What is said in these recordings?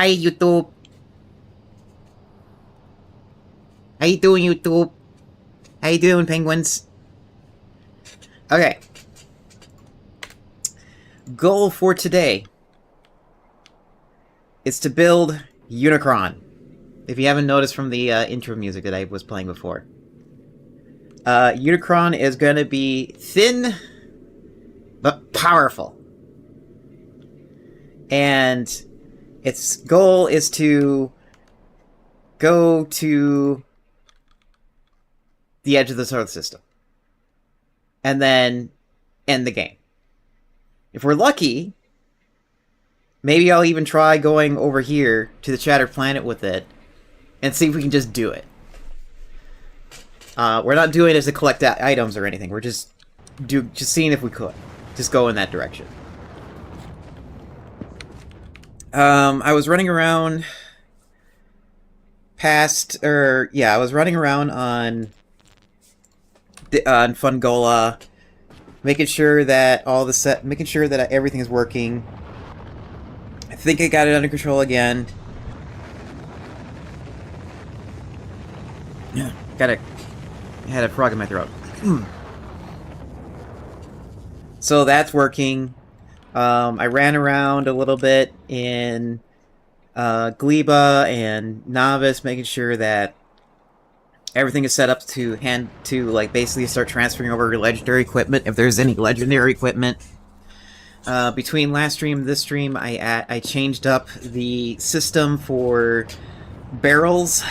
Hi, YouTube. How you doing, YouTube? How you doing, penguins? Okay. Goal for today is to build Unicron. If you haven't noticed from the intro music that I was playing before. Unicron is going to be thin, but powerful. And its goal is to go to the edge of the solar system. And then end the game. If we're lucky, maybe I'll even try going over here to the Shattered Planet with it and see if we can just do it. We're not doing it to collect items or anything. We're just seeing if we could. Just go in that direction. I was running around I was running around on Fungola, making sure that everything is working. I think I got it under control again. Yeah, I had a frog in my throat. So that's working. I ran around a little bit in Gleba and Novice, making sure that everything is set up to basically start transferring over legendary equipment if there's any legendary equipment. Between last stream and this stream, I changed up the system for barrels.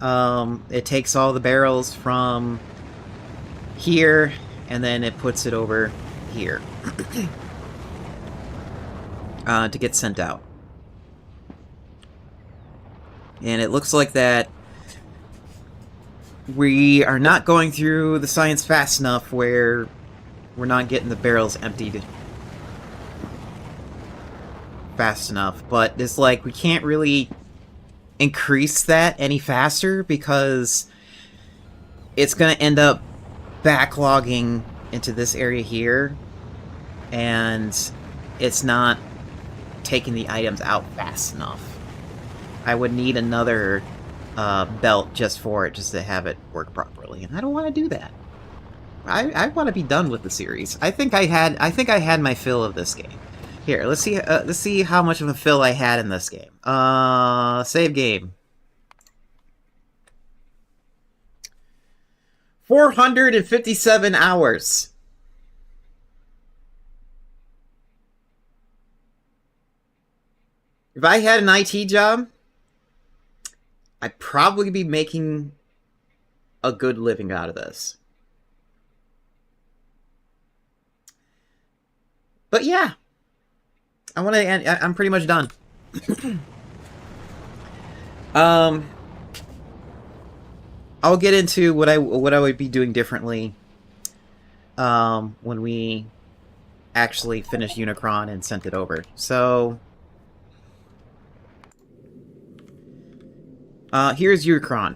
It takes all the barrels from here and then it puts it over here to get sent out. And it looks like that we are not going through the science fast enough where we're not getting the barrels emptied fast enough. But it's like we can't really increase that any faster because it's going to end up backlogging into this area here, and it's not taking the items out fast enough. I would need another belt just for it, just to have it work properly, and I don't want to do that. I want to be done with the series. I think I had my fill of this game. Here, let's see how much of a fill I had in this game. Save game. 457 hours. If I had an IT job, I'd probably be making a good living out of this. But yeah, I'm pretty much done. I'll get into what I would be doing differently when we actually finish Unicron and sent it over. So here's Unicron.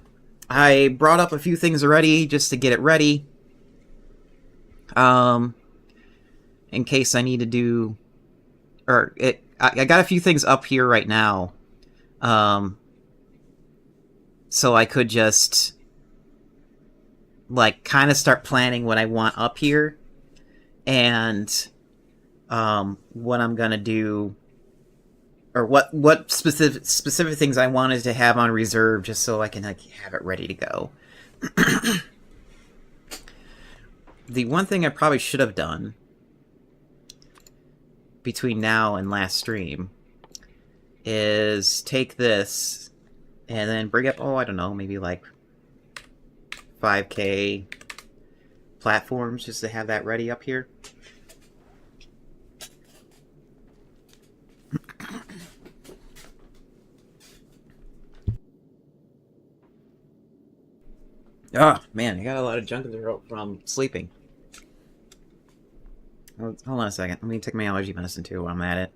I brought up a few things already just to get it ready. In case I need to do... I got a few things up here right now. So I could just... kind of start planning what I want up here. And what I'm gonna do... Or what specific things I wanted to have on reserve just so I can have it ready to go. The one thing I probably should have done between now and last stream is take this and then bring up, I don't know, maybe 5K platforms just to have that ready up here. Oh, man, I got a lot of junk in the throat from sleeping. Hold on a second. Let me take my allergy medicine, too, while I'm at it.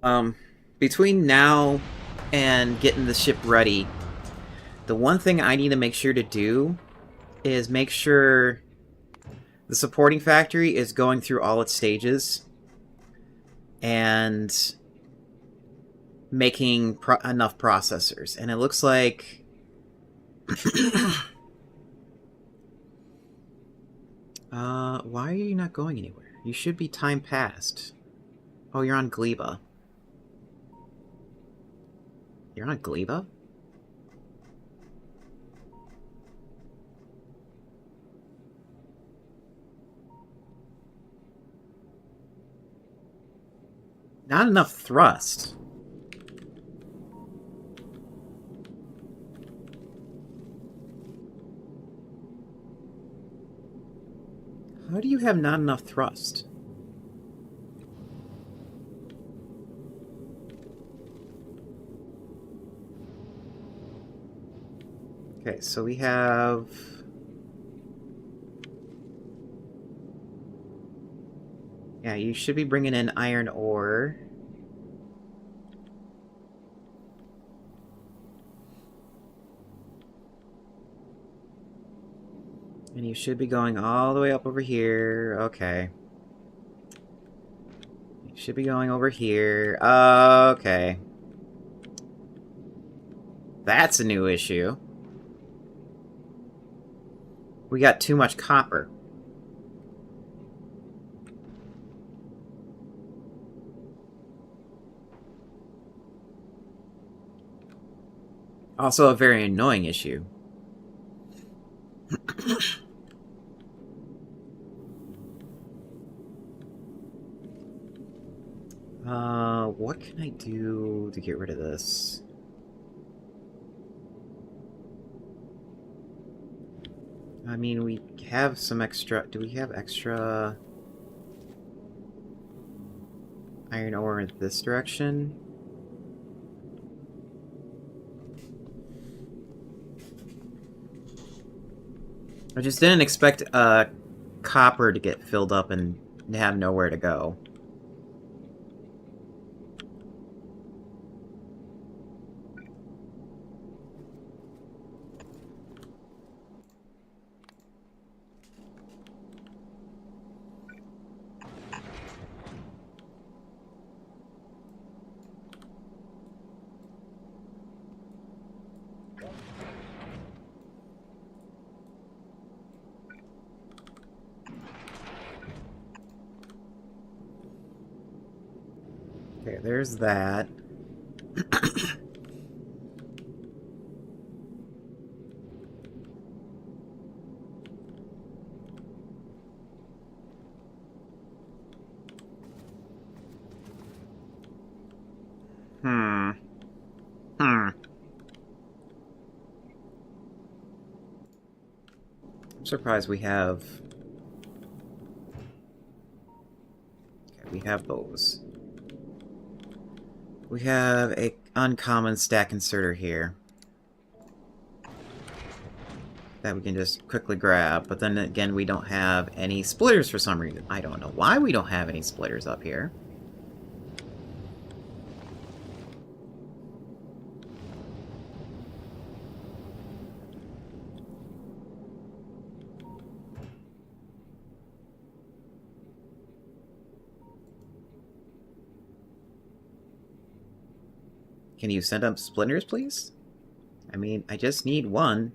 Um, between now and getting the ship ready, the one thing I need to make sure to do is make sure the supporting factory is going through all its stages and making enough processors. And it looks like... why are you not going anywhere? You should be time passed. Oh, you're on Gleba. You're on Gleba? Not enough thrust. How do you have not enough thrust? Okay, so we have... Yeah, you should be bringing in iron ore. And you should be going all the way up over here. Okay. You should be going over here. Okay. That's a new issue. We got too much copper. Also a very annoying issue. What can I do to get rid of this? I mean, we have some extra... Do we have extra iron ore in this direction? I just didn't expect copper to get filled up and have nowhere to go. Okay, there's that. I'm surprised we have... Okay, we have those. We have a uncommon stack inserter here that we can just quickly grab, but then again we don't have any splitters for some reason. I don't know why we don't have any splitters up here. Can you send up splinters, please? I mean, I just need one.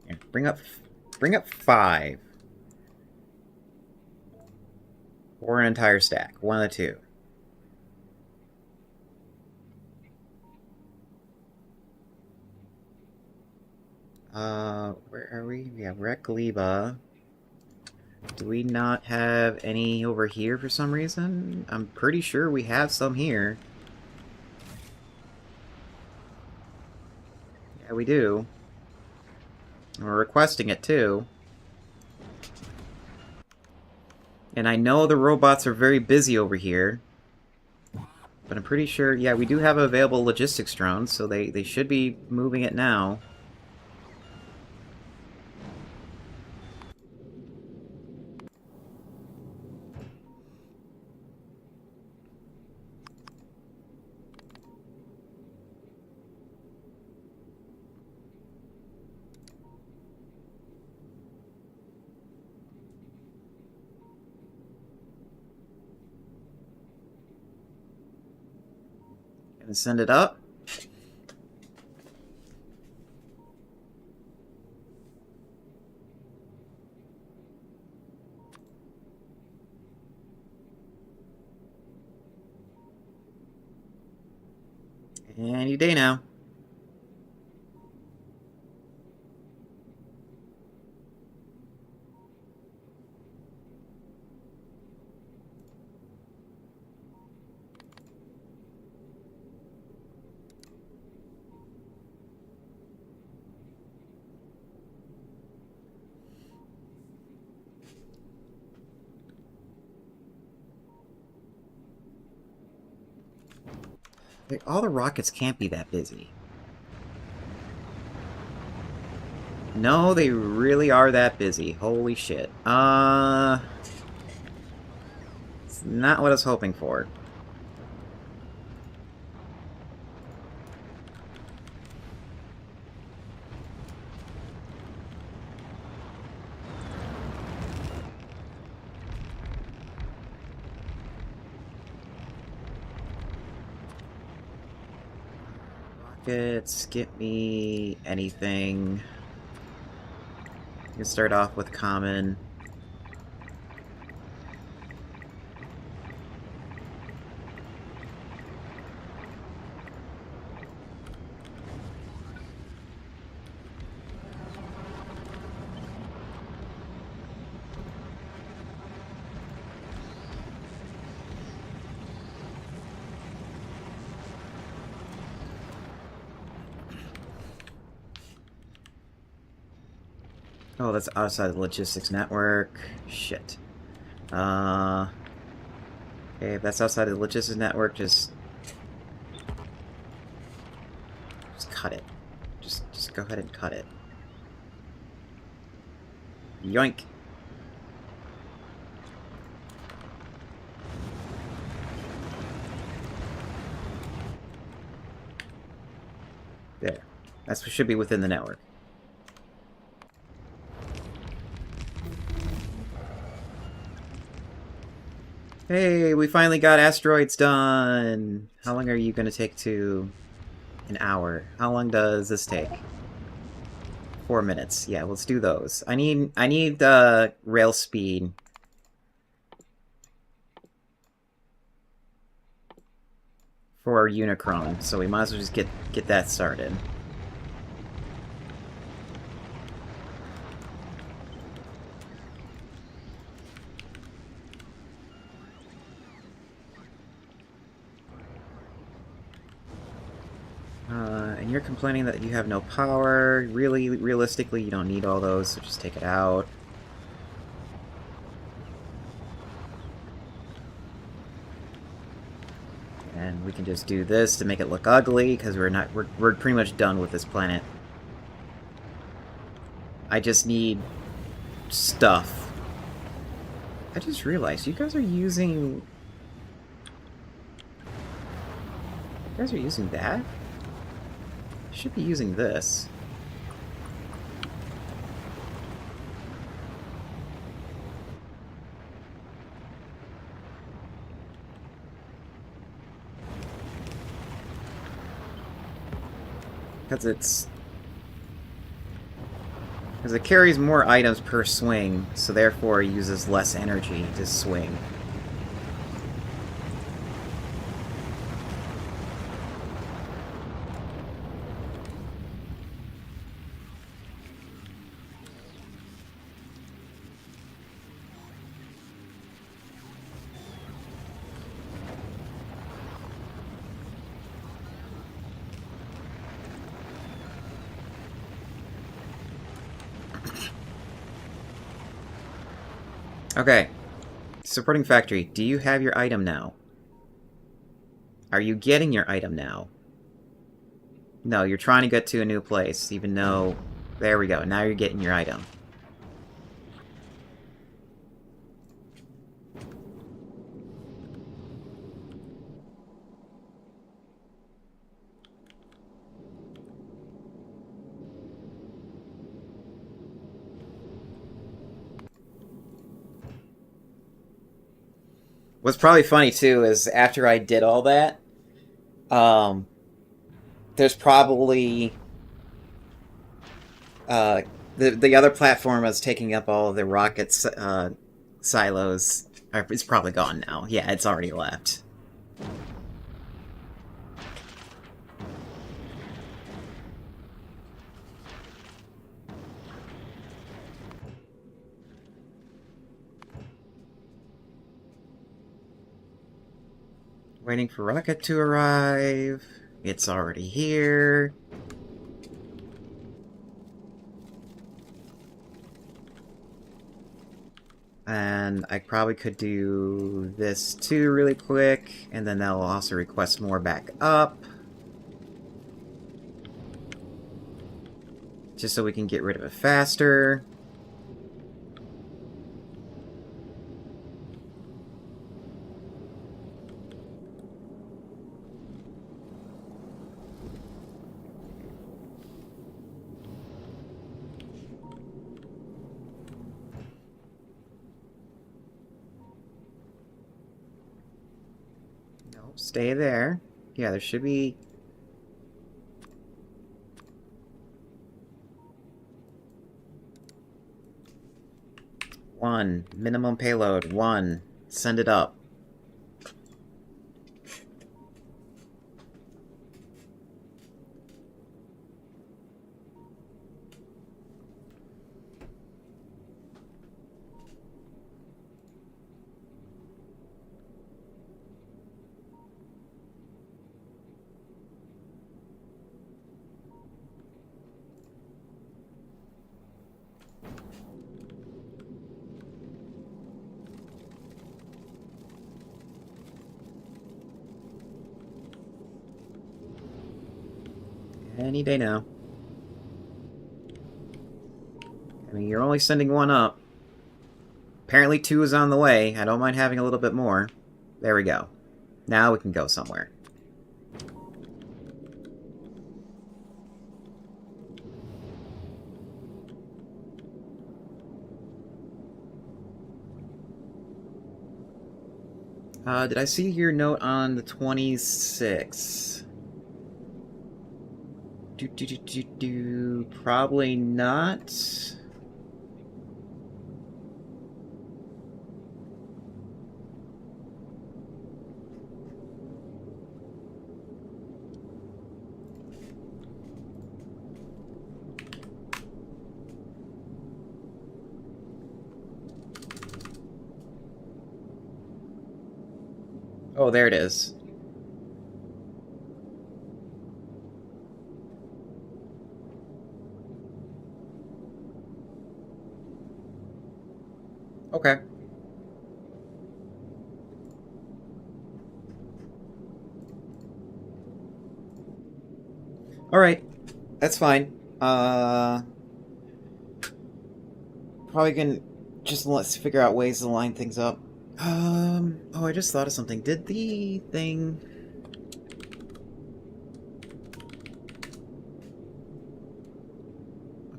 Here, bring up 5. Or an entire stack. One of the two. Where are we? Yeah, we're at Gleba. Do we not have any over here for some reason? I'm pretty sure we have some here. Yeah, we do. And we're requesting it, too. And I know the robots are very busy over here. But I'm pretty sure, yeah, we do have available logistics drones, so they should be moving it now. and send it up. Any day now. Like, all the rockets can't be that busy. No, they really are that busy. Holy shit. It's not what I was hoping for. Rockets, get me anything. You can start off with common. Oh, that's outside the logistics network. Shit. Okay, if that's outside the logistics network, just cut it. Just go ahead and cut it. Yoink. There. That should be within the network. Hey, we finally got asteroids done! How long are you gonna take to... An hour. How long does this take? 4 minutes. Yeah, let's do those. I need rail speed. For Unicron, so we might as well just get that started. And you're complaining that you have no power. Really, realistically, you don't need all those, so just take it out. And we can just do this to make it look ugly, because we're pretty much done with this planet. I just need stuff. I just realized you guys are using... You guys are using that? Should be using this. Because it carries more items per swing, so therefore it uses less energy to swing. Okay. Supporting factory, do you have your item now? Are you getting your item now? No, you're trying to get to a new place, even though... There we go, now you're getting your item. What's probably funny, too, is after I did all that, Um, there's probably uh, the other platform is taking up all of the rocket silos. It's probably gone now. Yeah, it's already left. Waiting for rocket to arrive. It's already here. And I probably could do this too really quick, and then that'll also request more back up. Just so we can get rid of it faster. No, stay there. Yeah, there should be... One. Minimum payload. One. Send it up. Any day now. I mean, you're only sending one up. Apparently two is on the way. I don't mind having a little bit more. There we go. Now we can go somewhere. Did I see your note on the 26? Probably not. Oh, there it is. Okay. Alright. That's fine. Probably can just let's figure out ways to line things up. Oh, I just thought of something. Did the thing...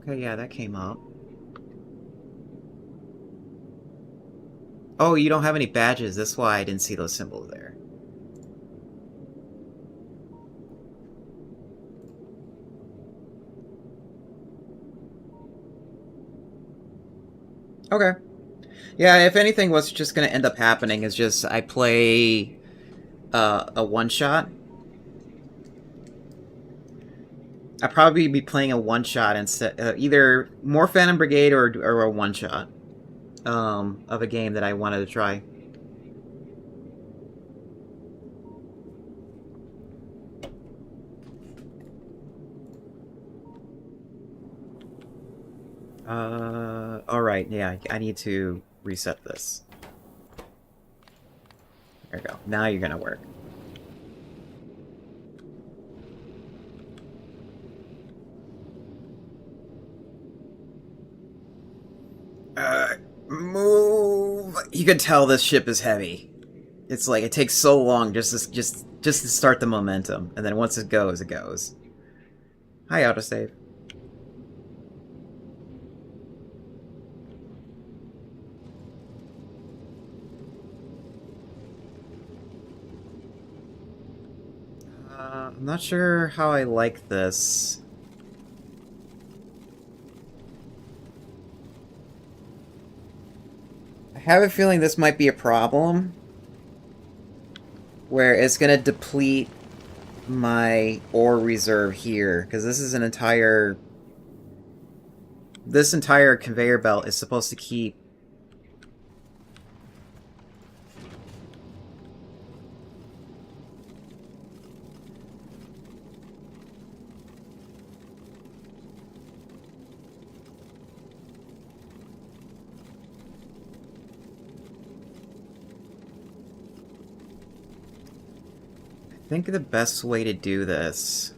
Okay, yeah, that came up. Oh, you don't have any badges. That's why I didn't see those symbols there. Okay. Yeah, if anything, what's just going to end up happening is just I play a one-shot. I'll probably be playing a one-shot instead, either more Phantom Brigade or a one-shot of a game that I wanted to try. Alright, yeah, I need to reset this. There we go. Now you're gonna work. Move! You can tell this ship is heavy. It's like, it takes so long just to start the momentum, and then once it goes, it goes. Hi, autosave. I'm not sure how I like this. I have a feeling this might be a problem, where it's gonna deplete my ore reserve here, because this is an entire... This entire conveyor belt is supposed to keep... I think the best way to do this...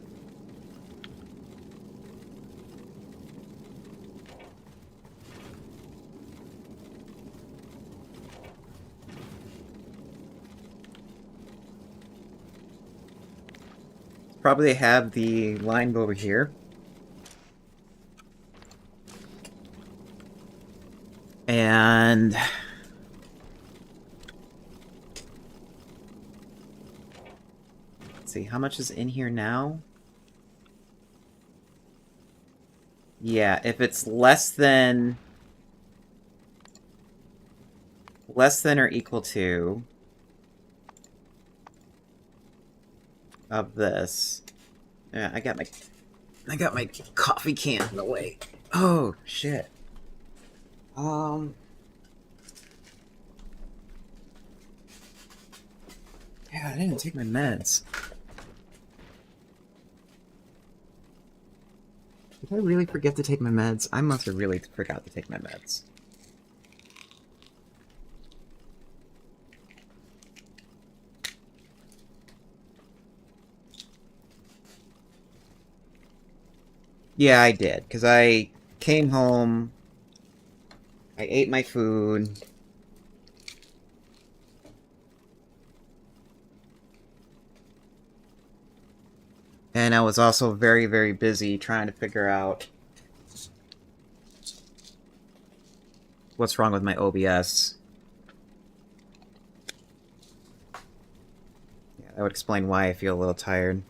probably have the line go over here. And... let's see, how much is in here now? Yeah, if it's less than or equal to of this. Yeah, I got my coffee can in the way. Oh shit. Yeah, I didn't take my meds. Did I really forget to take my meds? I must have really forgot to take my meds. Yeah, I did, because I came home, I ate my food, and I was also very, very busy trying to figure out what's wrong with my OBS. Yeah, that would explain why I feel a little tired.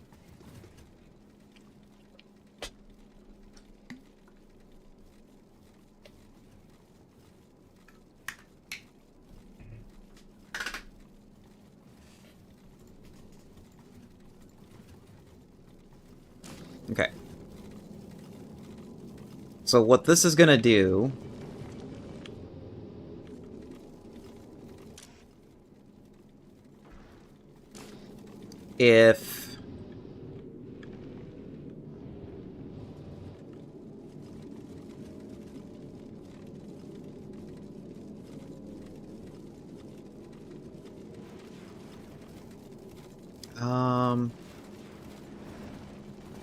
Okay. So what this is gonna do... if...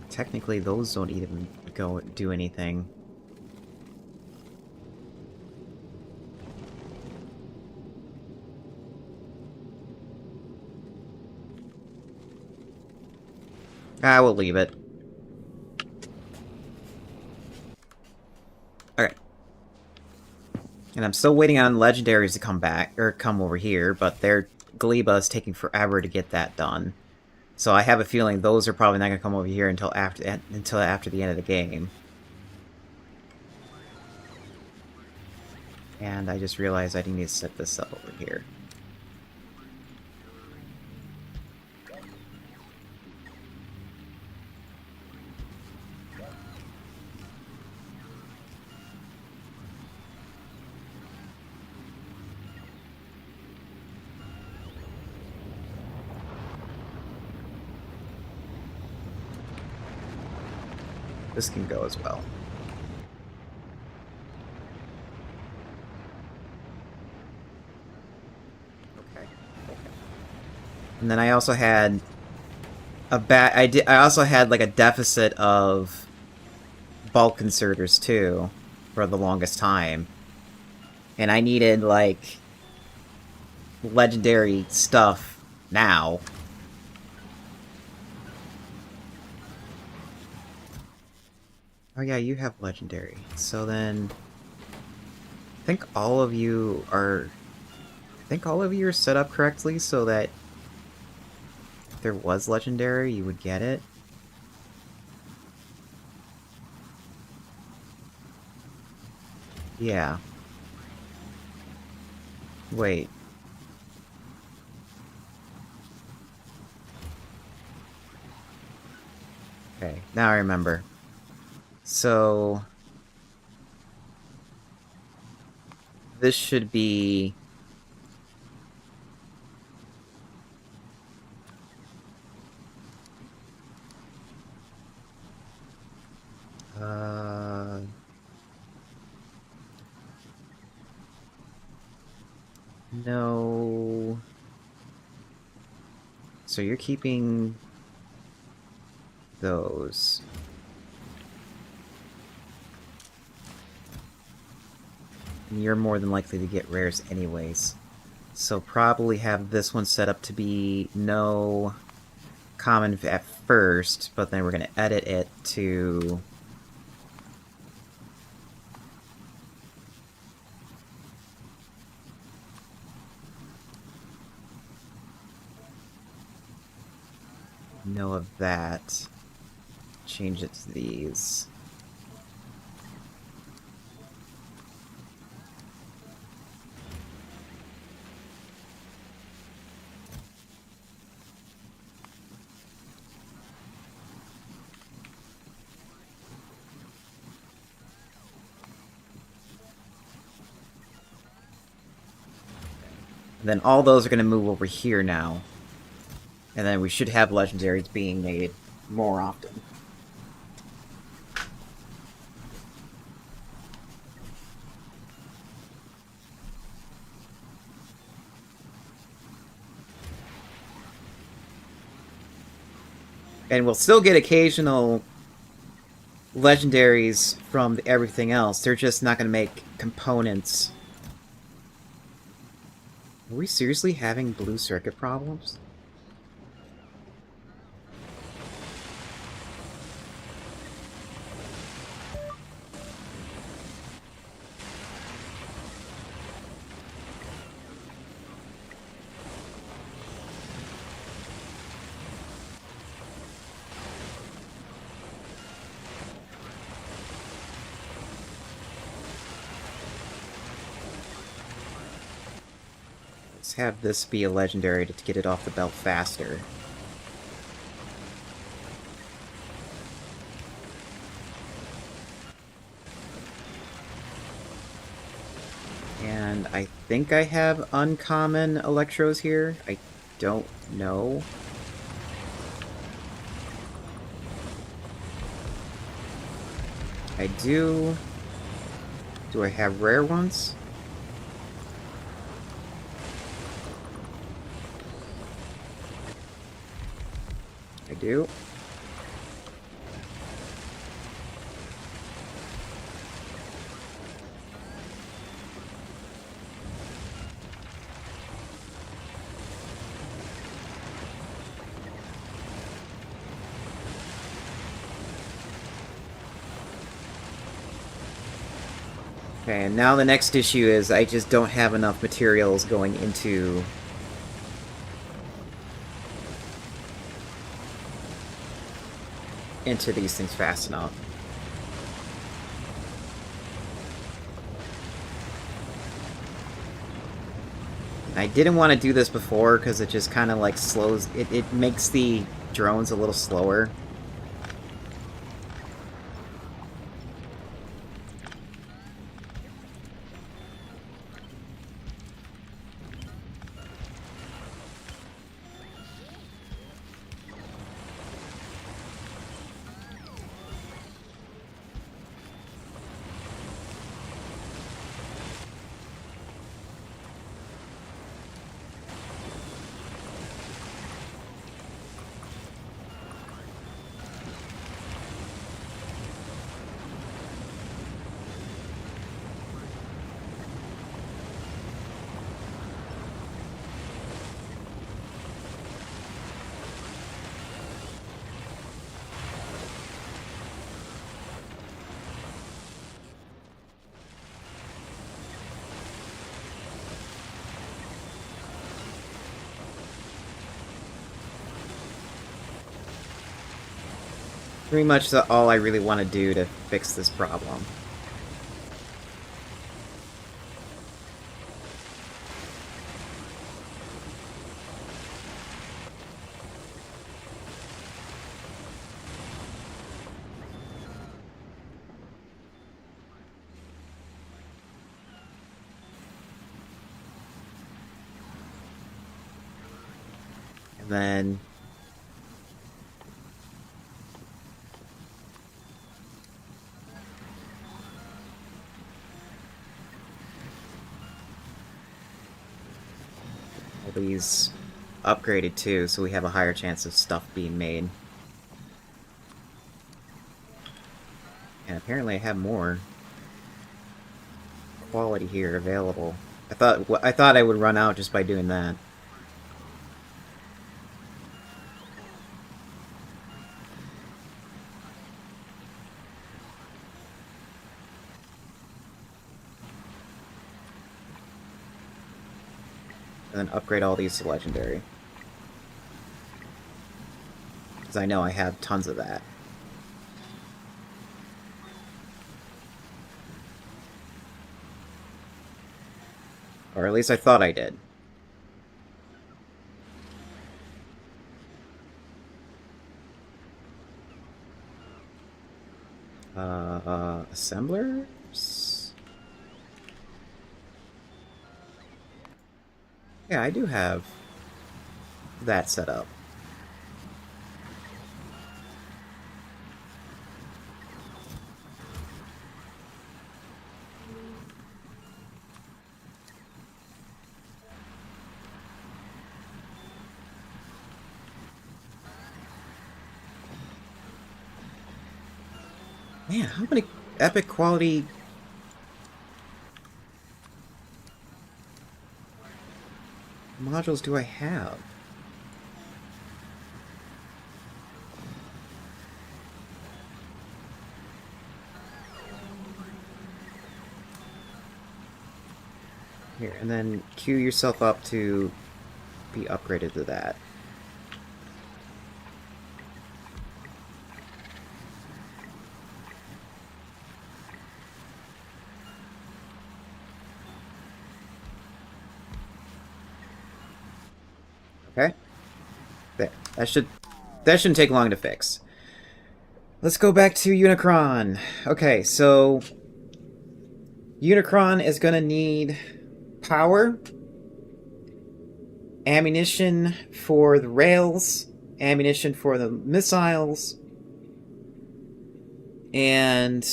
technically those don't even do anything. I will leave it. Okay. And I'm still waiting on legendaries to come back, or come over here, but their Gleba is taking forever to get that done. So I have a feeling those are probably not going to come over here until after the end of the game. And I just realized I need to set this up over here. This can go as well. Okay. And then I also had I also had like a deficit of bulk inserters too for the longest time. And I needed like legendary stuff now. Oh yeah, you have legendary. So then I think all of you are set up correctly so that if there was legendary, you would get it. Yeah. Wait. Okay, now I remember. So... this should be... No... So you're keeping... those. And you're more than likely to get rares anyways. So probably have this one set up to be no common at first, but then we're going to edit it to... no of that. Change it to these. And then all those are going to move over here now. And then we should have legendaries being made more often. And we'll still get occasional legendaries from everything else. They're just not going to make components. Are we seriously having blue circuit problems? Let's have this be a legendary to get it off the belt faster. And I think I have uncommon Electros here. I don't know. I do. Do I have rare ones? I do. Okay, and now the next issue is I just don't have enough materials going into these things fast enough. I didn't want to do this before because it just kind of like slows it makes the drones a little slower. Pretty much all I really want to do to fix this problem. And then all these upgraded too, so we have a higher chance of stuff being made. And apparently I have more quality here available. I thought I would run out just by doing that. And then upgrade all these to legendary. Because I know I have tons of that. Or at least I thought I did. Assemblers? Yeah, I do have that set up. Man, how many epic quality modules do I have? Here, and then queue yourself up to be upgraded to that. Okay? There. That shouldn't take long to fix. Let's go back to Unicron. Okay, so Unicron is gonna need power, ammunition for the rails, ammunition for the missiles, and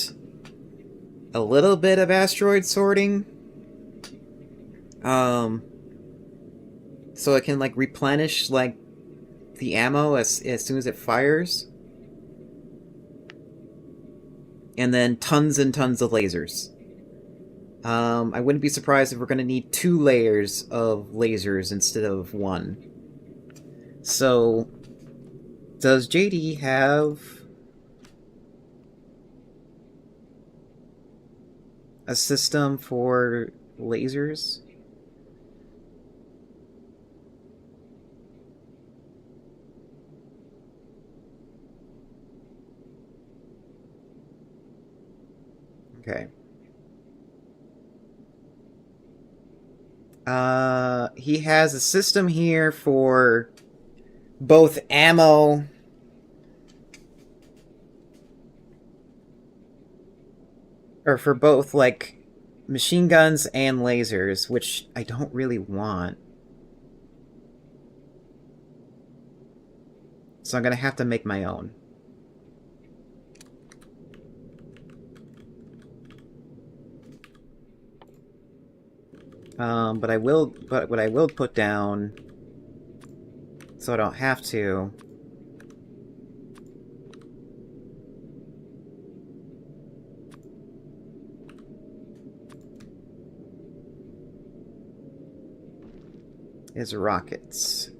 a little bit of asteroid sorting. So it can like replenish like the ammo as soon as it fires. And then tons and tons of lasers. I wouldn't be surprised if we're going to need 2 layers of lasers instead of 1. So, does JD have a system for lasers? Okay. He has a system here for both ammo or for both like machine guns and lasers, which I don't really want. So I'm gonna have to make my own. But what I will put down, so I don't have to, is rockets.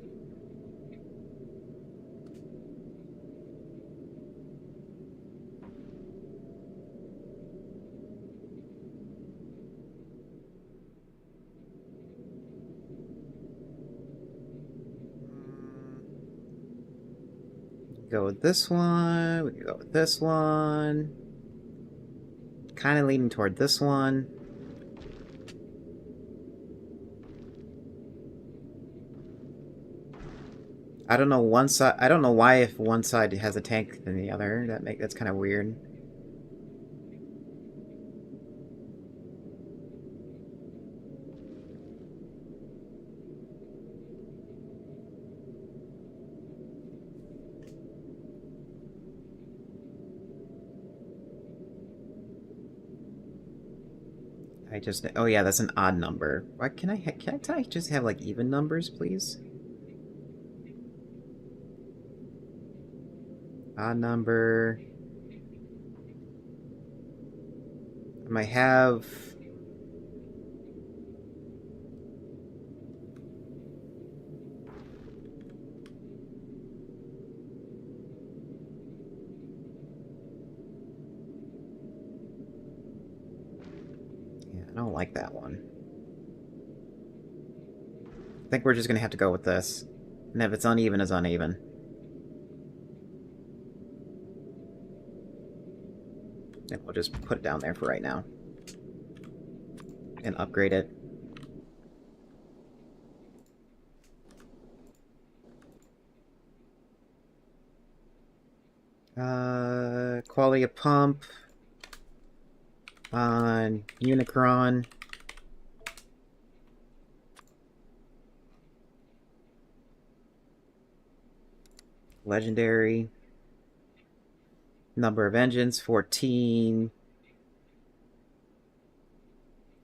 Go with this one. We can go with this one. Kind of leaning toward this one. I don't know one side. I don't know why if one side has a tank than the other. That's kind of weird. Oh yeah, that's an odd number. Why can I just have like even numbers, please? Odd number. I might have. Yeah, I don't like that one. I think we're just gonna have to go with this. And if it's uneven, it's uneven. And we'll just put it down there for right now. And upgrade it. Quality of pump on Unicron. Legendary. Number of engines, 14.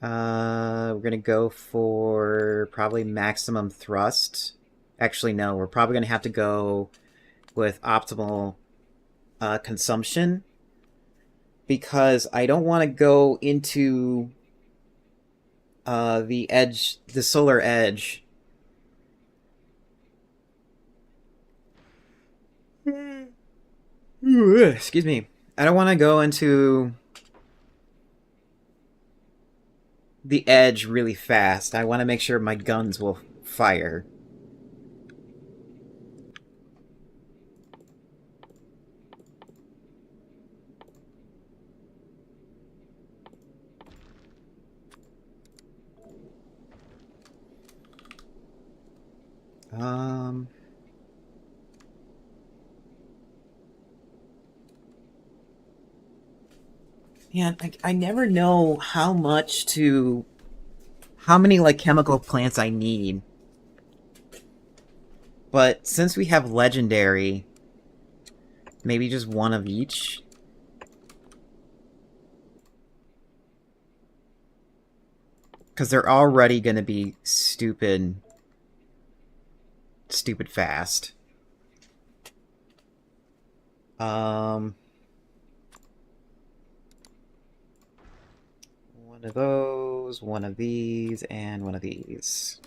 We're gonna go for probably maximum thrust. Actually, no, we're probably gonna have to go with optimal consumption because I don't want to go into the solar edge. Excuse me. I don't want to go into the edge really fast. I want to make sure my guns will fire. Yeah, I never know how many, like, chemical plants I need. But since we have legendary, maybe just one of each. Because they're already going to be stupid fast. One of those, one of these, and one of these.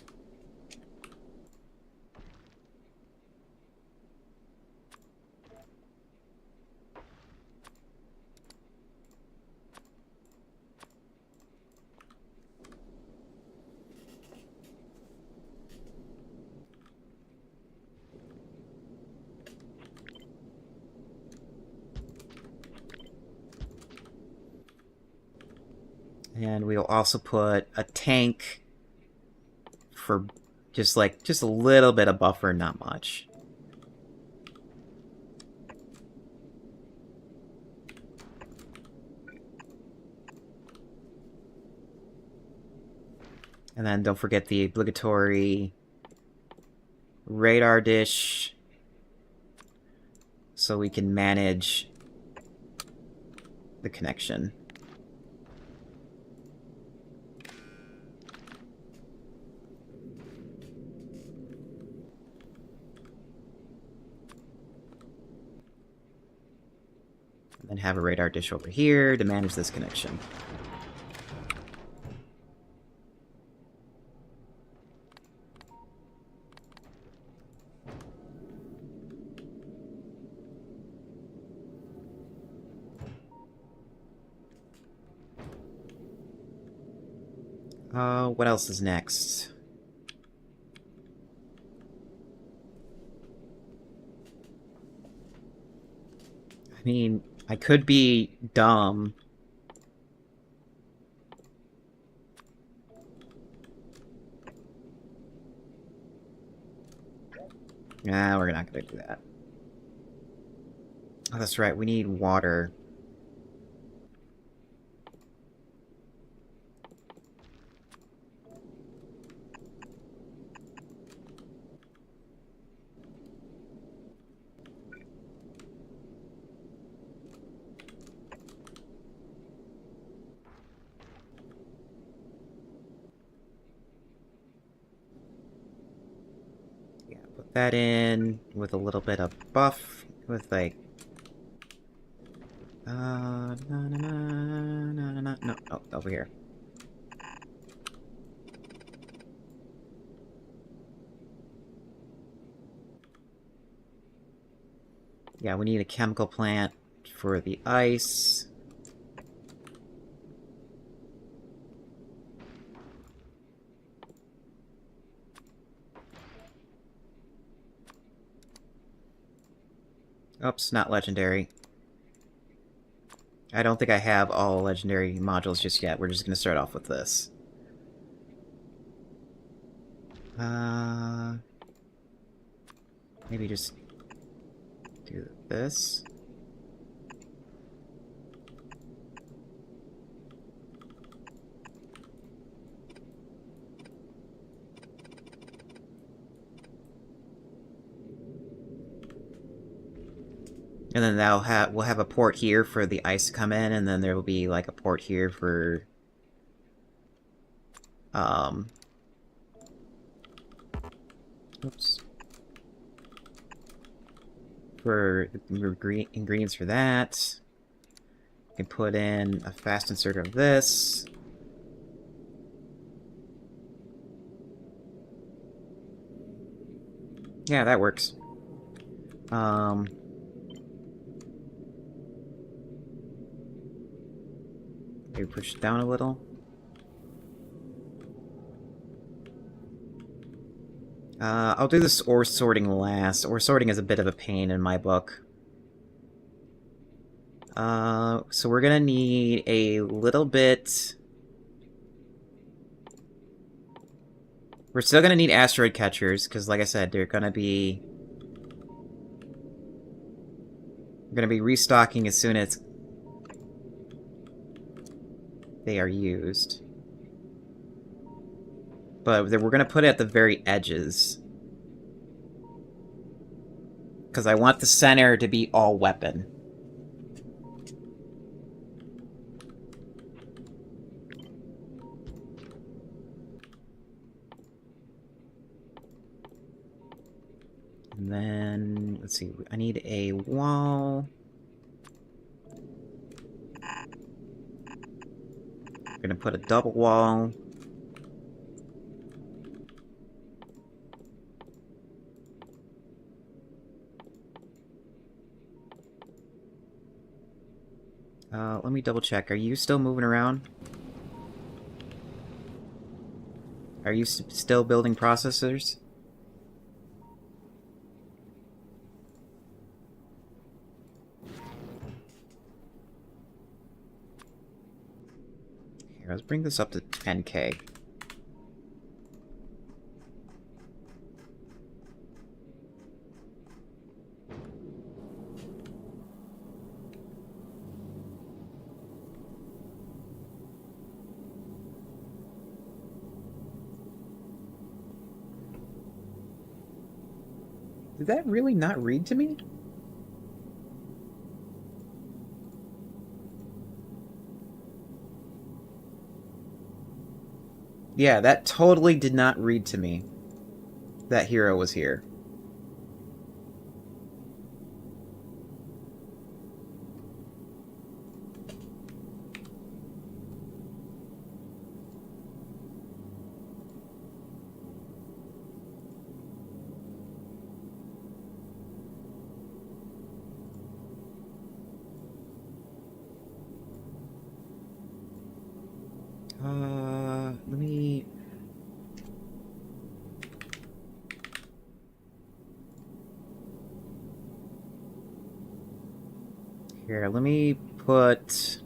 And we'll also put a tank for just a little bit of buffer, not much. And then don't forget the obligatory radar dish so we can manage the connection. And then have a radar dish over here to manage this connection. What else is next? mean, I could be dumb. Nah, we're not gonna do that. Oh, that's right, we need water. Yeah, put that in with a little bit of buff, with like... no, oh, over here. Yeah, we need a chemical plant for the ice. Oops, not legendary. I don't think I have all legendary modules just yet. We're just gonna start off with this. Maybe just do this. And then we'll have a port here for the ice to come in, and then there will be like a port here for oops. For ingredients for that. You can put in a fast inserter of this. Yeah, that works. Maybe push it down a little. I'll do this ore sorting last. Ore sorting is a bit of a pain in my book. So we're gonna need a little bit... We're still gonna need asteroid catchers, because like I said, they're gonna be... We're gonna be restocking as soon as they are used. But we're gonna put it at the very edges. Because I want the center to be all weapon. And then, let's see, I need a wall. I'm gonna put a double wall. Let me double check. Are you still moving around? Are you still building processors? Here, let's bring this up to 10K. Did that really not read to me? Yeah, that totally did not read to me. That hero was here. Let me... Here, let me put...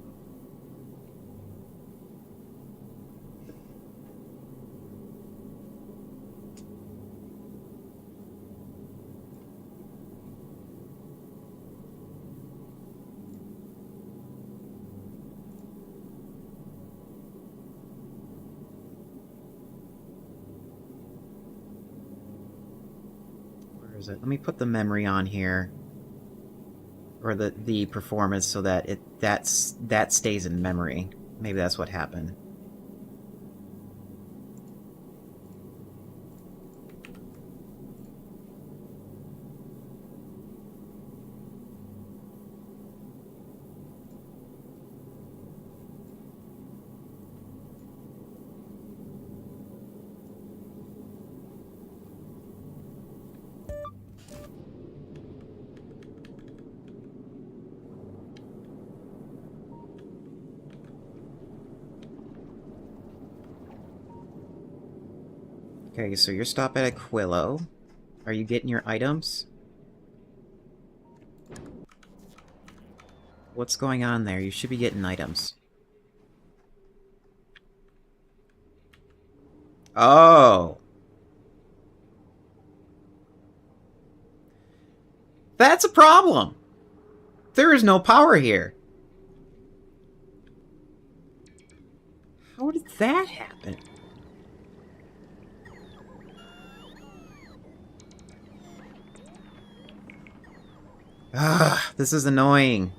Where is it? Let me put the memory on here. Or the performance so that that stays in memory. Maybe that's what happened. Okay, so you're stopping at Aquilo. Are you getting your items? What's going on there? You should be getting items. Oh! That's a problem! There is no power here. How did that happen? Ah, this is annoying.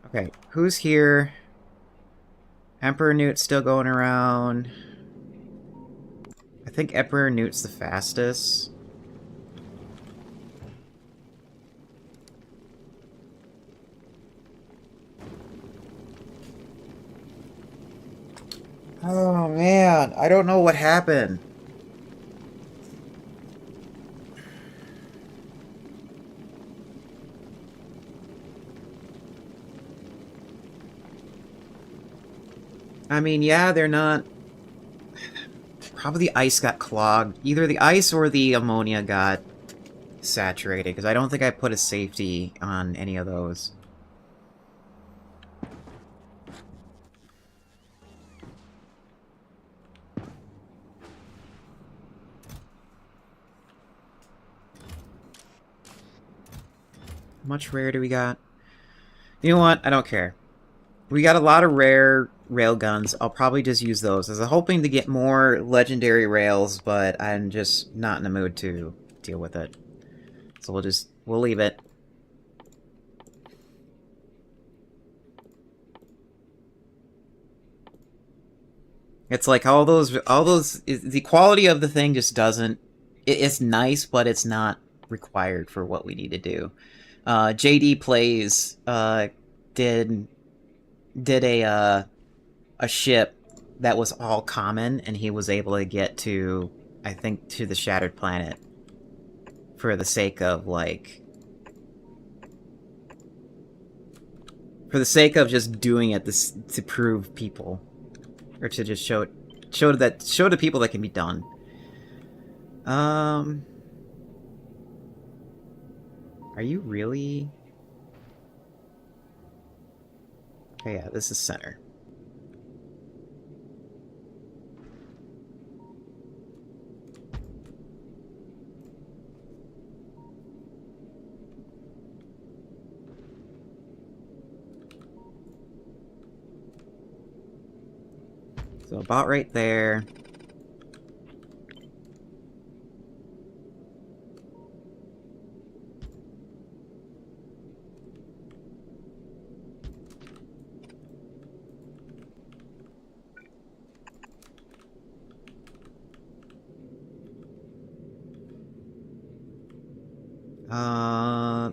Okay, who's here? Emperor Newt's still going around. I think Emperor Newt's the fastest. Oh man, I don't know what happened. I mean, yeah, they're not... Probably the ice got clogged. Either the ice or the ammonia got saturated, because I don't think I put a safety on any of those. How much rare do we got? You know what? I don't care. We got a lot of rare railguns. I'll probably just use those. I was hoping to get more legendary rails, but I'm just not in the mood to deal with it. So we'll leave it. It's like all those, the quality of the thing just doesn't, it's nice, but it's not required for what we need to do. JD Plays, did a ship that was all common, and he was able to get to, I think, to the Shattered Planet for the sake of, like... For the sake of just doing it to prove people. Or to just show the people that can be done. Are you really... Okay, yeah, this is center. So about right there.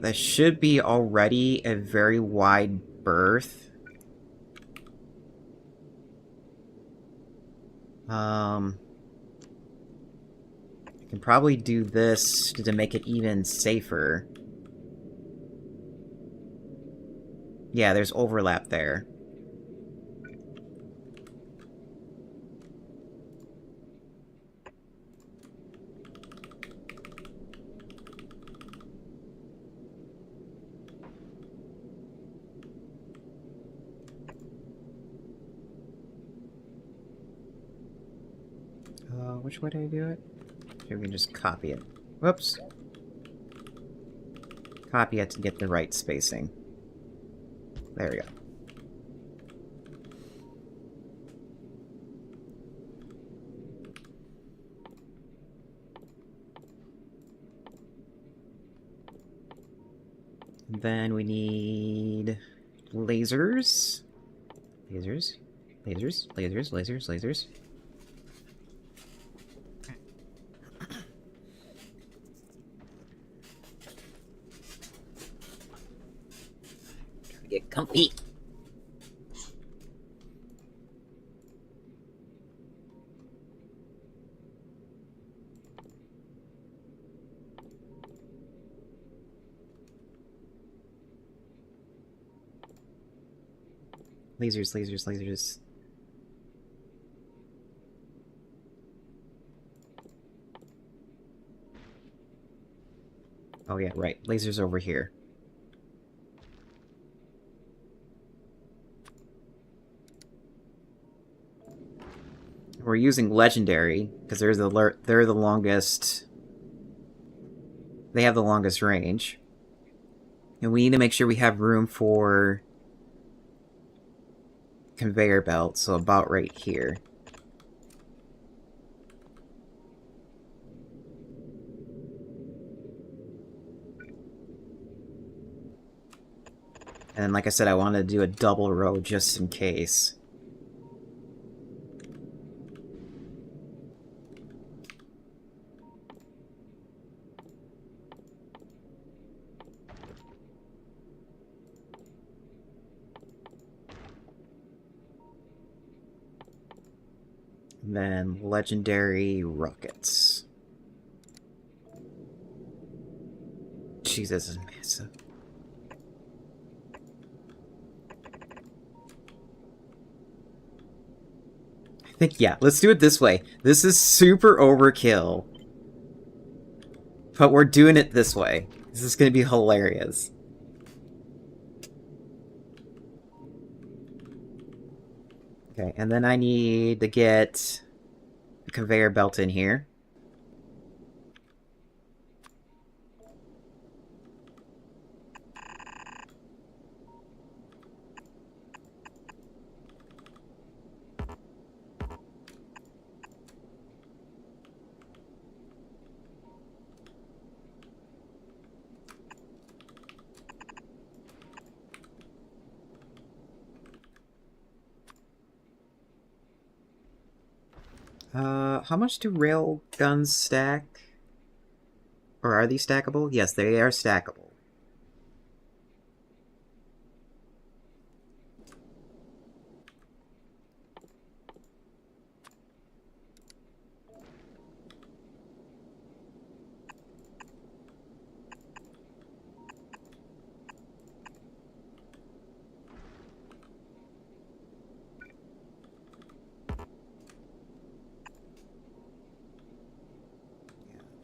That should be already a very wide berth. I can probably do this to make it even safer. Yeah, there's overlap there. which way did I do it? Maybe we can just copy it. Whoops. Copy it to get the right spacing. There we go. And then we need lasers. Lasers. Lasers. Lasers. Lasers. Lasers. Get comfy. Lasers, lasers, lasers. Oh yeah, right. Lasers over here. We're using legendary because they're the longest. They have the longest range, and we need to make sure we have room for conveyor belt. So about right here. And like I said, I wanted to do a double row just in case. And then legendary rockets. Jeez, this is massive. I think, yeah, let's do it this way. This is super overkill. But we're doing it this way. This is going to be hilarious. Okay, and then I need to get the conveyor belt in here. How much do rail guns stack? Or are these stackable? Yes, they are stackable.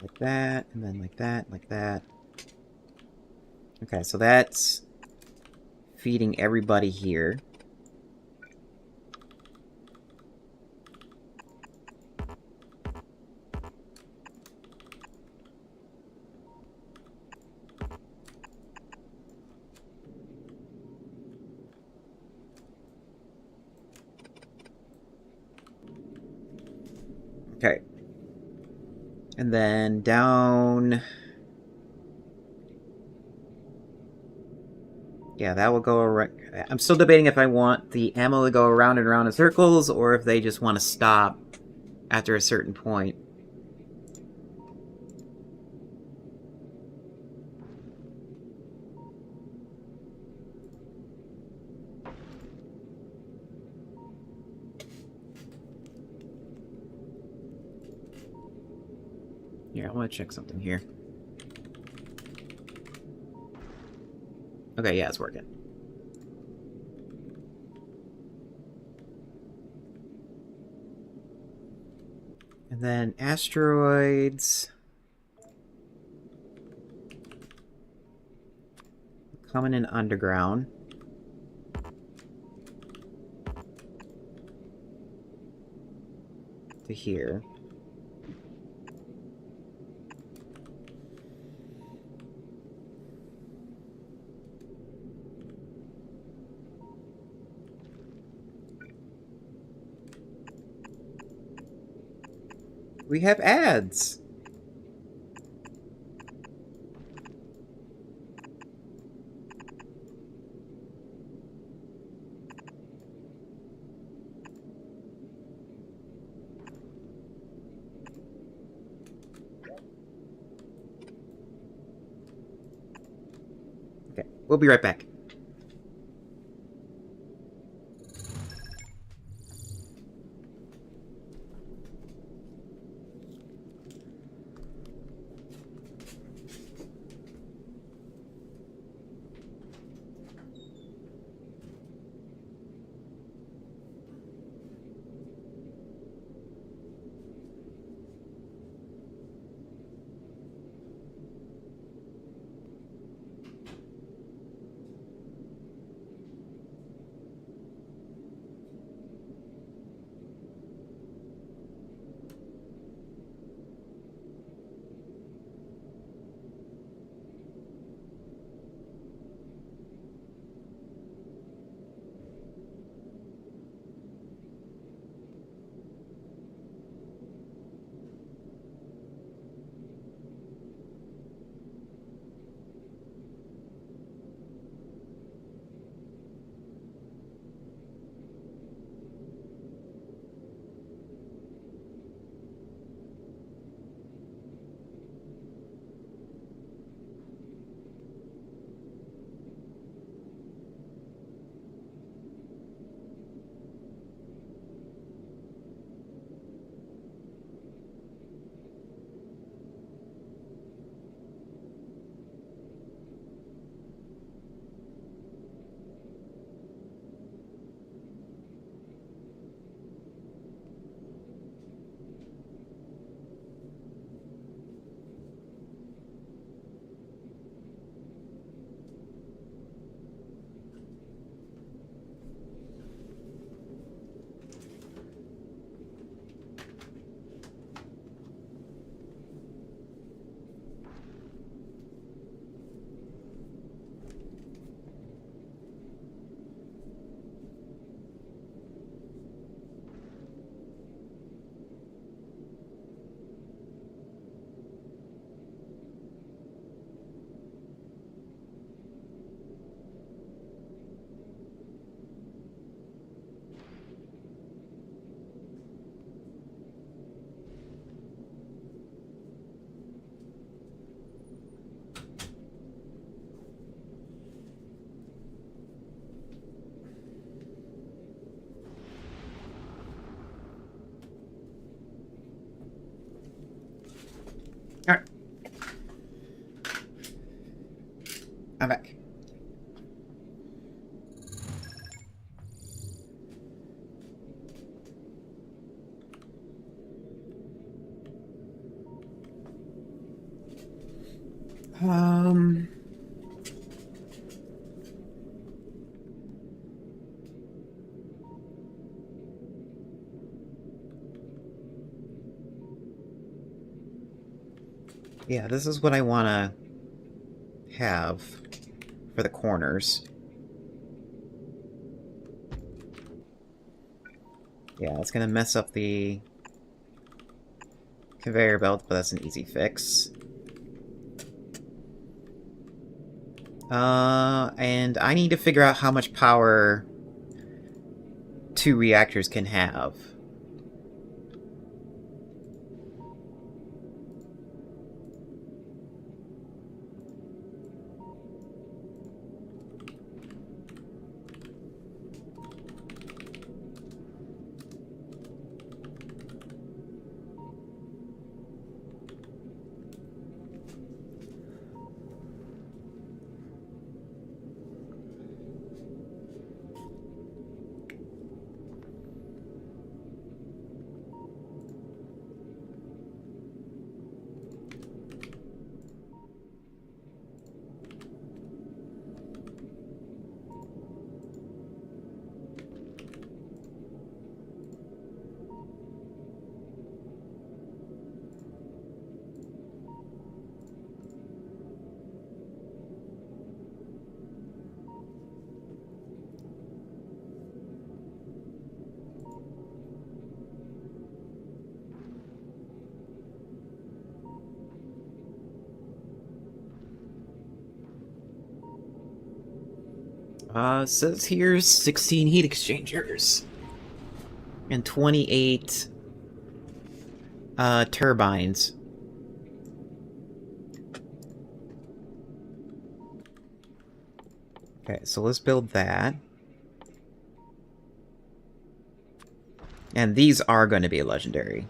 Like that, and then like that, like that. Okay, so that's feeding everybody here. Okay. And then down... Yeah, that will go around... I'm still debating if I want the ammo to go around and around in circles, or if they just want to stop after a certain point. Here, I want to check something here. Okay, yeah, it's working. And then asteroids... coming in underground. To here. We have ads. Okay, we'll be right back. Alright. I'm back. Yeah, this is what I want to have for the corners. Yeah, it's going to mess up the conveyor belt, but that's an easy fix. And I need to figure out how much power 2 reactors can have. Says here 16 heat exchangers and 28 turbines. Okay, so let's build that. And these are going to be legendary.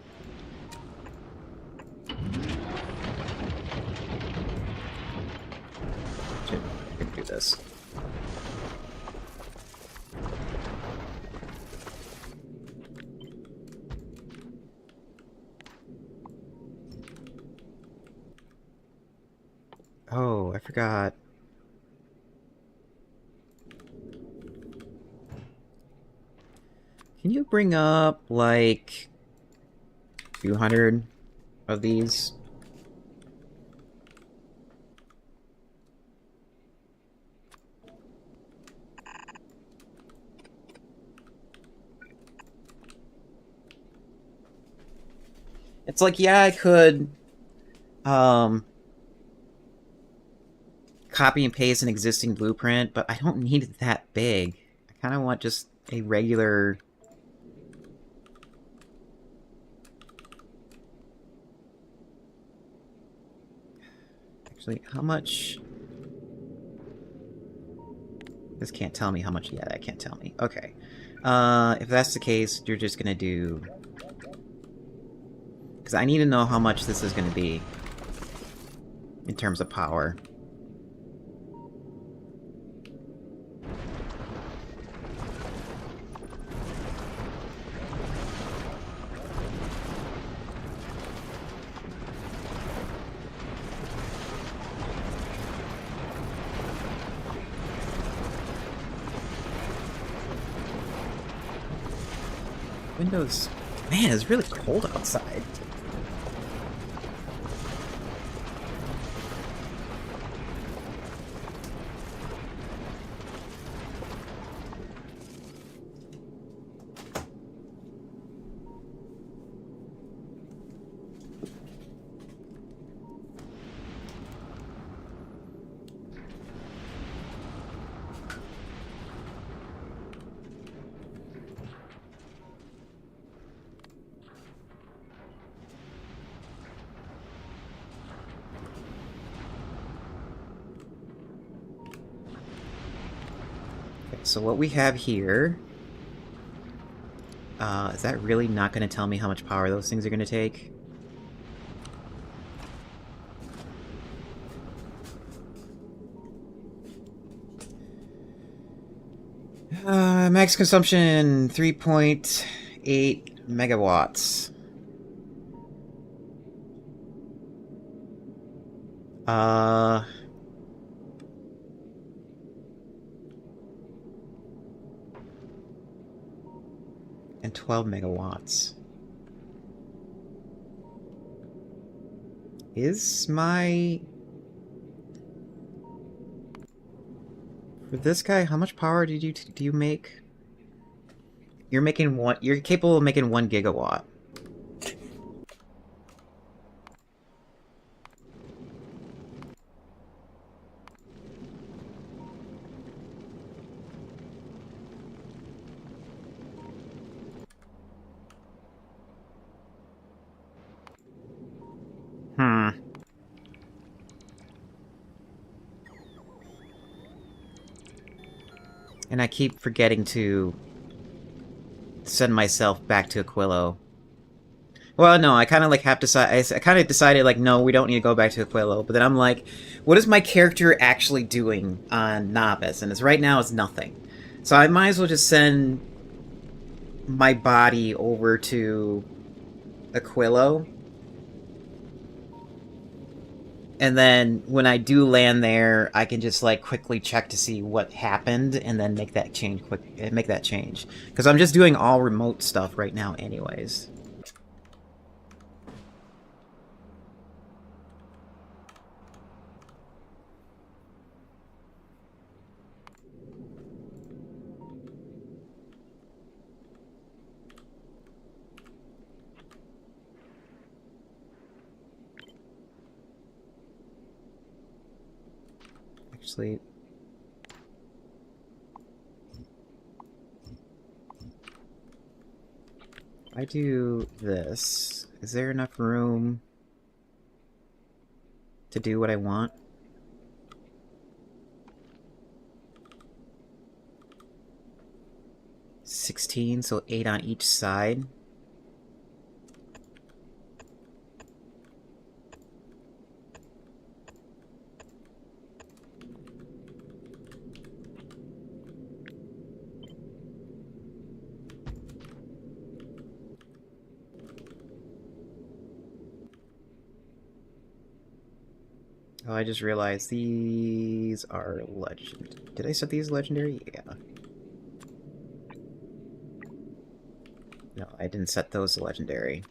I can do this. Oh, I forgot. Can you bring up, like, 200 of these? It's like, yeah, I could, copy and paste an existing blueprint, but I don't need it that big. I kind of want just a regular... Actually, how much... This can't tell me how much... Yeah, that can't tell me. Okay. If that's the case, you're just gonna do... Because I need to know how much this is gonna be. In terms of power. Windows... Man, it's really cold outside. So what we have here... is that really not going to tell me how much power those things are going to take? Max consumption, 3.8 megawatts. And 12 megawatts. Is my... For this guy, how much power do you make? You're making one... You're capable of making 1 gigawatt. And I keep forgetting to send myself back to Aquilo. Well, no, I kind of like have to I kind of decided like, no, we don't need to go back to Aquilo. But then I'm like, what is my character actually doing on Novice? And it's right now it's nothing. So I might as well just send my body over to Aquilo. And then when I do land there, I can just like quickly check to see what happened and then make that change make that change. Because I'm just doing all remote stuff right now anyways. Actually, I do this. Is there enough room to do what I want? $16, so 8 on each side. Oh, I just realized these are legend. Did I set these legendary? Yeah. No, I didn't set those legendary.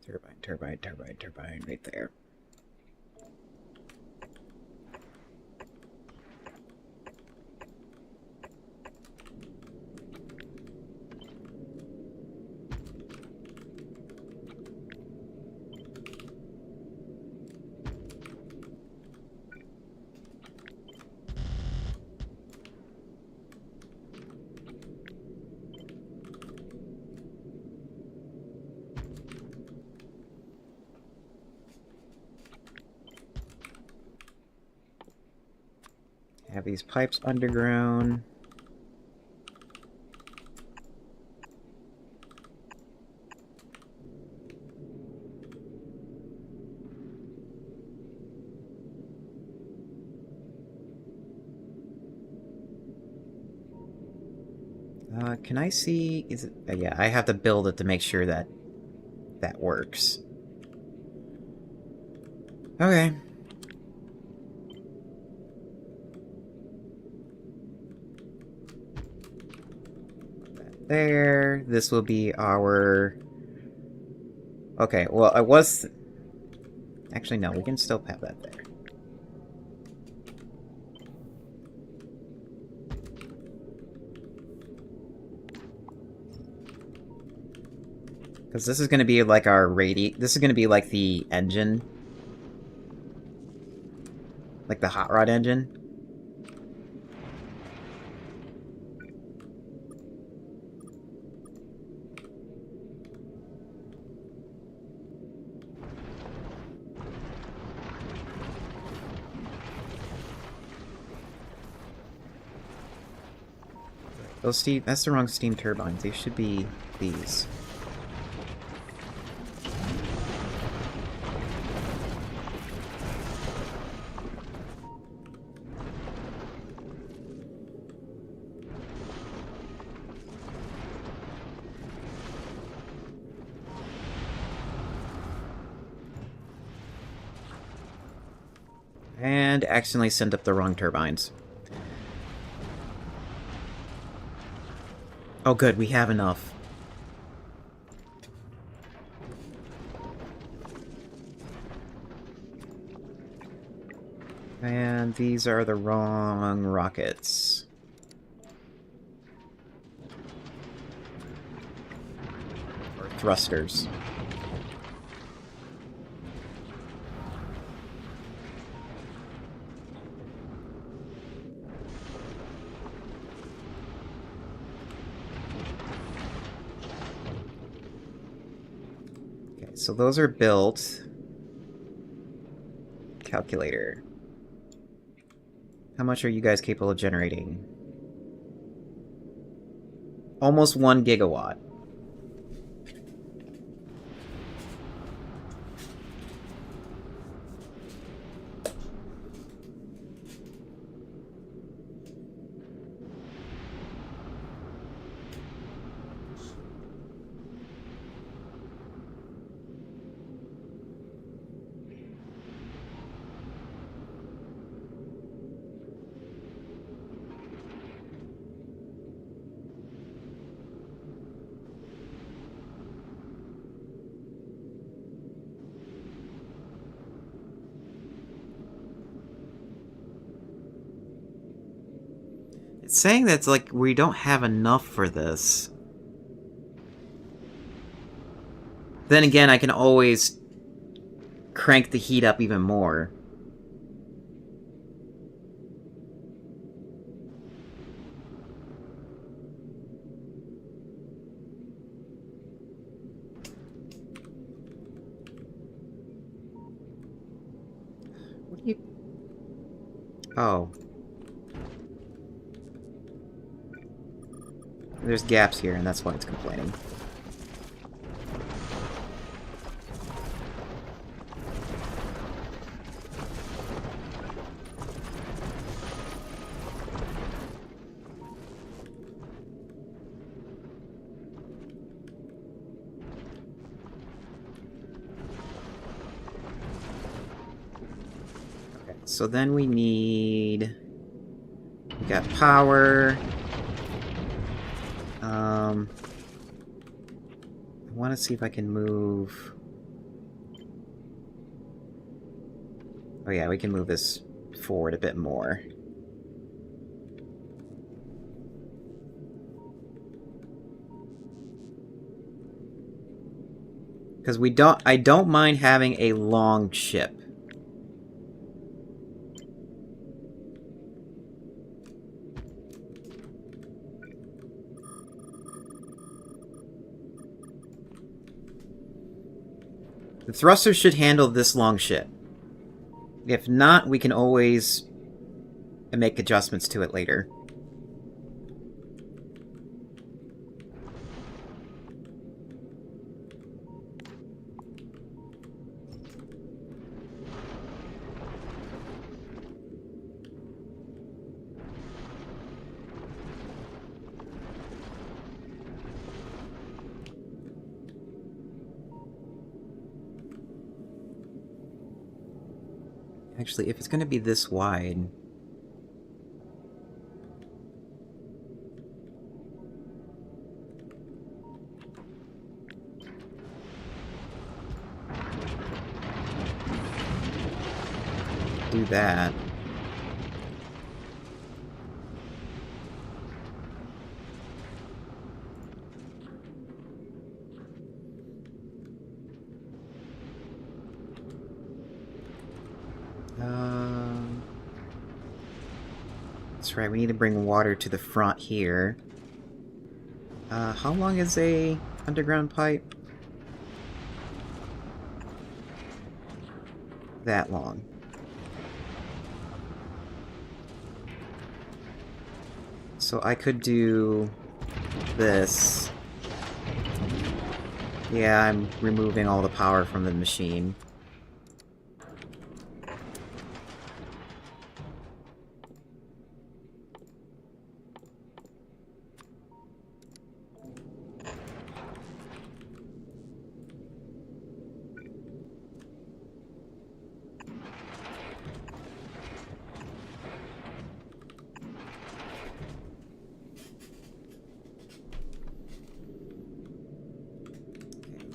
Turbine, turbine, turbine, turbine, right there. Have these pipes underground. Can I see... Is it... yeah, I have to build it to make sure that that works. Okay. There. This will be our... Okay, well, I was... Actually, no, we can still have that there. Because this is going to be like our This is going to be like the engine. Like the hot rod engine. Those steam... That's the wrong steam turbines. They should be these. And accidentally sent up the wrong turbines. Oh good, we have enough. And these are the wrong rockets. Or thrusters. So those are built. Calculator. How much are you guys capable of generating? Almost 1 gigawatt. It's saying that's like we don't have enough for this. Then again, I can always crank the heat up even more. What do you... Oh. There's gaps here, and that's why it's complaining. Okay, so then we need... We got power... I want to see if I can move... Oh yeah, we can move this forward a bit more. Because I don't mind having a long ship. The thrusters should handle this long ship. If not, we can always make adjustments to it later. Actually, if it's going to be this wide... do that. That's right, we need to bring water to the front here. How long is a underground pipe? That long. So I could do this. Yeah, I'm removing all the power from the machine.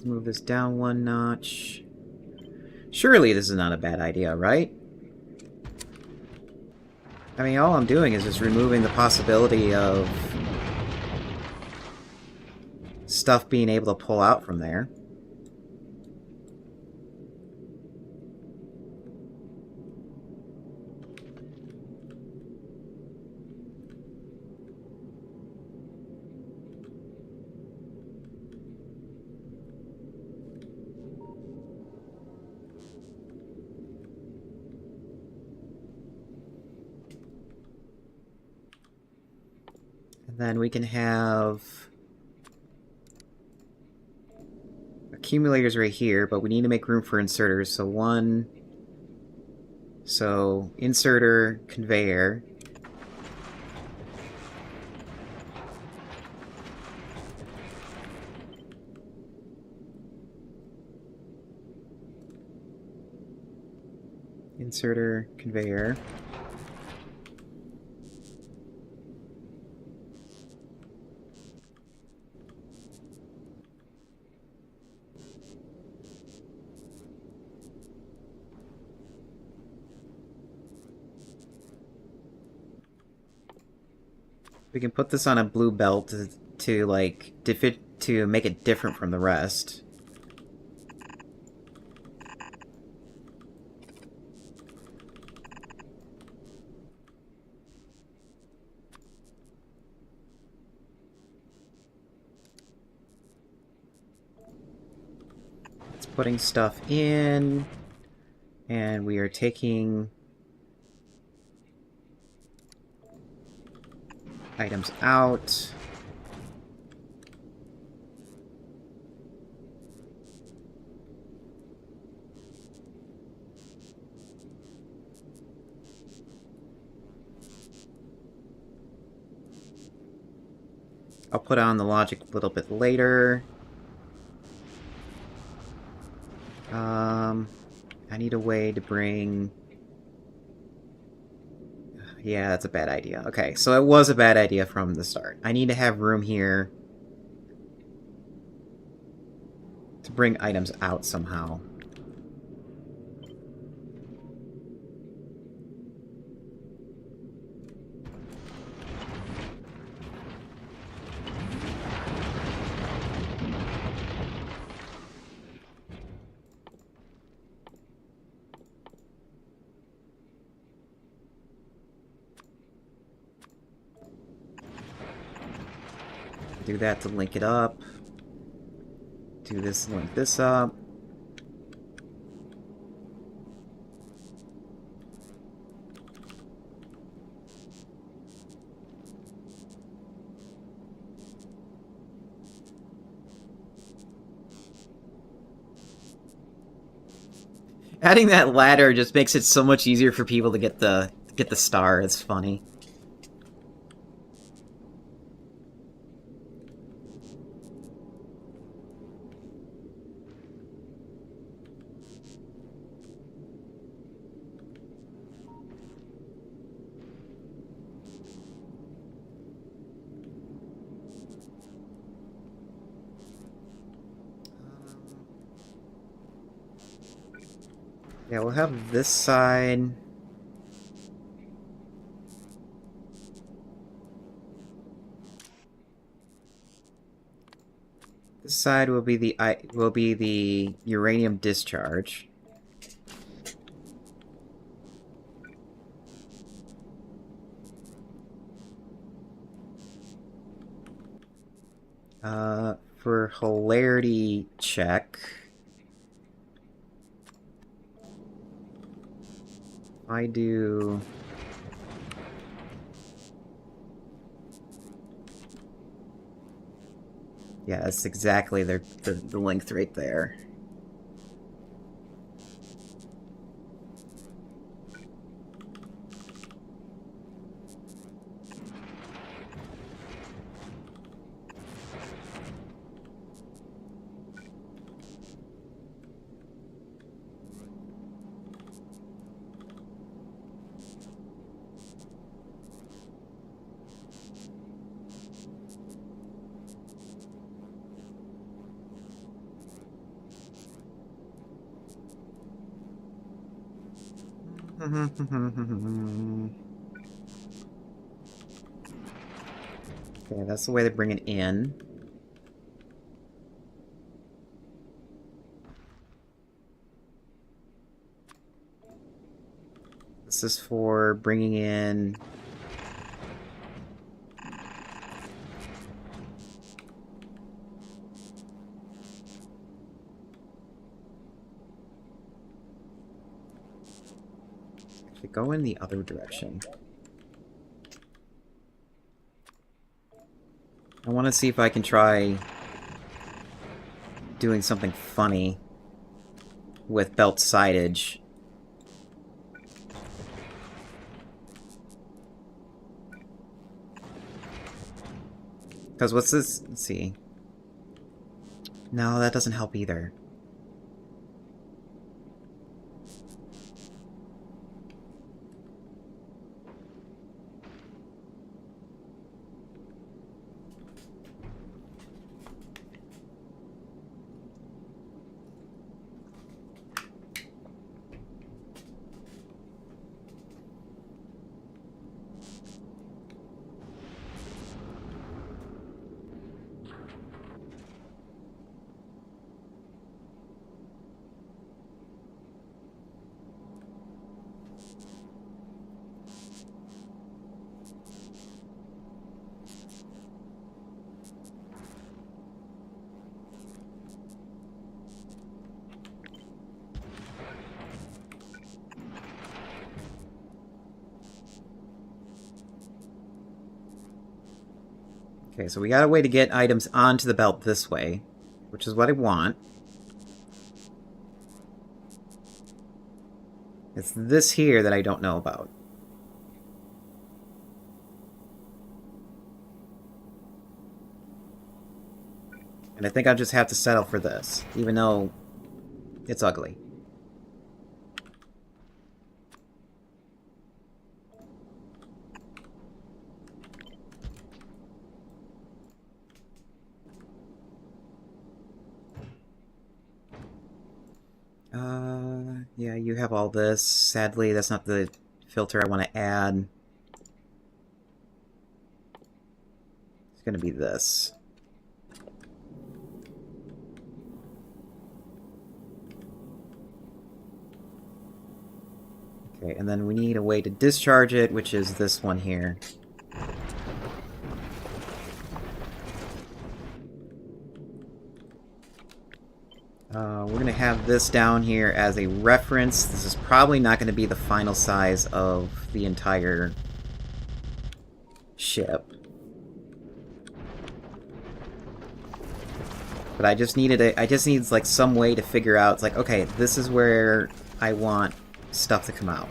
Move this down one notch. Surely this is not a bad idea, right? I mean, all I'm doing is just removing the possibility of stuff being able to pull out from there. Then we can have accumulators right here, but we need to make room for inserters. So so inserter, conveyor. Inserter, conveyor. We can put this on a blue belt to like, to make it different from the rest. It's putting stuff in, and we are taking items out. I'll put on the logic a little bit later. I need a way to bring... Yeah, that's a bad idea. Okay, so it was a bad idea from the start. I need to have room here to bring items out somehow. Do that to link it up. Do this to link this up. Adding that ladder just makes it so much easier for people to get the star. It's funny. Yeah, we'll have this side. This side will be the uranium discharge. For hilarity check, I do... Yeah, that's exactly the length right there. Okay, that's the way to bring it in. This is for bringing in... Actually, go in the other direction. I want to see if I can try doing something funny with belt sidage. Because what's this? Let's see. No, that doesn't help either. Okay, so we got a way to get items onto the belt this way, which is what I want. It's this here that I don't know about. And I think I'll just have to settle for this, even though it's ugly. Yeah, you have all this. Sadly, that's not the filter I want to add. It's gonna be this. Okay, and then we need a way to discharge it, which is this one here. We're going to have this down here as a reference. This is probably not going to be the final size of the entire ship. But I just needed like some way to figure out, it's like, okay, this is where I want stuff to come out.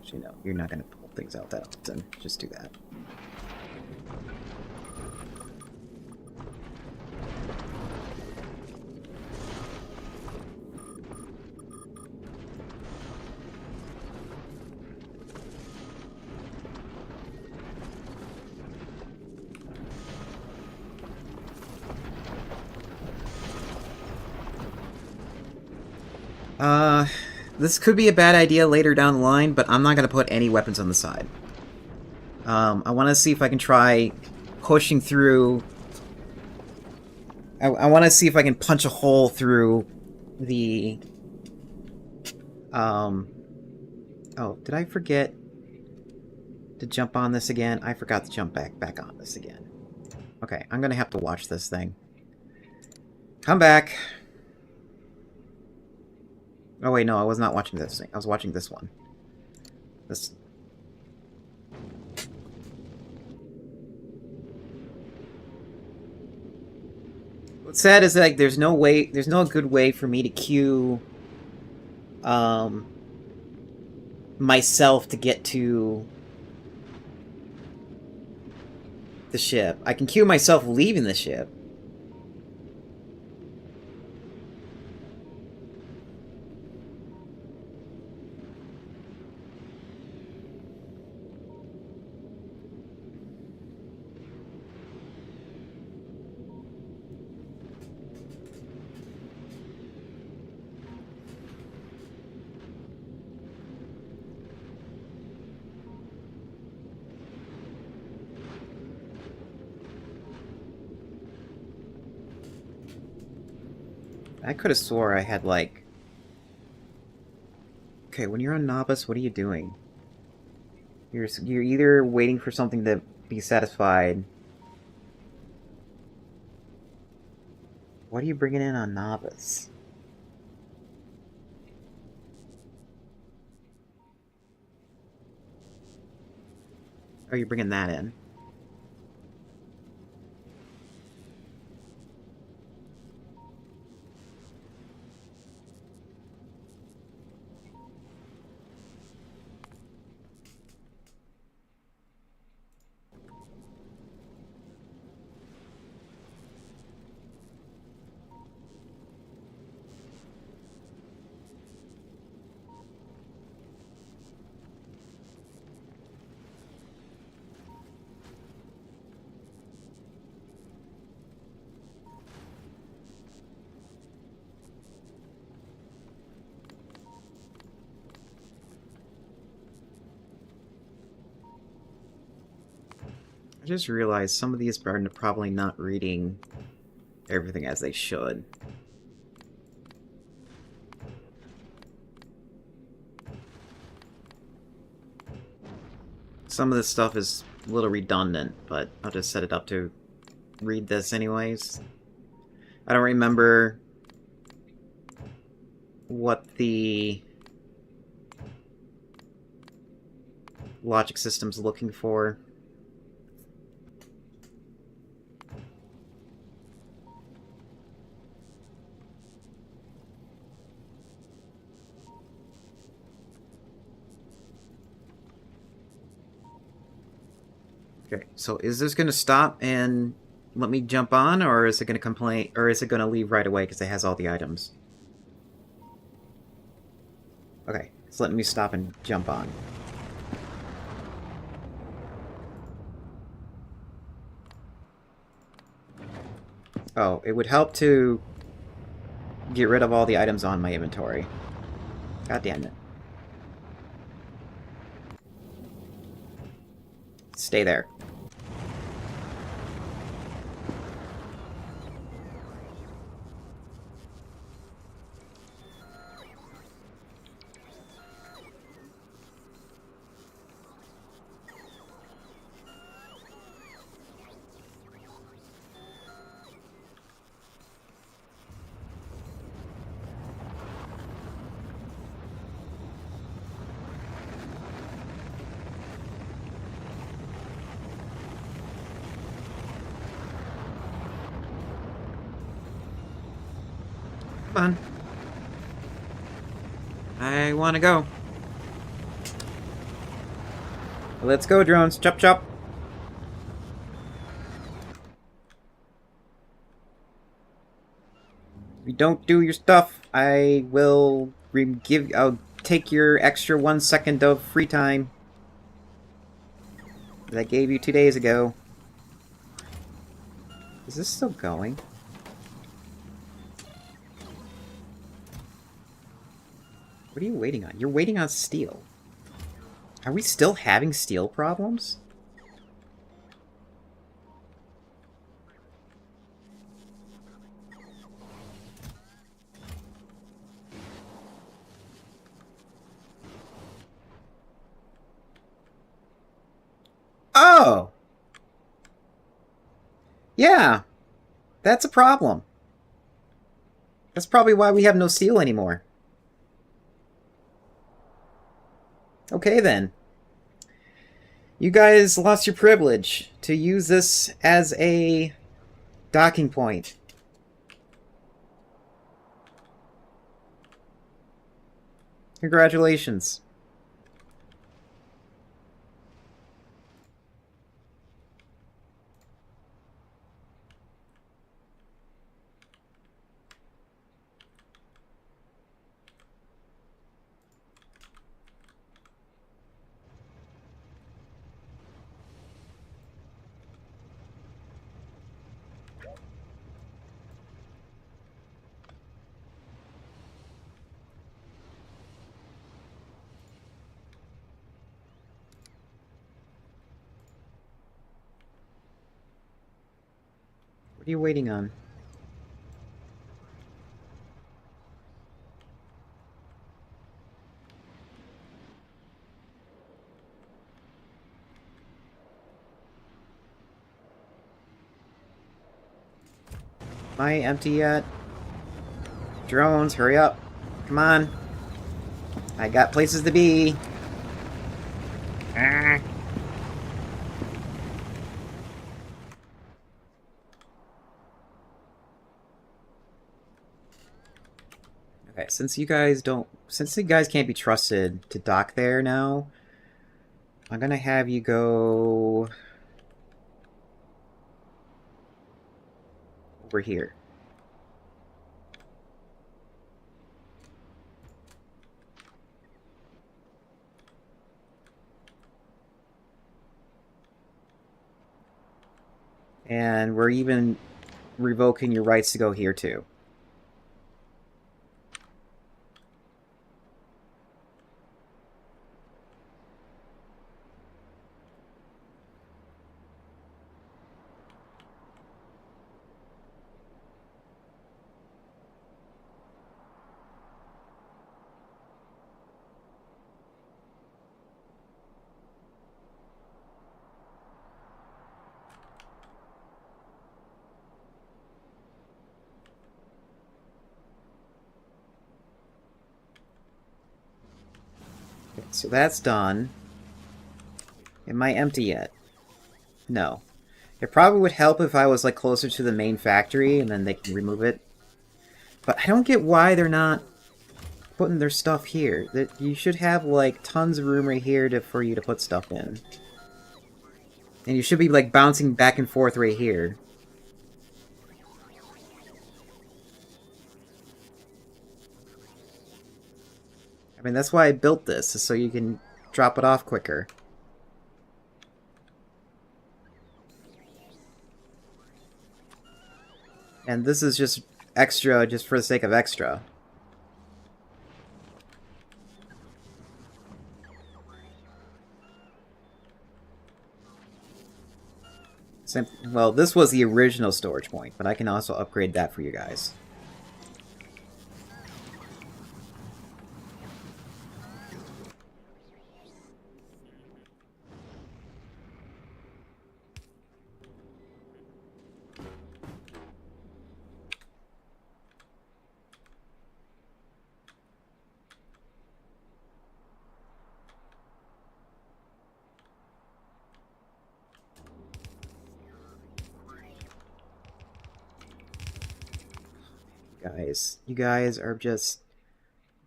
Actually, no, you're not going to pull things out that often. Just do that. This could be a bad idea later down the line, but I'm not going to put any weapons on the side. I want to see if I can try pushing through... I want to see if I can punch a hole through the... Oh, did I forget to jump on this again? I forgot to jump back on this again. Okay, I'm going to have to watch this thing. Come back. Oh wait, no, I was not watching this thing. I was watching this one. This... What's sad is that, like, there's no good way for me to cue myself to get to the ship. I can cue myself leaving the ship. I could have swore I had, like... Okay, when you're on Novice, what are you doing? You're either waiting for something to be satisfied... What are you bringing in on Novice? Oh, you're bringing that in. I just realized some of these are probably not reading everything as they should. Some of this stuff is a little redundant, but I'll just set it up to read this anyways. I don't remember what the logic system's looking for. Okay, so is this going to stop and let me jump on, or is it going to complain, or is it going to leave right away because it has all the items? Okay, it's letting me stop and jump on. Oh, it would help to get rid of all the items on my inventory. God damn it. Stay there. Come on. I want to go. Let's go, drones. Chop chop. If you don't do your stuff, I will I'll take your extra 1 second of free time that I gave you 2 days ago. Is this still going? What are you waiting on? You're waiting on steel. Are we still having steel problems? Oh! Yeah! That's a problem. That's probably why we have no steel anymore. Okay then. You guys lost your privilege to use this as a docking point. Congratulations. What are you waiting on? Am I empty yet? Drones, hurry up. Come on. I got places to be. Ah. Okay, since you guys can't be trusted to dock there now, I'm gonna have you go over here. And we're even revoking your rights to go here too. Okay, so that's done. Am I empty yet? No. It probably would help if I was, like, closer to the main factory, and then they can remove it. But I don't get why they're not putting their stuff here. That you should have, like, tons of room right here for you to put stuff in. And you should be, like, bouncing back and forth right here. I mean, that's why I built this, is so you can drop it off quicker. And this is just extra, just for the sake of extra. Well, this was the original storage point, but I can also upgrade that for you guys. You guys are just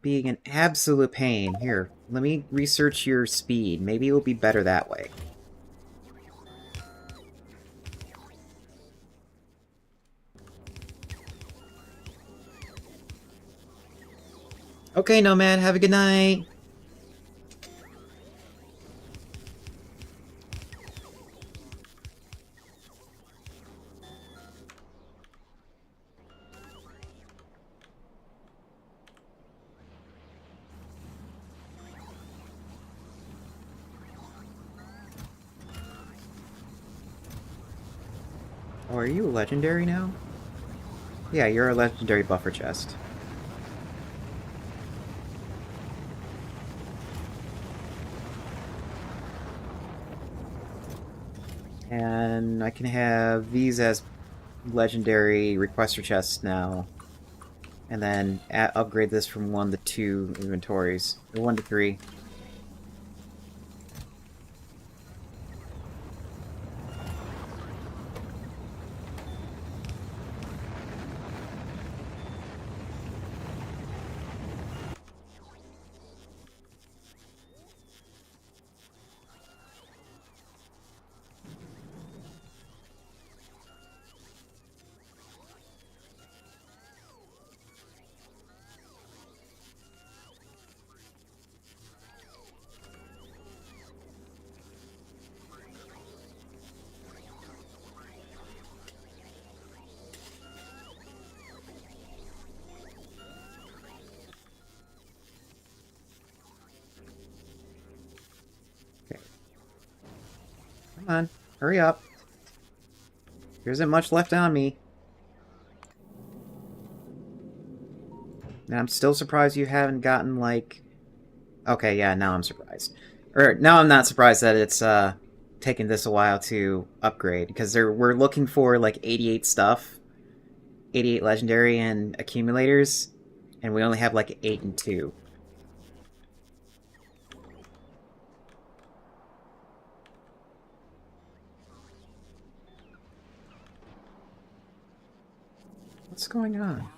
being an absolute pain. Here, let me research your speed. Maybe it will be better that way. Okay, Nomad, have a good night. Oh, are you a legendary now? Yeah, you're a legendary buffer chest. And I can have these as legendary requester chests now. And then upgrade this from 1 to 2 inventories. Or 1 to 3. Come on, hurry up. There isn't much left on me. And I'm still surprised you haven't gotten, like... Okay, yeah, now I'm surprised. Or, now I'm not surprised that it's, taken this a while to upgrade, because we're looking for, like, 88 stuff. 88 legendary and accumulators, and we only have, like, 8 and 2. What's going on?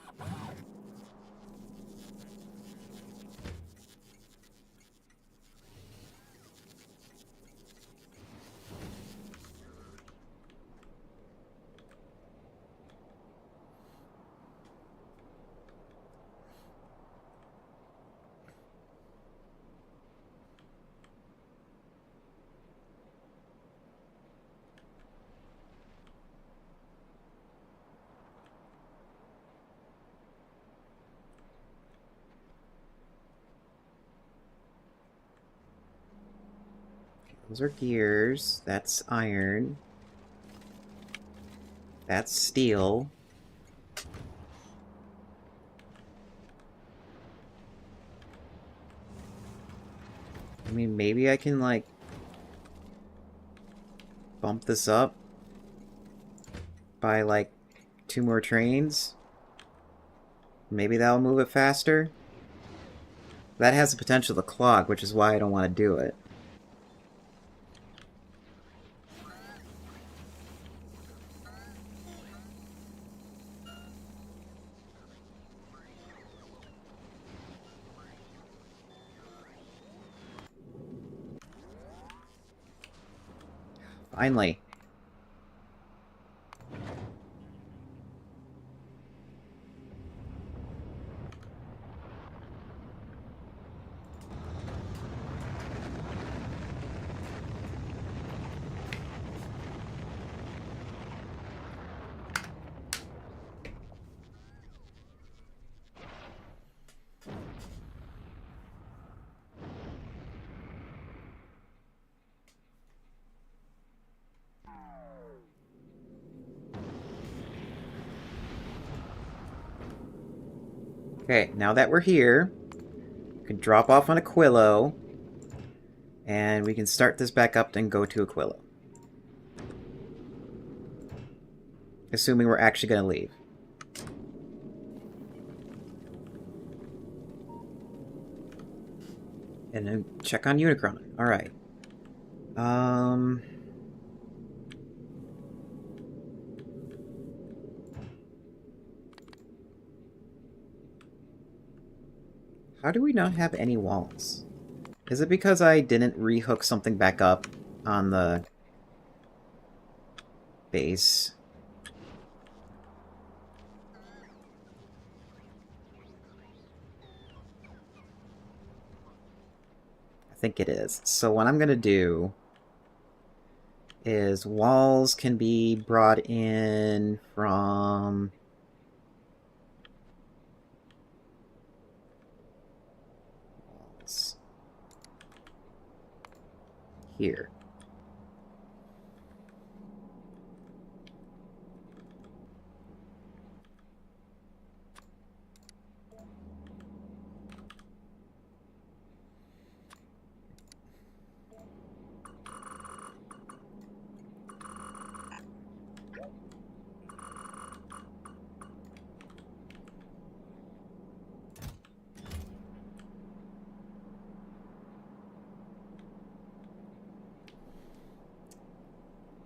Those are gears. That's iron. That's steel. I mean, maybe I can, like, bump this up by, like, 2 more trains. Maybe that'll move it faster. That has the potential to clog, which is why I don't want to do it. Finally. Okay, now that we're here, we can drop off on Aquilo, and we can start this back up and go to Aquilo. Assuming we're actually going to leave. And then check on Unicron. Alright. How do we not have any walls? Is it because I didn't rehook something back up on the base? I think it is. So what I'm going to do is walls can be brought in from walls here.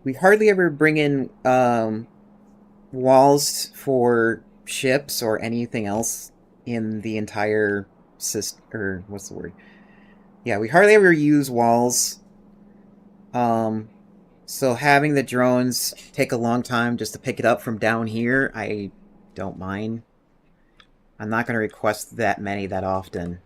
We hardly ever bring in walls for ships or anything else in the entire system. Or what's the word? Yeah, we hardly ever use walls. So having the drones take a long time just to pick it up from down here, I don't mind. I'm not going to request that many that often.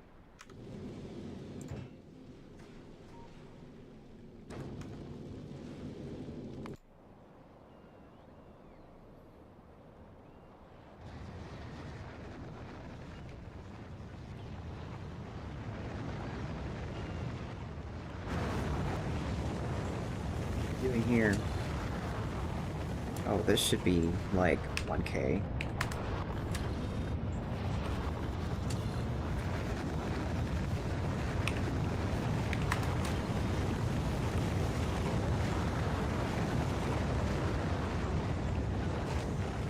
Doing here. Oh, this should be like 1K.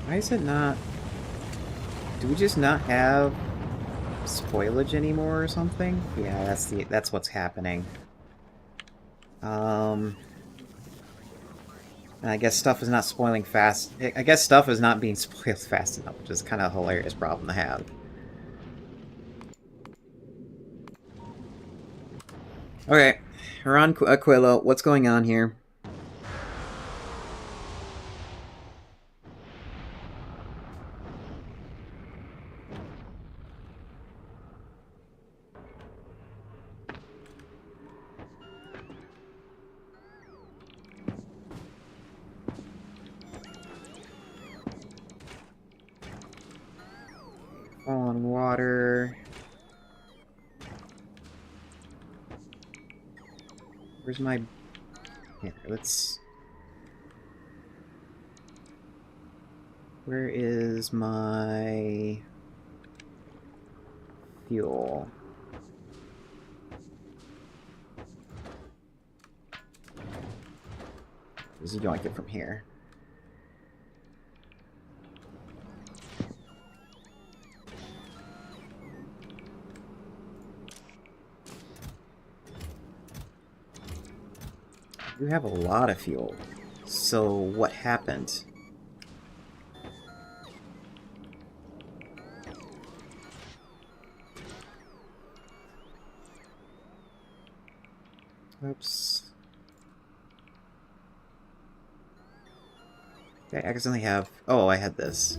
Why is it not? Do we just not have spoilage anymore or something? Yeah, that's what's happening. And I guess stuff is not spoiling fast. I guess stuff is not being spoiled fast enough, which is kind of a hilarious problem to have. Okay, we're on Aquilo. What's going on here? On water. Where's my... Here, let's... Where is my... fuel? Is he going to get from here? You have a lot of fuel. So what happened? Oops. I accidentally have... Oh, I had this.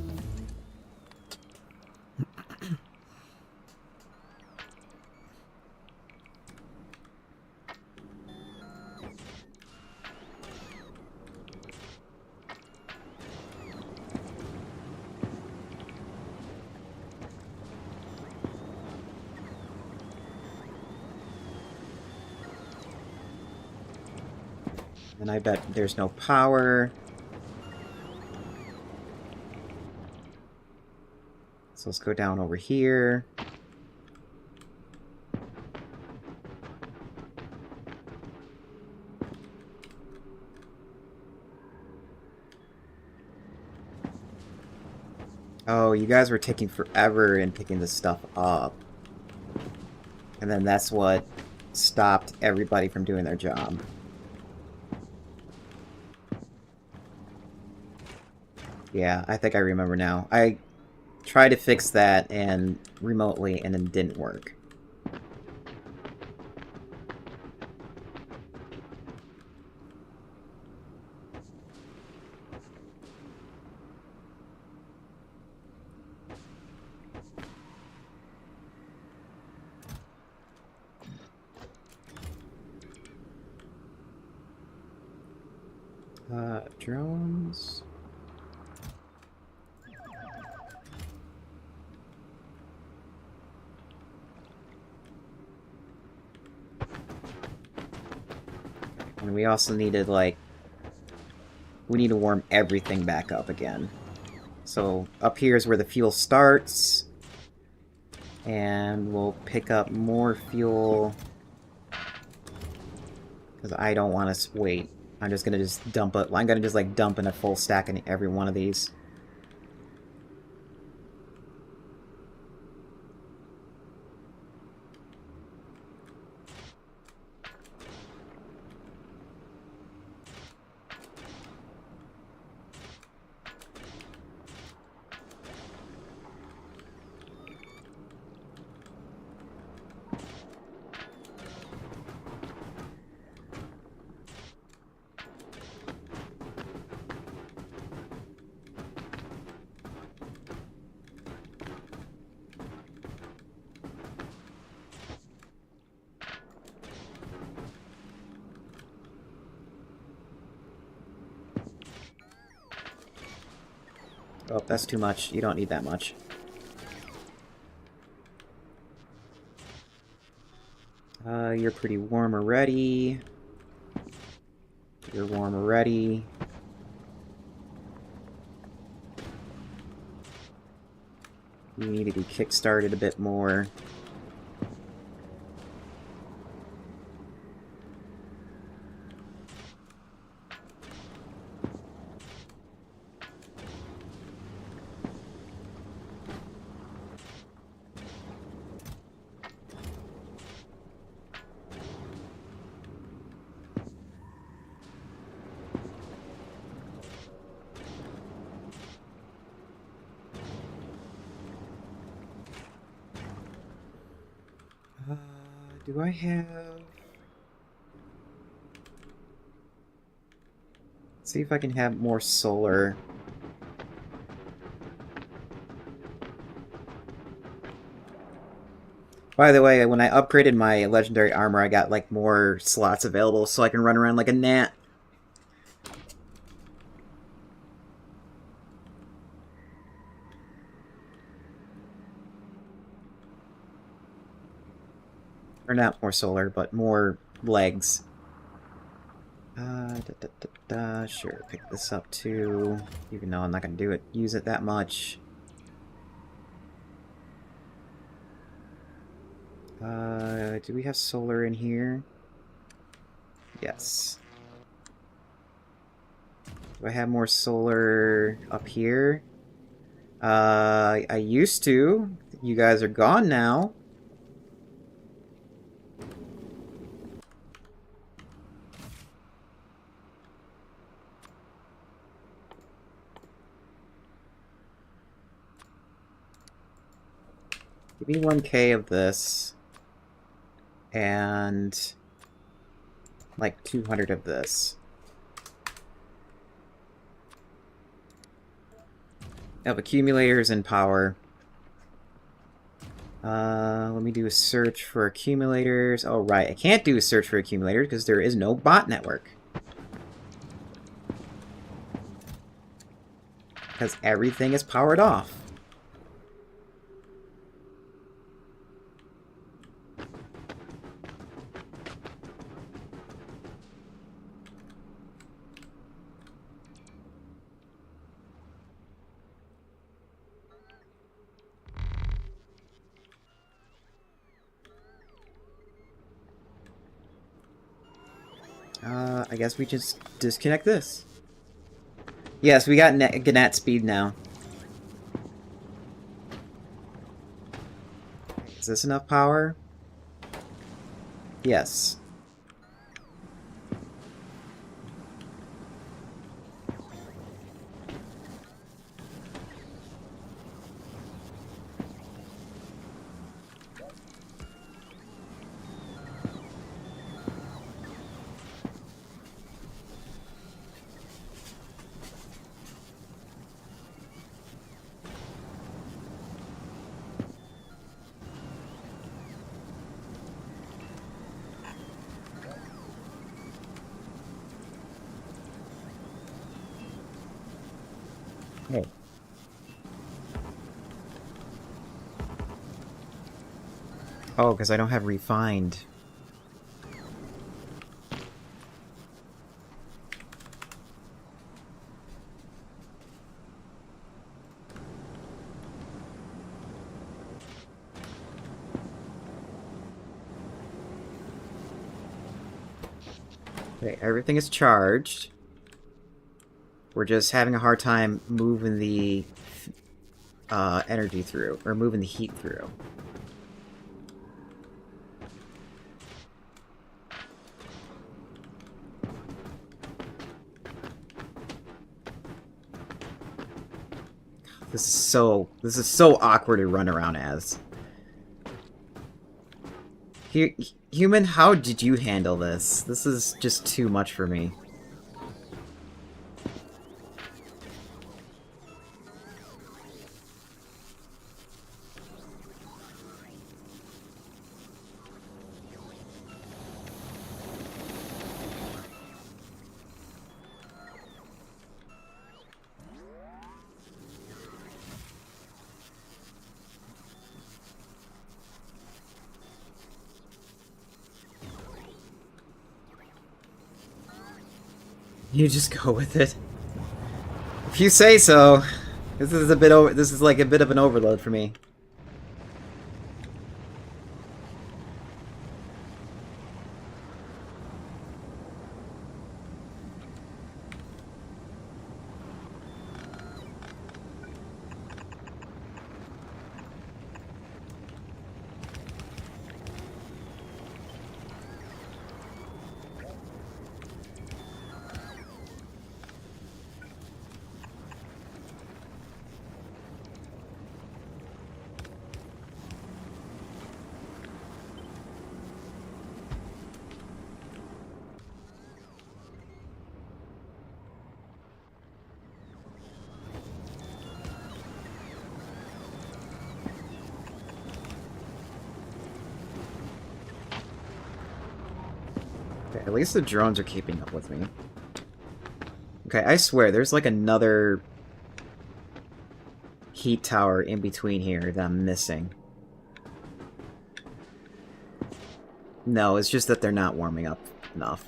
And I bet there's no power. So let's go down over here. Oh, you guys were taking forever in picking this stuff up. And then that's what stopped everybody from doing their job. Yeah, I think I remember now. I tried to fix that and remotely and it didn't work. Drones. And we also needed, like... We need to warm everything back up again. So, up here is where the fuel starts. And we'll pick up more fuel. Because I don't want to wait. I'm just gonna dump it. I'm gonna just, like, dump in a full stack in every one of these. Oh, that's too much. You don't need that much. You're pretty warm already. You're warm already. You need to be kick-started a bit more. Do I have... Let's see if I can have more solar. By the way, when I upgraded my legendary armor, I got, like, more slots available so I can run around like a gnat. Or not more solar, but more legs. Sure, pick this up too. Even though I'm not gonna use it that much. Do we have solar in here? Yes. Do I have more solar up here? I used to. You guys are gone now. Give me 1K of this. And... like 200 of this. of accumulators and power. Let me do a search for accumulators. Oh, right. I can't do a search for accumulators because there is no bot network. Because everything is powered off. I guess we just disconnect this. Yes, we got Gnat speed now. Is this enough power? Yes. Hey. Oh, because I don't have refined. Okay, everything is charged. We're just having a hard time moving the energy through, or moving the heat through. This is so awkward to run around as. Human, how did you handle this? This is just too much for me. You just go with it. If you say so. This is this is like a bit of an overload for me. Okay, at least the drones are keeping up with me. Okay, I swear, there's like another heat tower in between here that I'm missing. No, it's just that they're not warming up enough.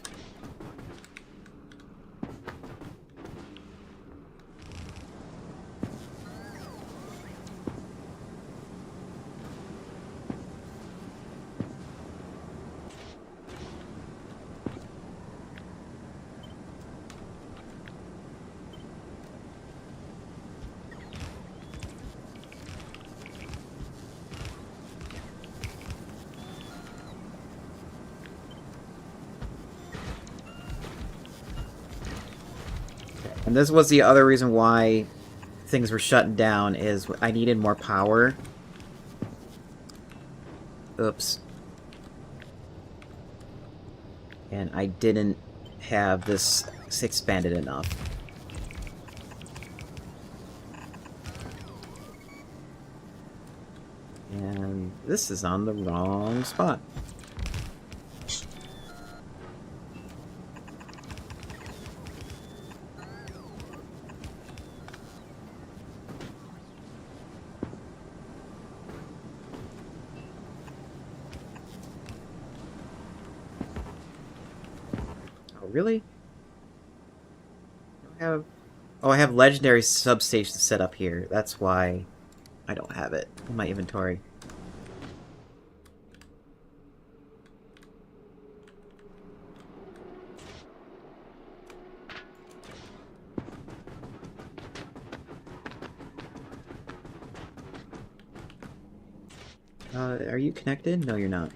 And this was the other reason why things were shutting down, is I needed more power. Oops. And I didn't have this expanded enough. And this is on the wrong spot. Oh, really? I don't have... Oh, I have legendary substations set up here. That's why I don't have it in my inventory. Are you connected? No, you're not.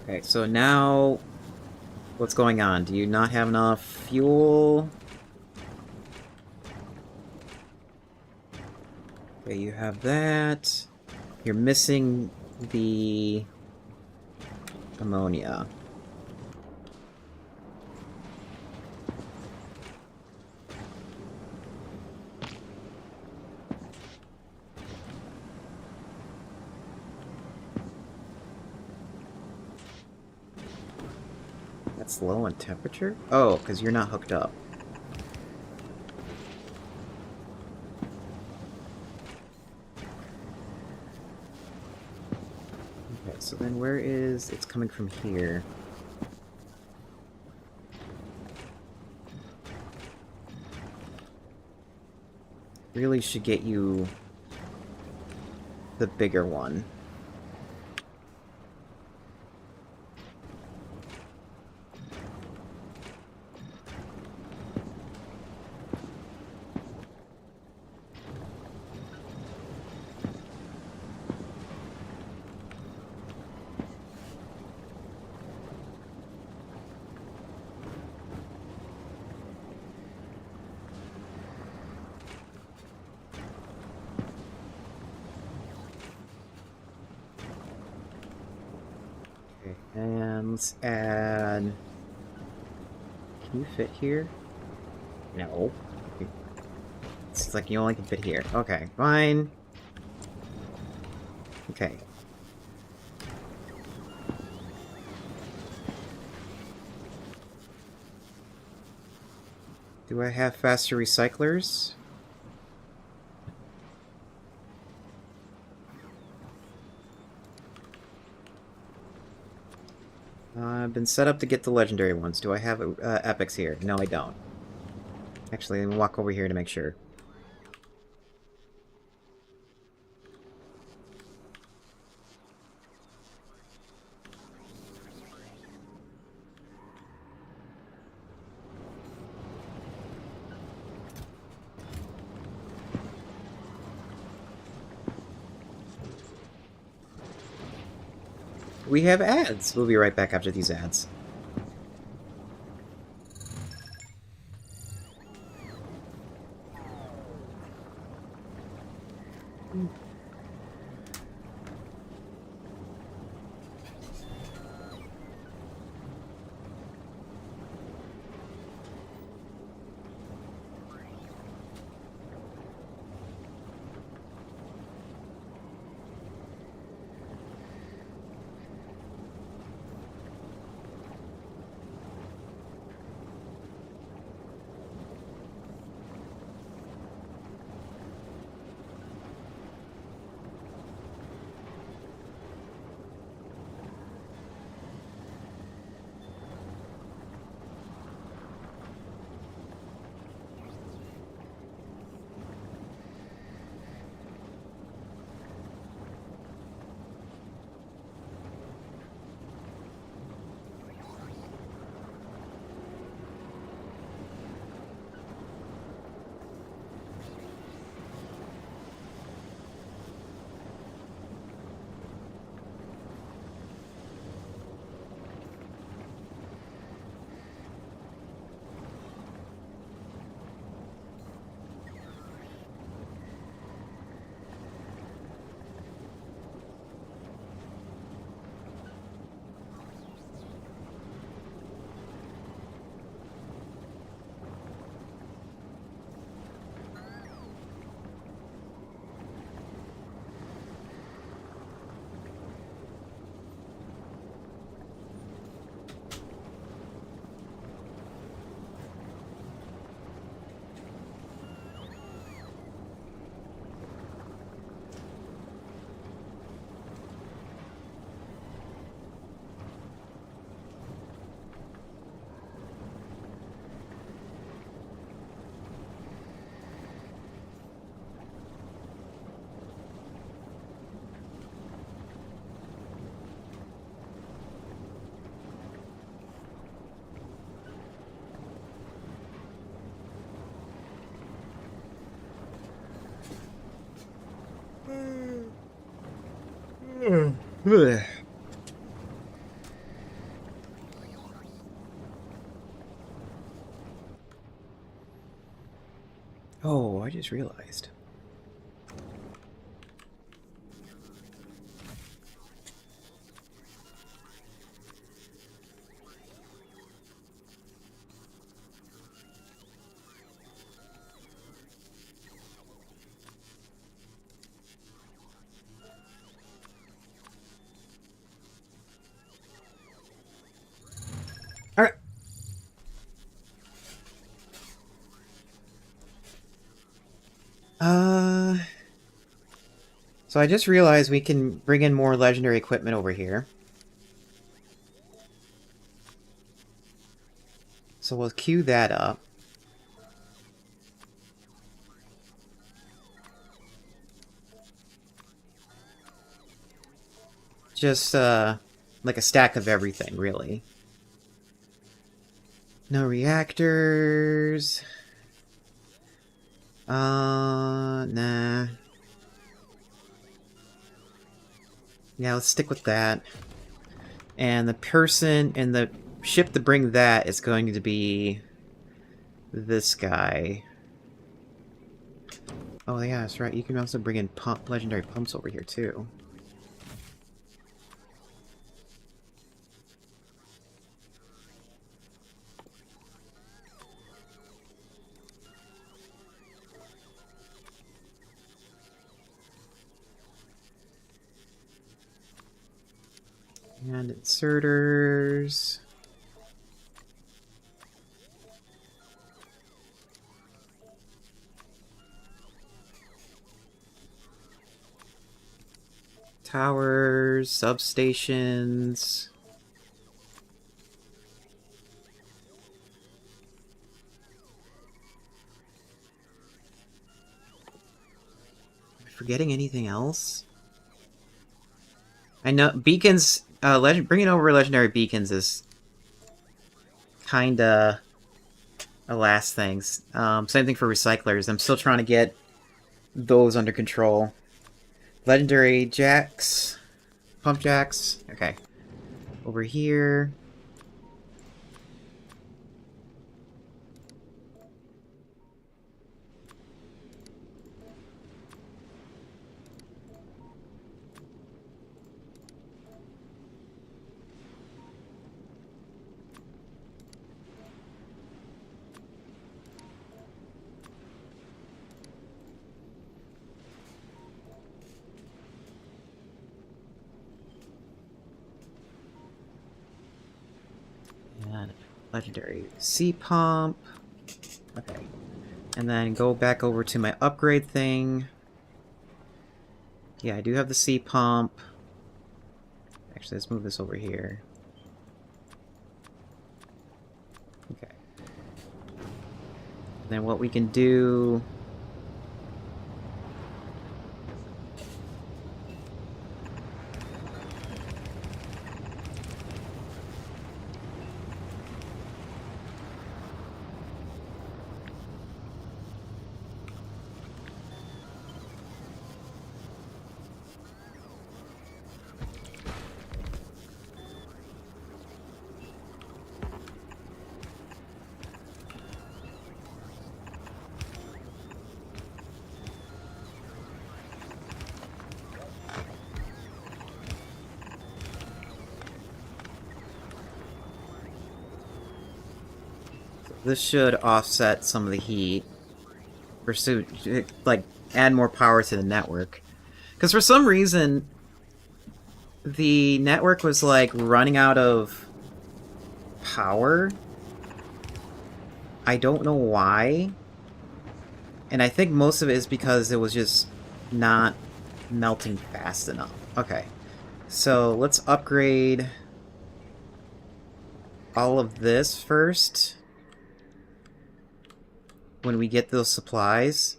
Okay, so now... What's going on? Do you not have enough fuel? Okay, you have that. You're missing the ammonia. That's low on temperature? Oh, because you're not hooked up. Okay, so then where is... It's coming from here. Really should get you the bigger one. And let's add... Can you fit here? No. It's like you only can fit here. Okay, fine. Okay. Do I have faster recyclers? I've been set up to get the legendary ones. Do I have epics here? No, I don't. Actually, let me walk over here to make sure. We have ads. We'll be right back after these ads. Oh, I just realized. Alright. So I just realized we can bring in more legendary equipment over here. So we'll queue that up. Just, like a stack of everything, really. No reactors. Nah. Yeah, let's stick with that. And the person in the ship to bring that is going to be this guy. Oh yeah, that's right. You can also bring in legendary pumps over here too. And inserters. Towers, substations. Am I forgetting anything else? I know beacons. Bringing over legendary beacons is kinda a last thing. Same thing for recyclers. I'm still trying to get those under control. Legendary jacks, pump jacks. Okay, over here. And legendary sea pump. Okay. And then go back over to my upgrade thing. Yeah, I do have the sea pump. Actually, let's move this over here. Okay. Then what we can do... This should offset some of the heat. Or like, add more power to the network. Because for some reason, the network was, like, running out of power. I don't know why. And I think most of it is because it was just not melting fast enough. Okay. So, let's upgrade all of this first. When we get those supplies.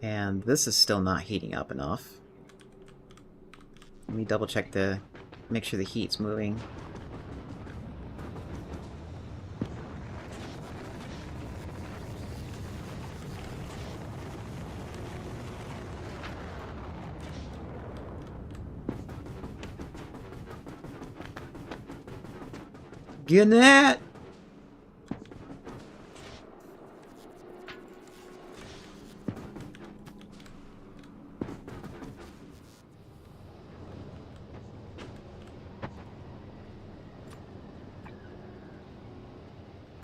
And this is still not heating up enough. Let me double check to make sure the heat's moving. Getting that!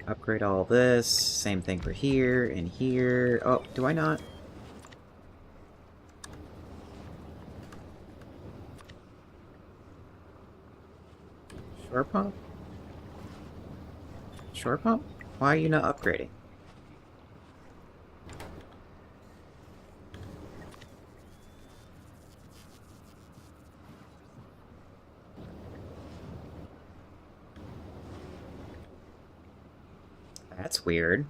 Upgrade all this. Same thing for here and here. Oh, do I not? Shore pump? Shore pump? Why are you not upgrading? That's weird.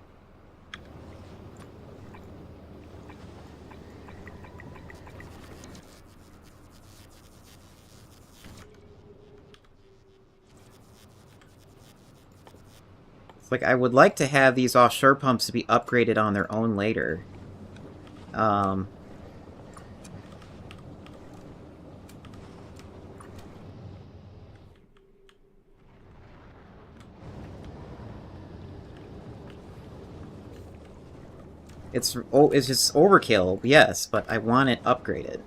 It's like, I would like to have these offshore pumps to be upgraded on their own later. It's just overkill, yes, but I want it upgraded.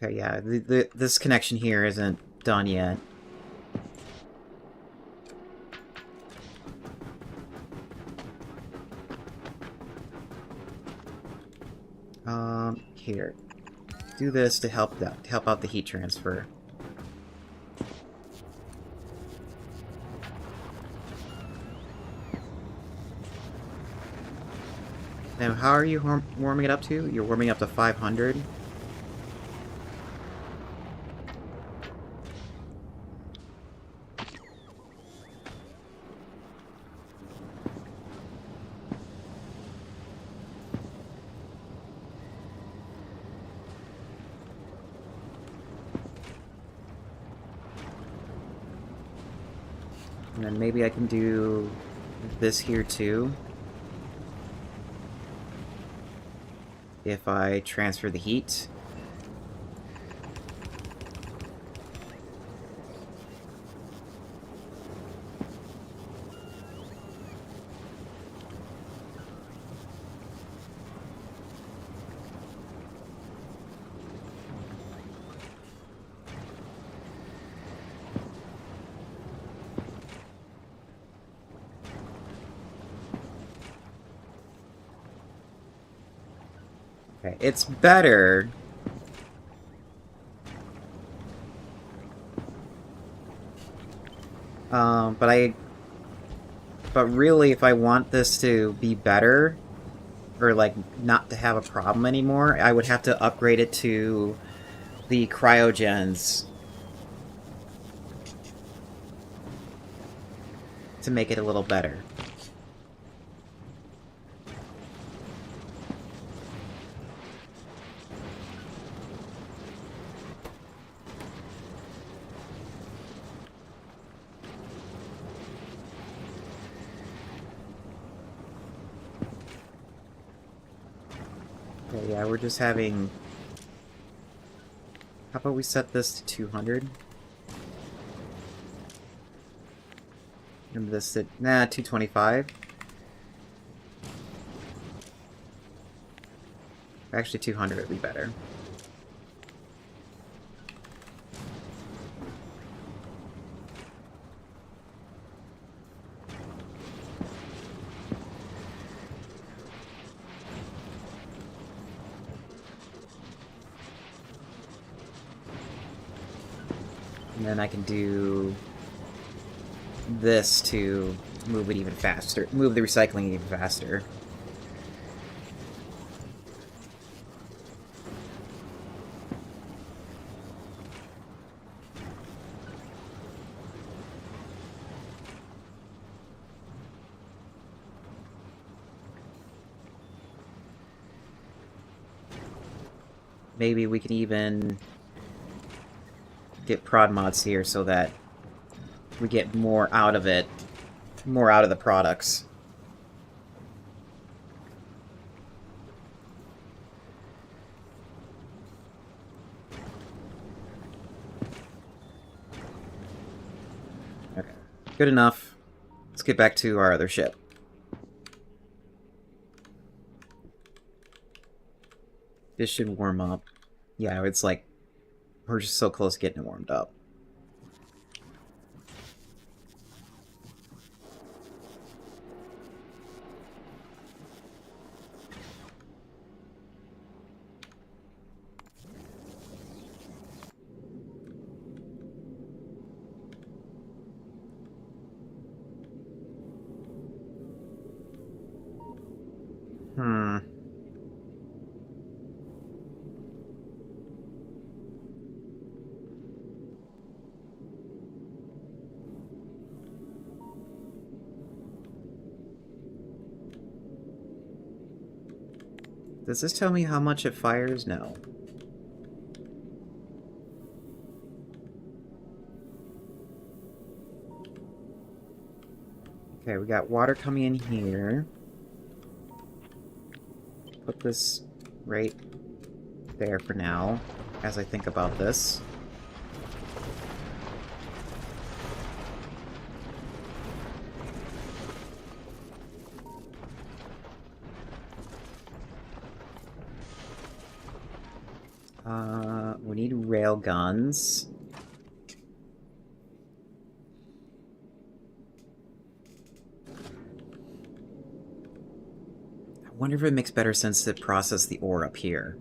Okay, yeah, this connection here isn't done yet. Here. Do this to help out the heat transfer. Now, how are you warming it up to? You're warming up to 500? And then maybe I can do this here too. If I transfer the heat. Okay, it's better. But really, if I want this to be better, or like not to have a problem anymore, I would have to upgrade it to the cryogens to make it a little better. Okay, yeah, we're just having... How about we set this to 200? And this at... Nah, 225. Actually, 200 would be better. And then I can do this to move it even faster, move the recycling even faster. Maybe we can even get prod mods here so that we get more out of it more out of the products. Okay, good enough. Let's get back to our other ship. This should warm up. Yeah, it's like we're just so close to getting it warmed up. Does this tell me how much it fires? No. Okay, we got water coming in here. Put this right there for now, as I think about this. We need rail guns. I wonder if it makes better sense to process the ore up here.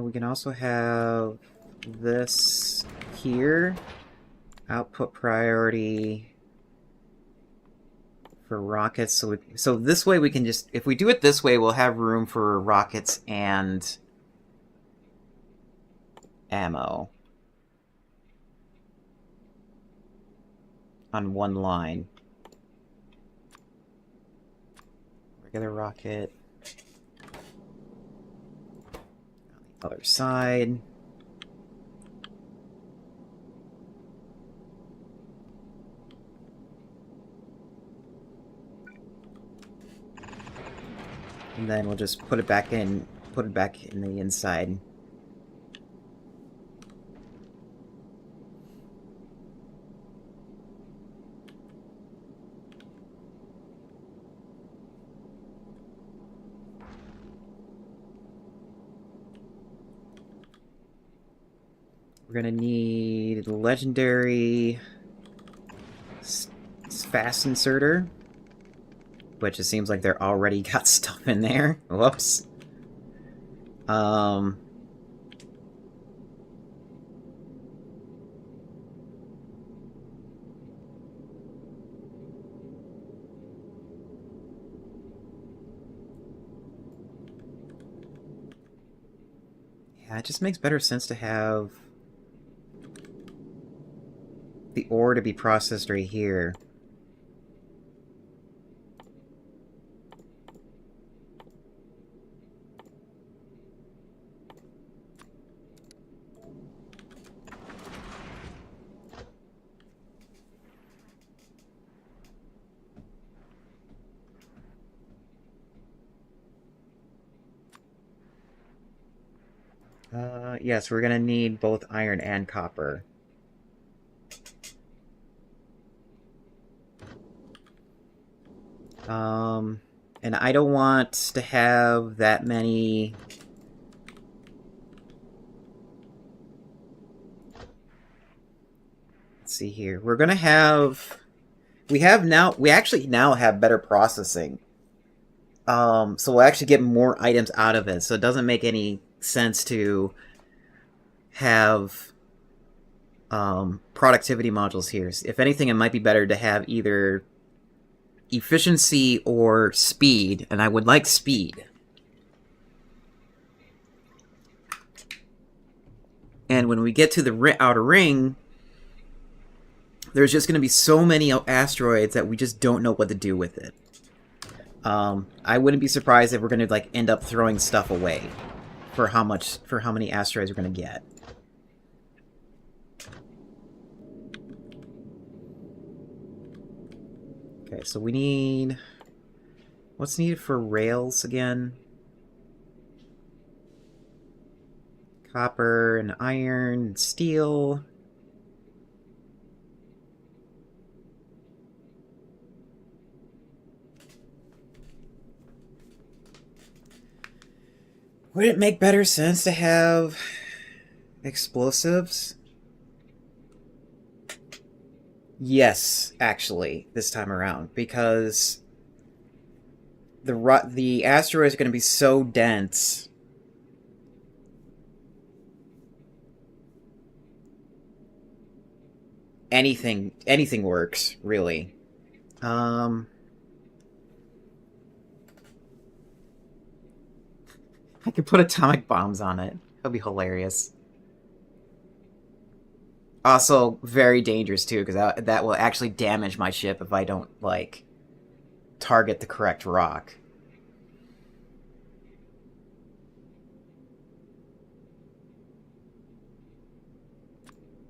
We can also have this here. Output priority for rockets. So this way we can just... If we do it this way, we'll have room for rockets and ammo on one line. Regular rocket. Other side. And then we'll just put it back in the inside. We're gonna need legendary fast inserter, which it seems like they're already got stuff in there. Whoops. Yeah, it just makes better sense to have the ore to be processed right here. Yes, we're gonna need both iron and copper. And I don't want to have that many... Let's see here. We're gonna have... We actually now have better processing. So we'll actually get more items out of it, so it doesn't make any sense to have productivity modules here. If anything, it might be better to have either efficiency or speed, and I would like speed. And when we get to the outer ring, there's just going to be so many asteroids that we just don't know what to do with it. I wouldn't be surprised if we're going to like end up throwing stuff away for how many asteroids we're going to get. Okay, so we need... What's needed for rails again? Copper and iron and steel. Would it make better sense to have explosives? Yes, actually, this time around, because the asteroids are going to be so dense. Anything works, really. I could put atomic bombs on it. That'd be hilarious. Also, very dangerous, too, because that will actually damage my ship if I don't, like, target the correct rock.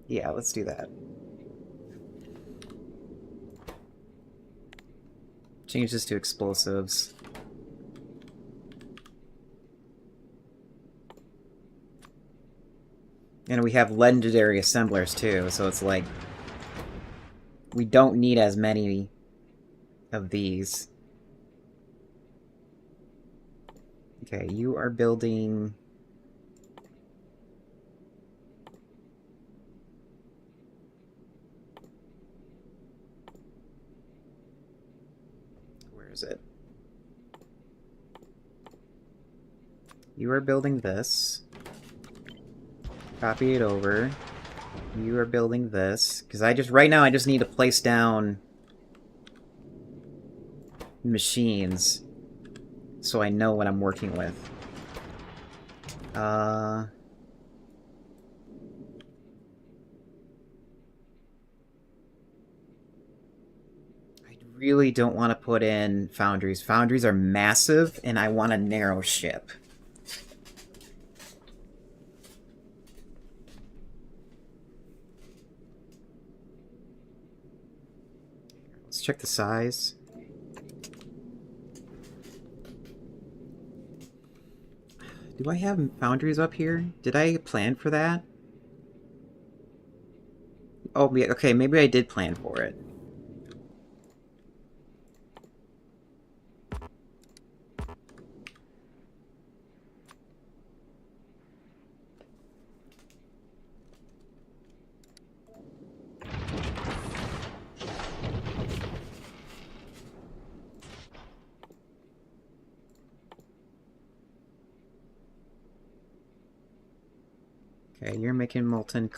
Yeah, let's do that. Change this to explosives. And we have legendary assemblers too, so it's like... we don't need as many of these. Okay, you are building... Where is it? You are building this. Copy it over. You are building this. Because right now I just need to place down machines so I know what I'm working with. I really don't want to put in foundries. Foundries are massive, and I want a narrow ship. Let's check the size. Do I have foundries up here? Did I plan for that? Oh, yeah, okay, maybe I did plan for it. Okay, you're making molten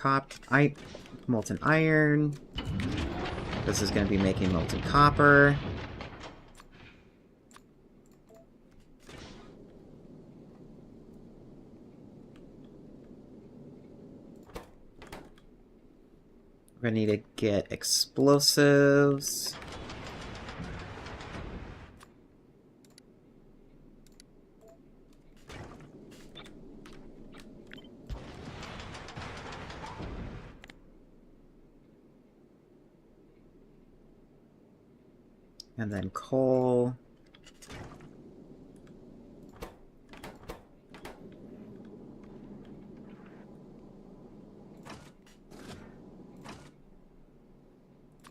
iron. This is going to be making molten copper. We're going to need to get explosives. And then coal.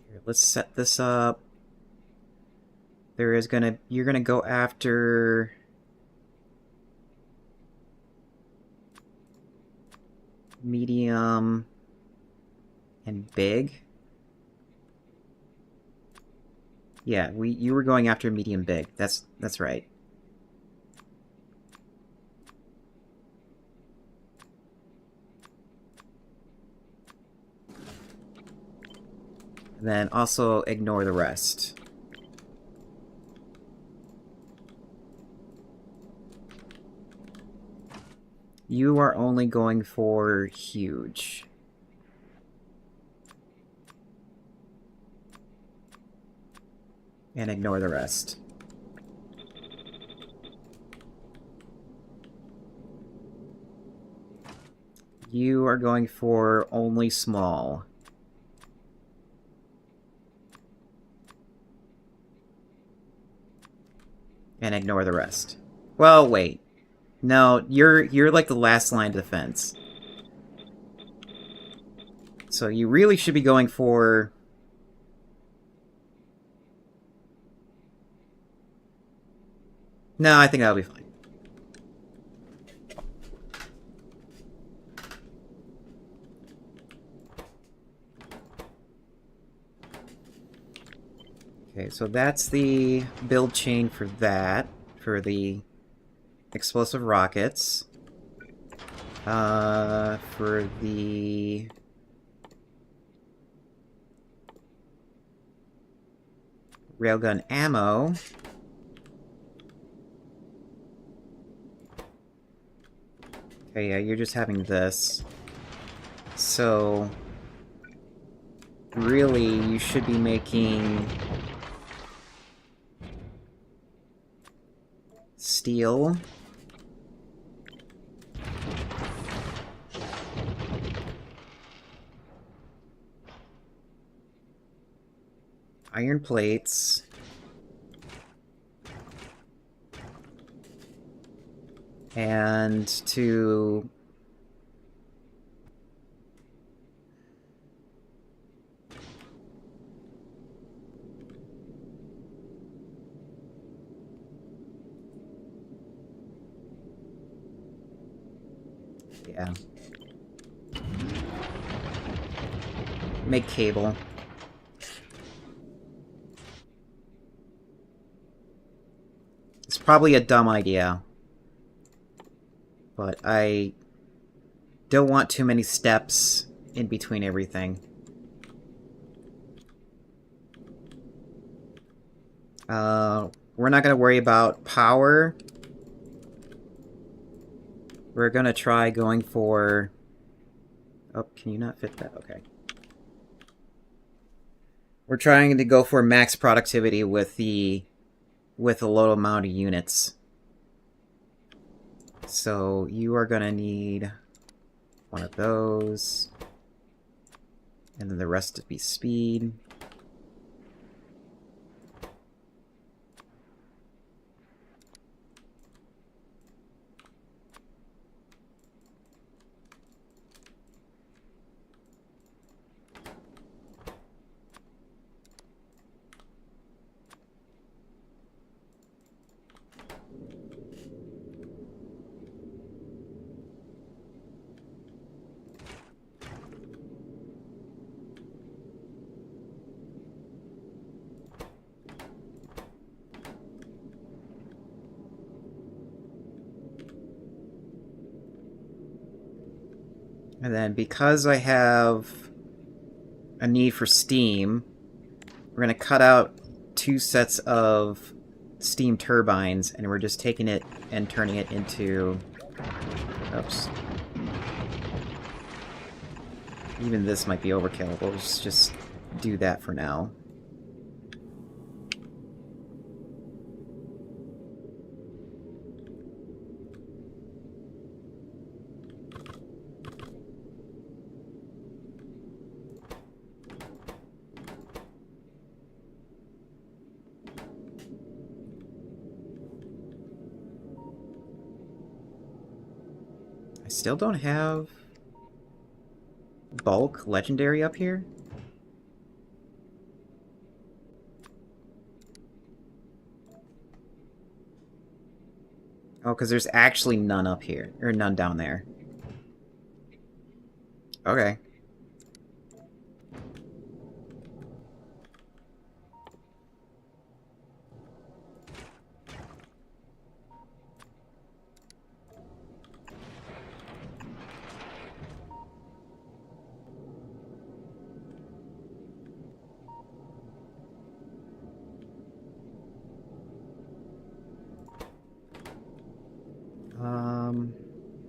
Here, let's set this up. You're gonna go after medium and big. Yeah, you were going after medium big. That's right. And then also ignore the rest. You are only going for huge. And ignore the rest. You are going for only small. And ignore the rest. Well, wait. No, you're like the last line of defense. So you really should be going for... No, I think that'll be fine. Okay, so that's the build chain for that, for the explosive rockets. For the... railgun ammo... Okay, yeah, you're just having this. So... really, you should be making... steel. Iron plates. And to... yeah. Make cable. It's probably a dumb idea. But I don't want too many steps in between everything. We're not going to worry about power. We're going to try going for... oh, can you not fit that? Okay. We're trying to go for max productivity with a low amount of units. So you are going to need one of those. And then the rest to be speed. And then because I have a need for steam, we're going to cut out 2 sets of steam turbines, and we're just taking it and turning it into... oops. Even this might be overkill. We'll just do that for now. I still don't have bulk legendary up here. Oh, because there's actually none up here, or none down there. Okay.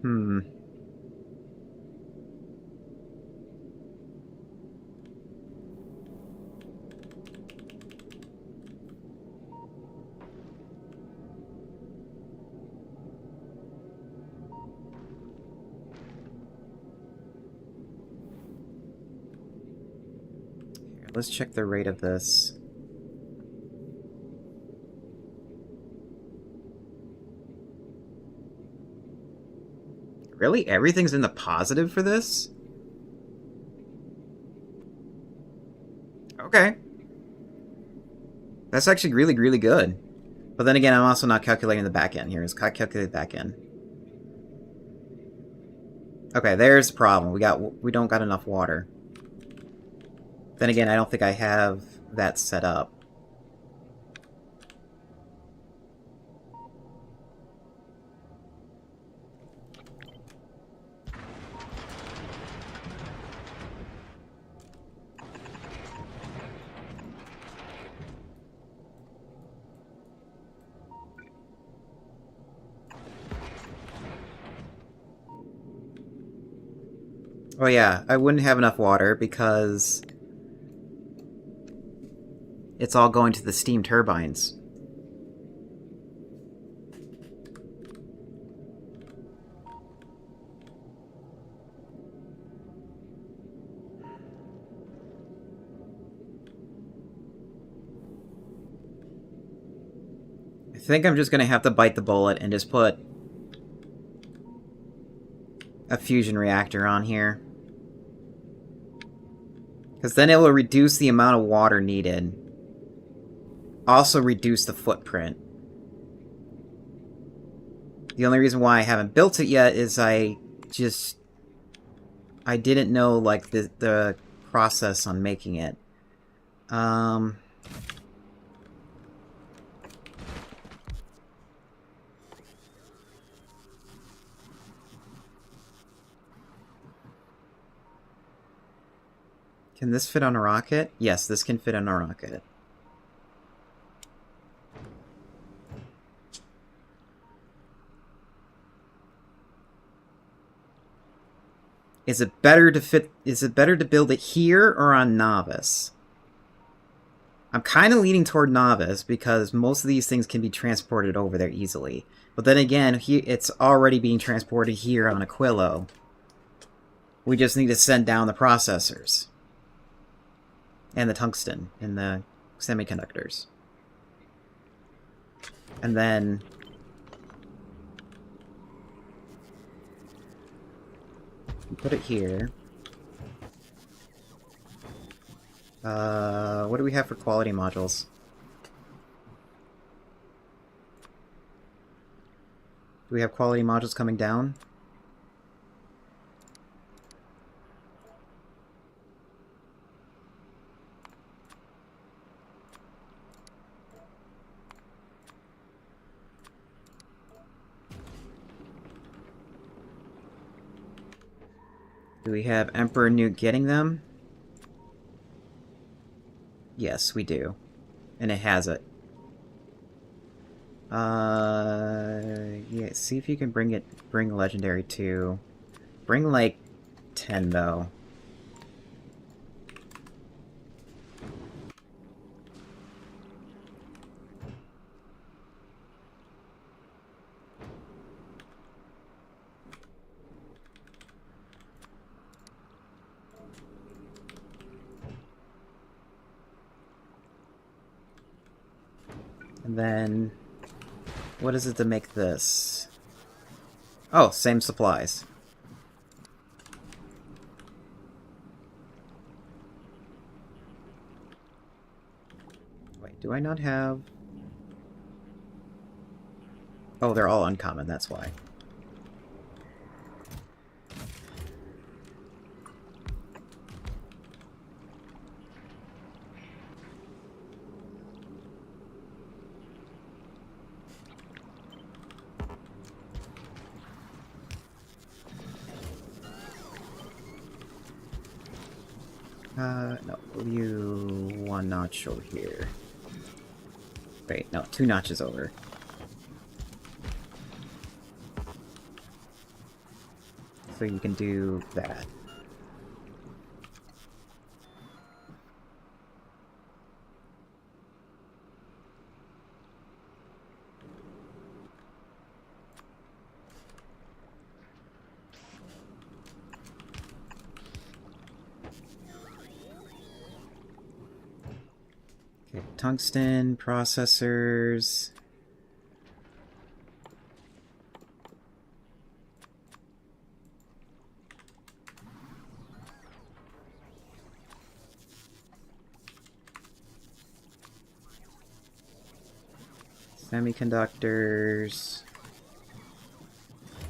Hmm. Let's check the rate of this. Really? Everything's in the positive for this? Okay. That's actually really, really good. But then again, I'm also not calculating the back end here. Let's calculate the back end. Okay, there's the problem. We don't got enough water. Then again, I don't think I have that set up. Oh yeah, I wouldn't have enough water because it's all going to the steam turbines. I think I'm just gonna have to bite the bullet and just put a fusion reactor on here. Because then it will reduce the amount of water needed. Also reduce the footprint. The only reason why I haven't built it yet is I didn't know, like, the process on making it. Can this fit on a rocket? Yes, this can fit on a rocket. Is it better to build it here or on Novice? I'm kind of leaning toward Novice because most of these things can be transported over there easily. But then again, it's already being transported here on Aquilo. We just need to send down the processors. And the tungsten and the semiconductors. And then put it here. What do we have for quality modules? Do we have quality modules coming down? Do we have Emperor Newt getting them? Yes, we do. And it has it. Yeah, see if you can bring Legendary too. Bring, like, 10, though. And then, what is it to make this? Oh, same supplies. Wait, do I not have... Oh, they're all uncommon, that's why. No, you one notch over here. Wait, no, 2 notches over. So you can do that. Okay, tungsten, processors... Semiconductors...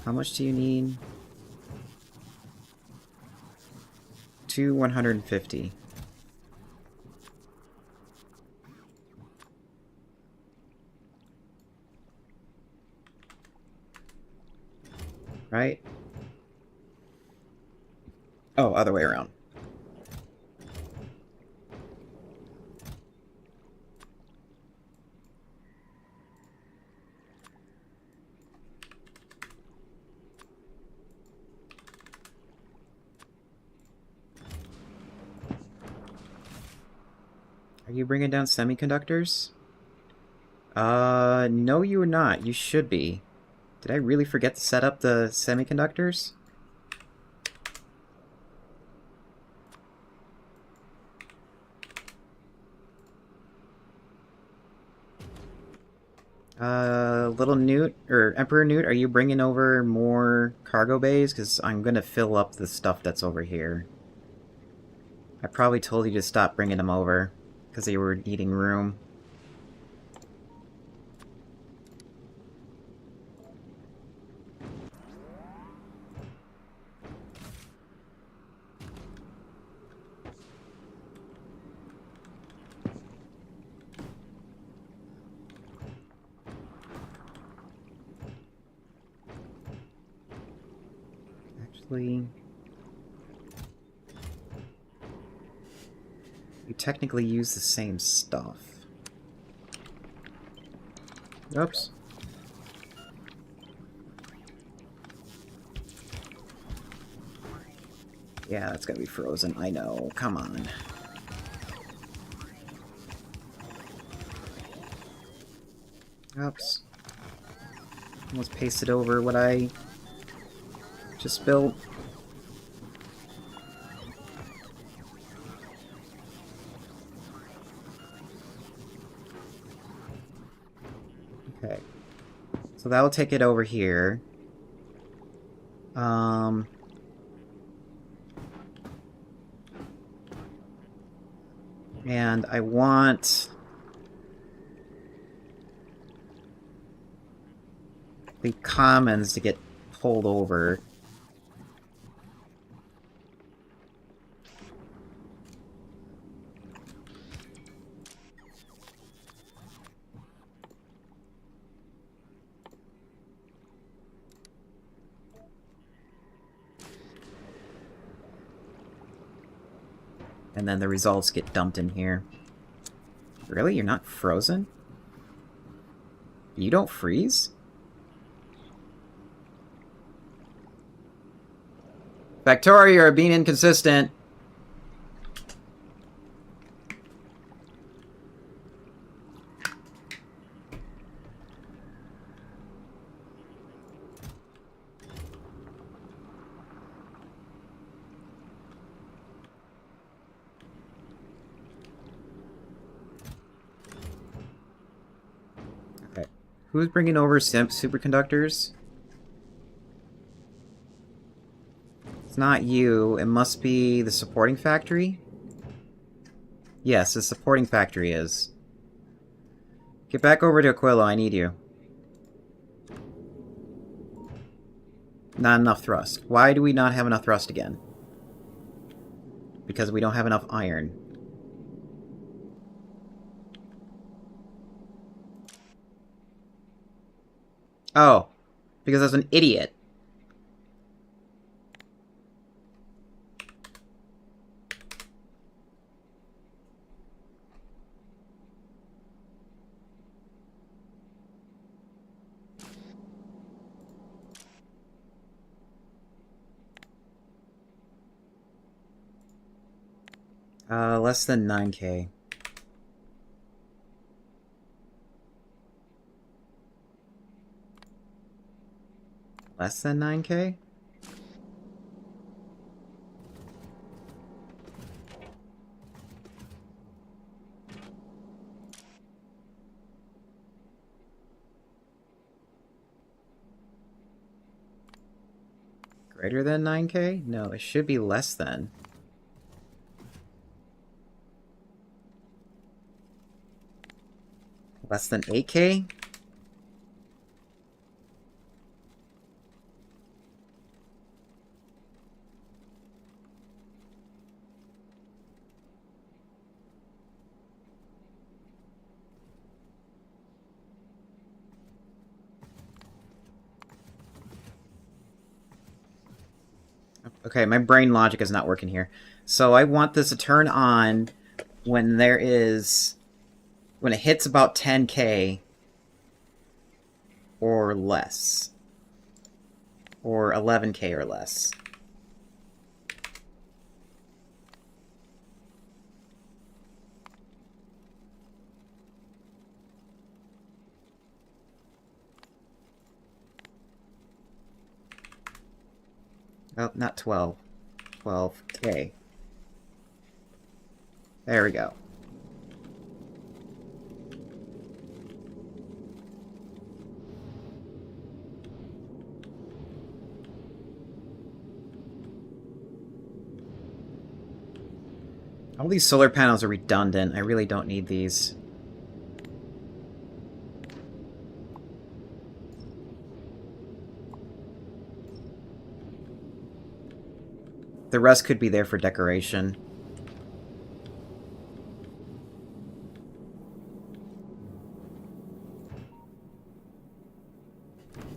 How much do you need? 150. Right? Oh, other way around. Are you bringing down semiconductors? No you are not. You should be. Did I really forget to set up the semiconductors? Little Newt, or Emperor Newt, are you bringing over more cargo bays? Because I'm gonna fill up the stuff that's over here. I probably told you to stop bringing them over, because they were eating room. Actually... you technically use the same stuff. Oops. Yeah, that's gotta be frozen. I know. Come on. Oops. Almost pasted over what I just built. Okay. So that will take it over here. And I want the commons to get pulled over. And then the results get dumped in here. Really? You're not frozen? You don't freeze? Factoria, you're being inconsistent. Okay. Who's bringing over superconductors? It's not you. It must be the supporting factory? Yes, the supporting factory is. Get back over to Aquila, I need you. Not enough thrust. Why do we not have enough thrust again? Because we don't have enough iron. Oh. Because I was an idiot. Less than 9k. Less than 9k? Greater than 9K? No, it should be less than. Less than 8K? Okay, my brain logic is not working here. So I want this to turn on when there is... when it hits about 10K or less. Or 11K or less. Oh, not 12. 12K. There we go. All these solar panels are redundant. I really don't need these. The rest could be there for decoration.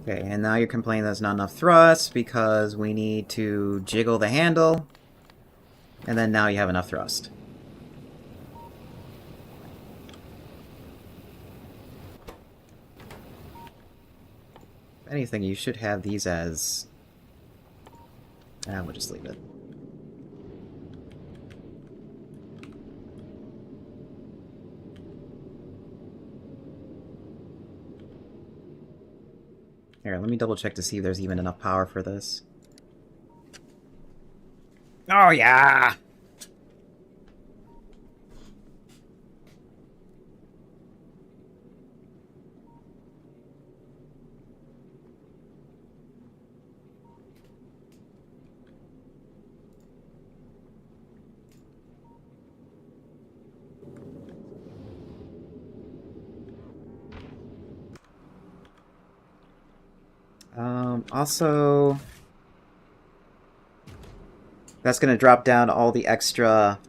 Okay, and now you're complaining there's not enough thrust because we need to jiggle the handle. And then now you have enough thrust. If anything, you should have these as... we'll just leave it. Here, let me double check to see if there's even enough power for this. Oh, yeah! Also... that's going to drop down all the extra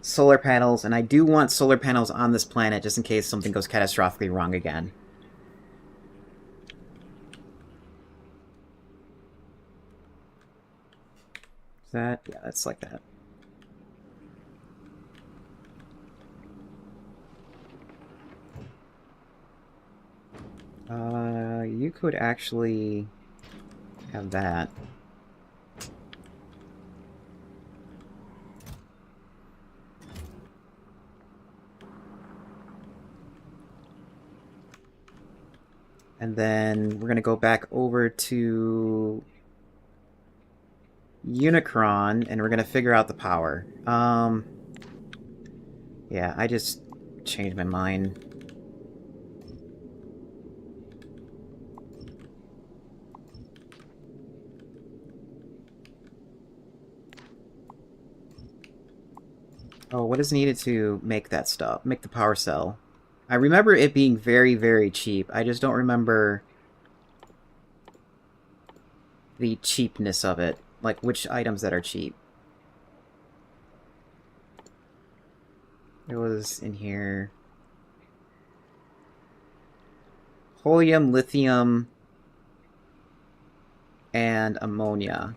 solar panels, and I do want solar panels on this planet just in case something goes catastrophically wrong again. Is that? Yeah, that's like that. You could actually have that. And then we're going to go back over to Unicron, and we're going to figure out the power. Yeah, I just changed my mind. Oh, what is needed to make that stuff? Make the power cell. I remember it being very, very cheap. I just don't remember the cheapness of it. Like, which items that are cheap. It was in here. Helium, lithium, and ammonia.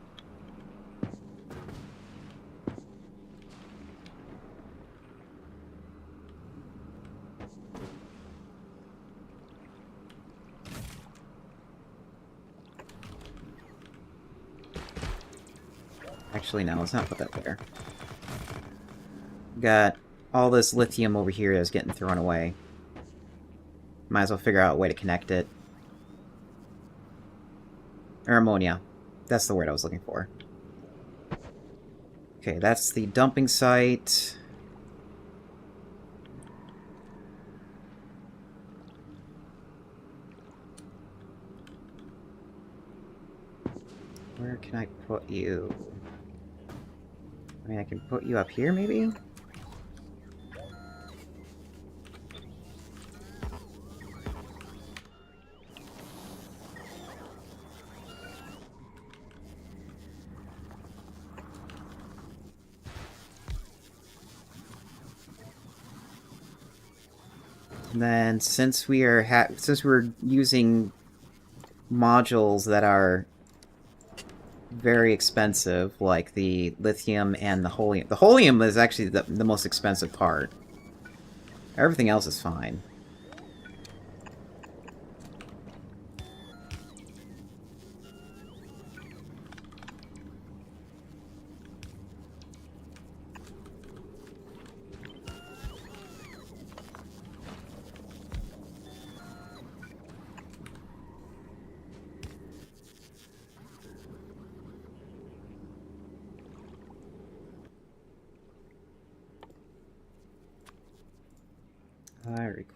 Actually, no, let's not put that there. Got all this lithium over here that's getting thrown away. Might as well figure out a way to connect it. Or ammonia. That's the word I was looking for. Okay, that's the dumping site. Where can I put you? I mean, I can put you up here, maybe? And then, since we're using modules that are very expensive, like the lithium and the holium. The holium is actually the most expensive part. Everything else is fine.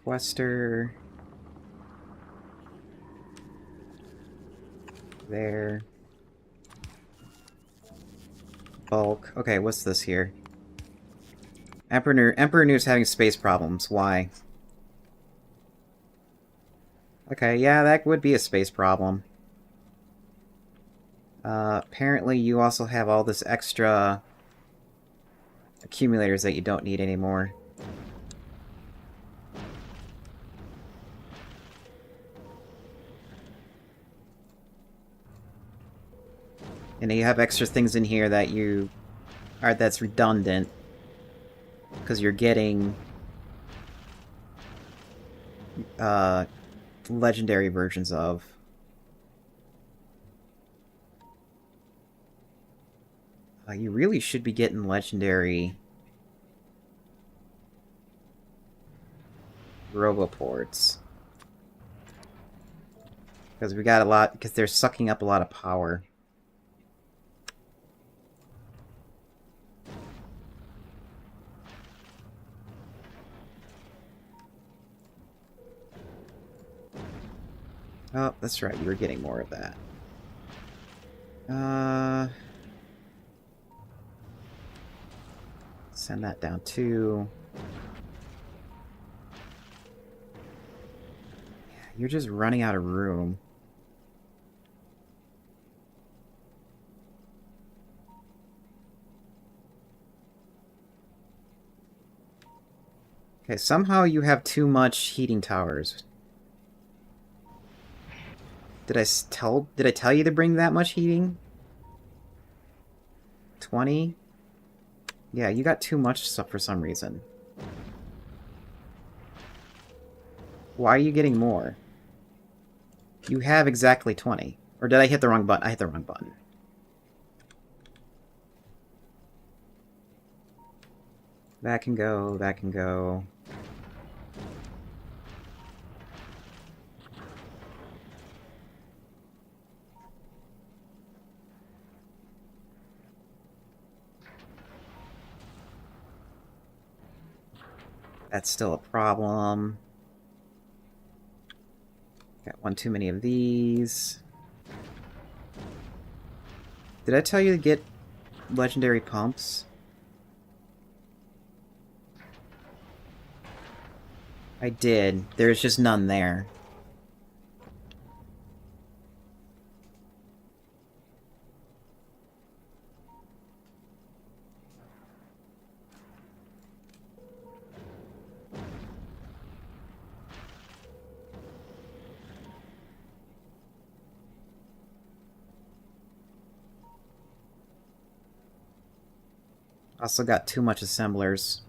Requester. There. Bulk. Okay, what's this here? Emperor New's having space problems. Why? Okay, yeah, that would be a space problem. Apparently you also have all this extra accumulators that you don't need anymore. And you have extra things in here that that's redundant. Because you're getting legendary versions of. You really should be getting legendary roboports. Because we got a lot, because they're sucking up a lot of power. Oh, that's right, you were getting more of that. Send that down too. Yeah, you're just running out of room. Okay, somehow you have too much heating towers. Did I tell you to bring that much heating? 20? Yeah, you got too much stuff for some reason. Why are you getting more? You have exactly 20. Or did I hit the wrong button? I hit the wrong button. That can go, that can go. That's still a problem. Got one too many of these. Did I tell you to get legendary pumps? I did. There's just none there. Also got too much assemblers.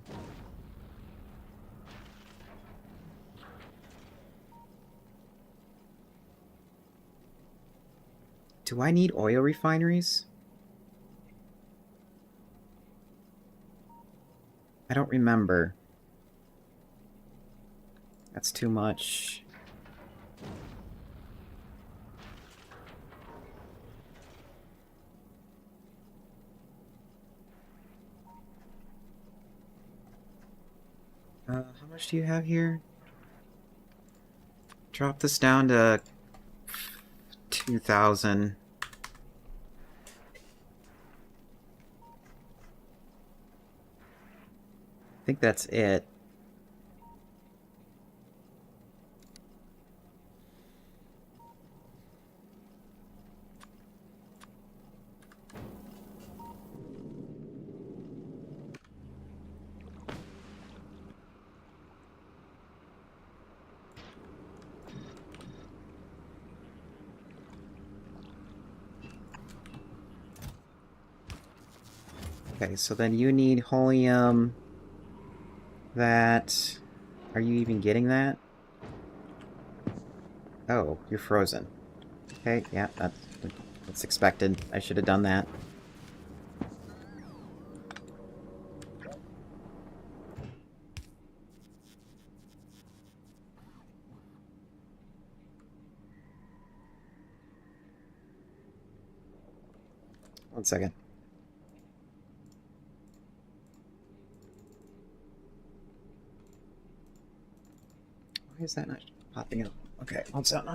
Do I need oil refineries? I don't remember. That's too much. How much do you have here? Drop this down to 2,000. think that's it. Okay, so then you need helium. That... Are you even getting that? Oh, you're frozen. Okay, yeah, that's expected. I should have done that. One second. Why is that not popping up? Okay, one second.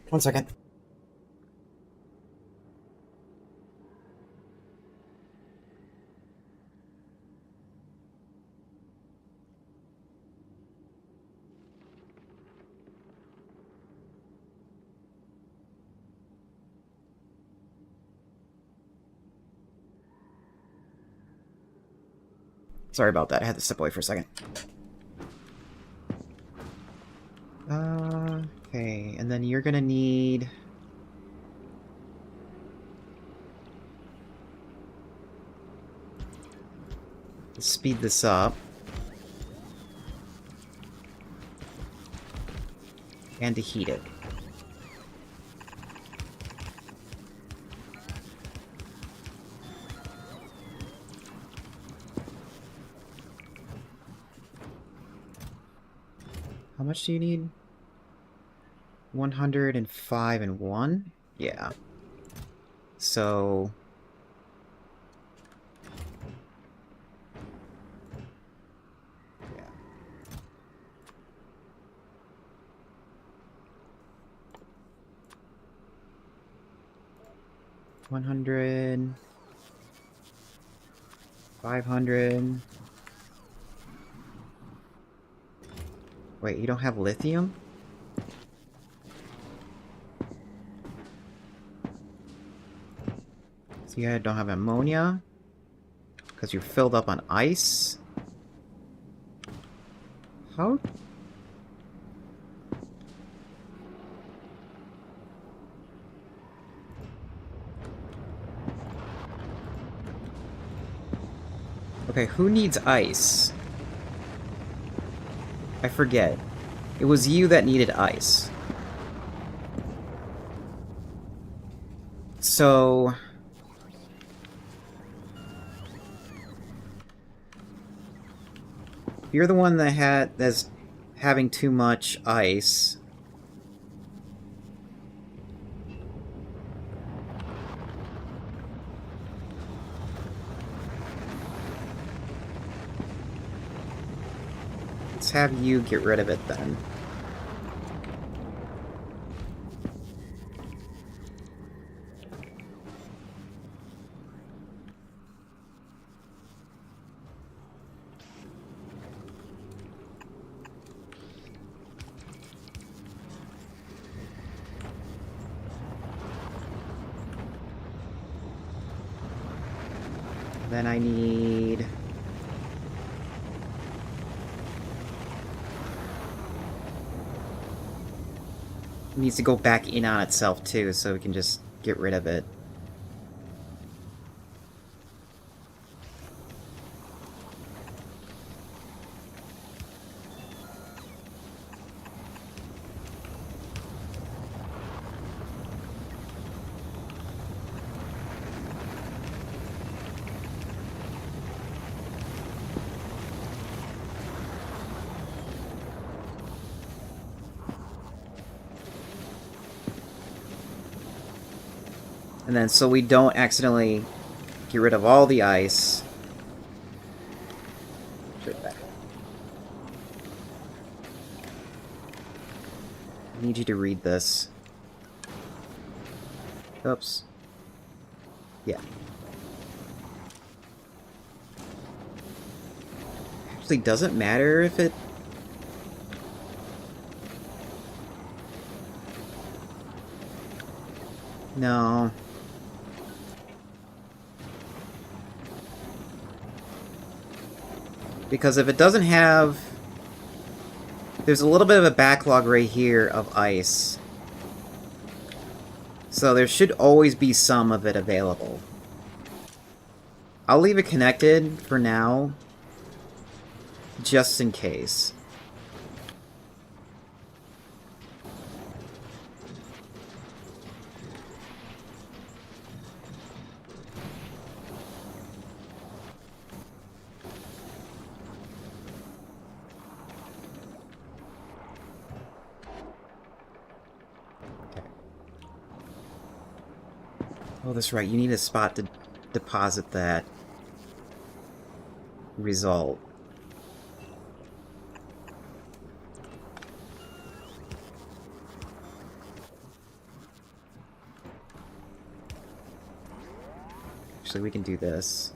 One second. Sorry about that. I had to step away for a second. Okay, and then you're gonna need... to speed this up. And to heat it. How much do you need? 105 and 1? Yeah. So... yeah. $100... $500... Wait, you don't have lithium? So you don't have ammonia? Because you're filled up on ice? How? Okay, who needs ice? I forget. It was you that needed ice. So... you're the one that's having too much ice. Let's have you get rid of it then. Then I need... it needs to go back in on itself too, so we can just get rid of it. And then, so we don't accidentally get rid of all the ice. I need you to read this. Oops. Yeah. actually doesn't matter if it... No. Because if it doesn't have... There's a little bit of a backlog right here of ice. So there should always be some of it available. I'll leave it connected for now, just in case. Oh, that's right. You need a spot to deposit that result. Actually, we can do this.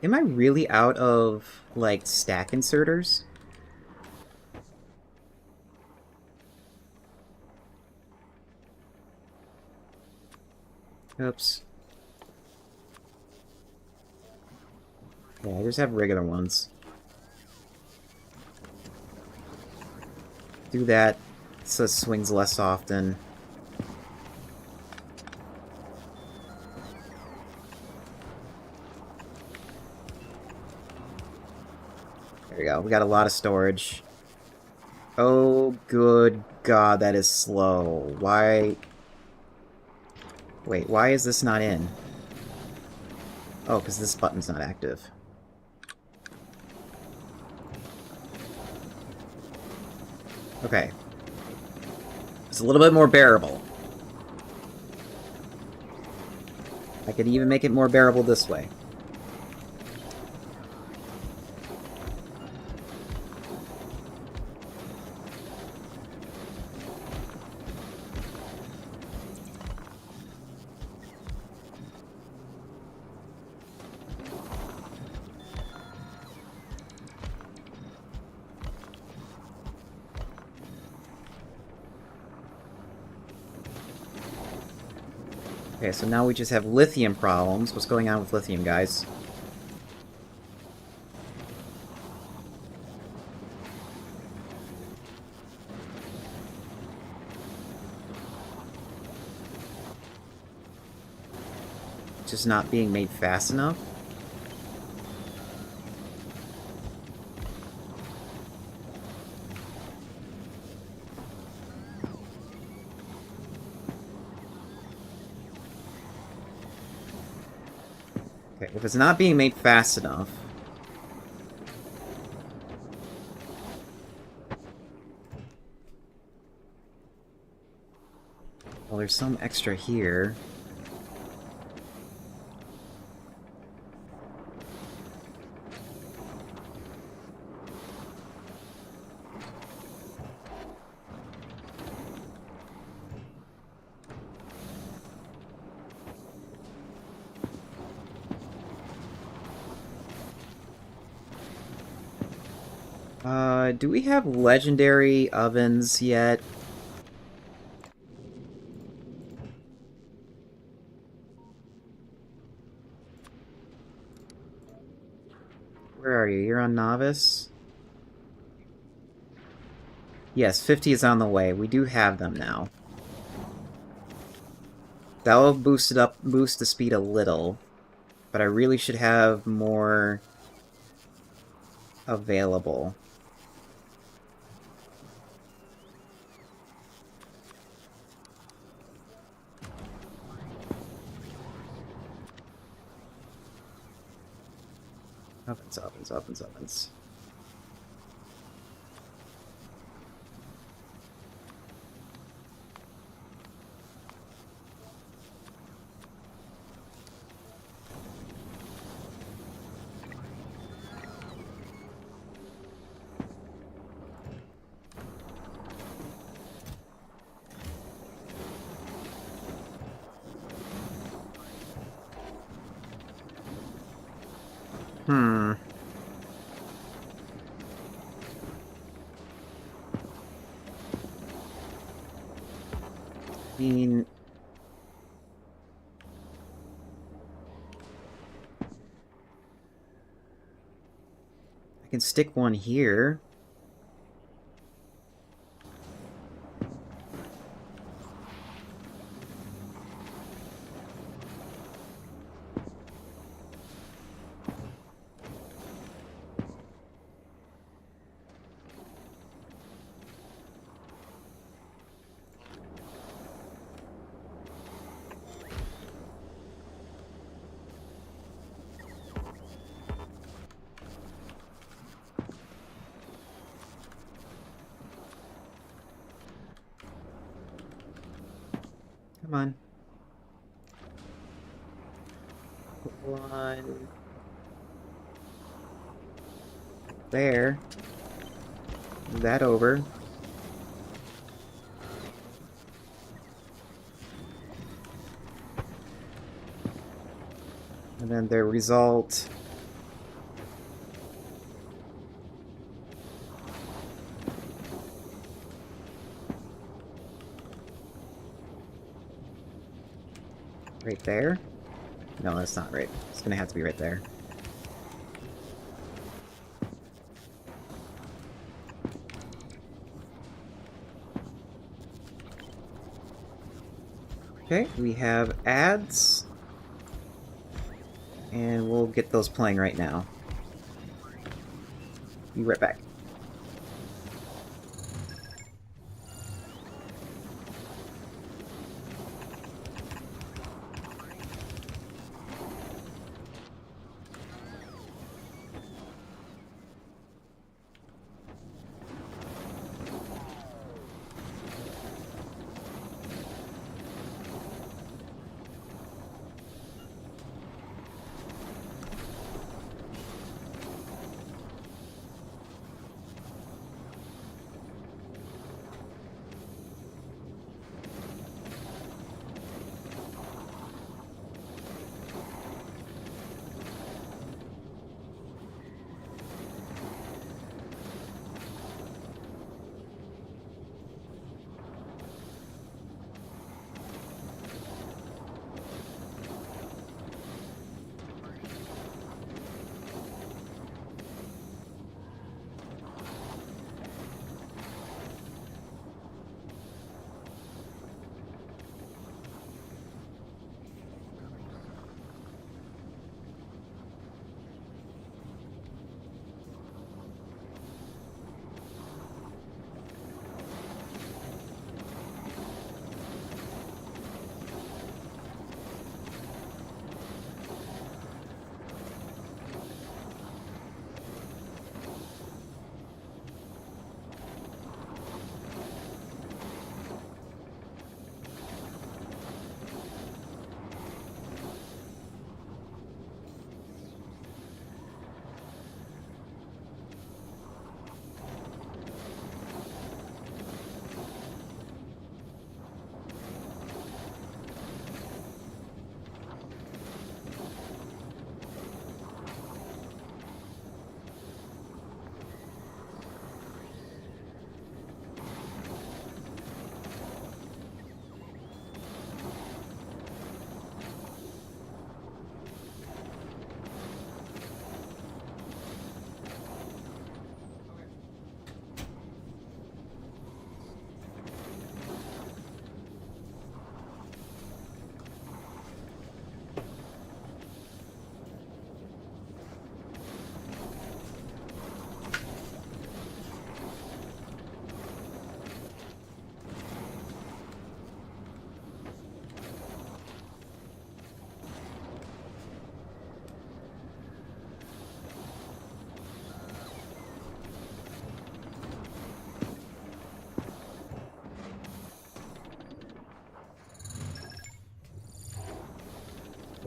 Am I really out of, like, stack inserters? Oops. Yeah, I just have regular ones. Do that so it swings less often. There we go. We got a lot of storage. Oh, good God, that is slow. Why... Wait, why is this not in? Oh, because this button's not active. Okay. It's a little bit more bearable. I could even make it more bearable this way. Okay, so now we just have lithium problems. What's going on with lithium, guys? Just not being made fast enough? Okay, if it's not being made fast enough... Well, there's some extra here. Do we have legendary ovens yet? Where are you? You're on Novice? Yes, 50 is on the way. We do have them now. That will boost the speed a little. But I really should have more available. Ovens. Hmm. I mean... I can stick one here. Come on. Put one... there. Move that over. And then their result... right there? No, that's not right. It's gonna have to be right there. Okay, we have ads. And we'll get those playing right now. Be right back.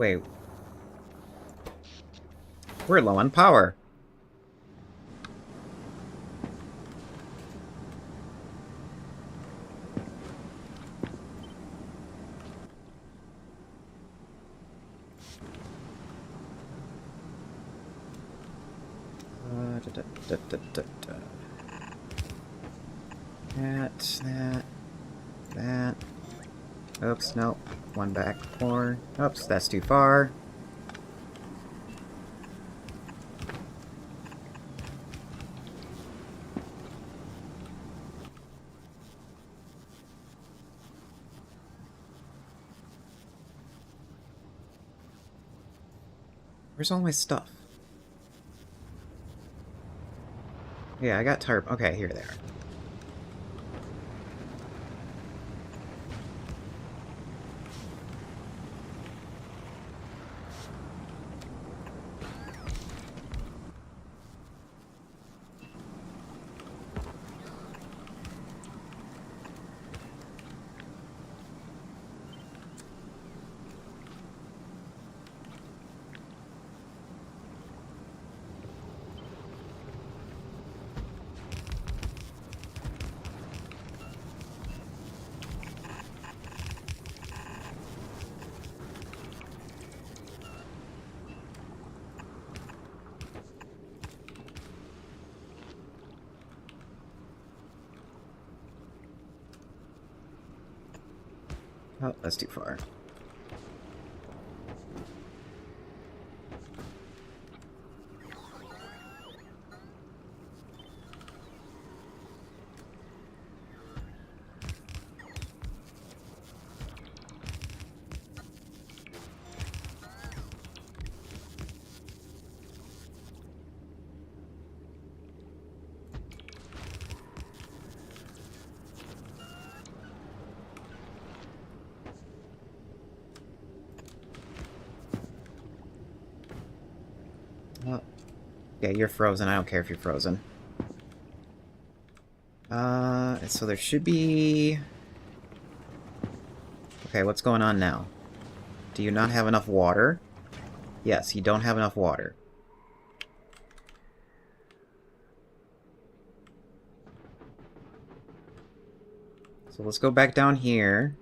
Wait. We're low on power. That. Oops, nope. One back, 4. Oops, that's too far. Where's all my stuff? Yeah, I got tarp. Okay, here they are. Oh, that's too far. Oh. Yeah, you're frozen. I don't care if you're frozen. So there should be... Okay, what's going on now? Do you not have enough water? Yes, you don't have enough water. So let's go back down here.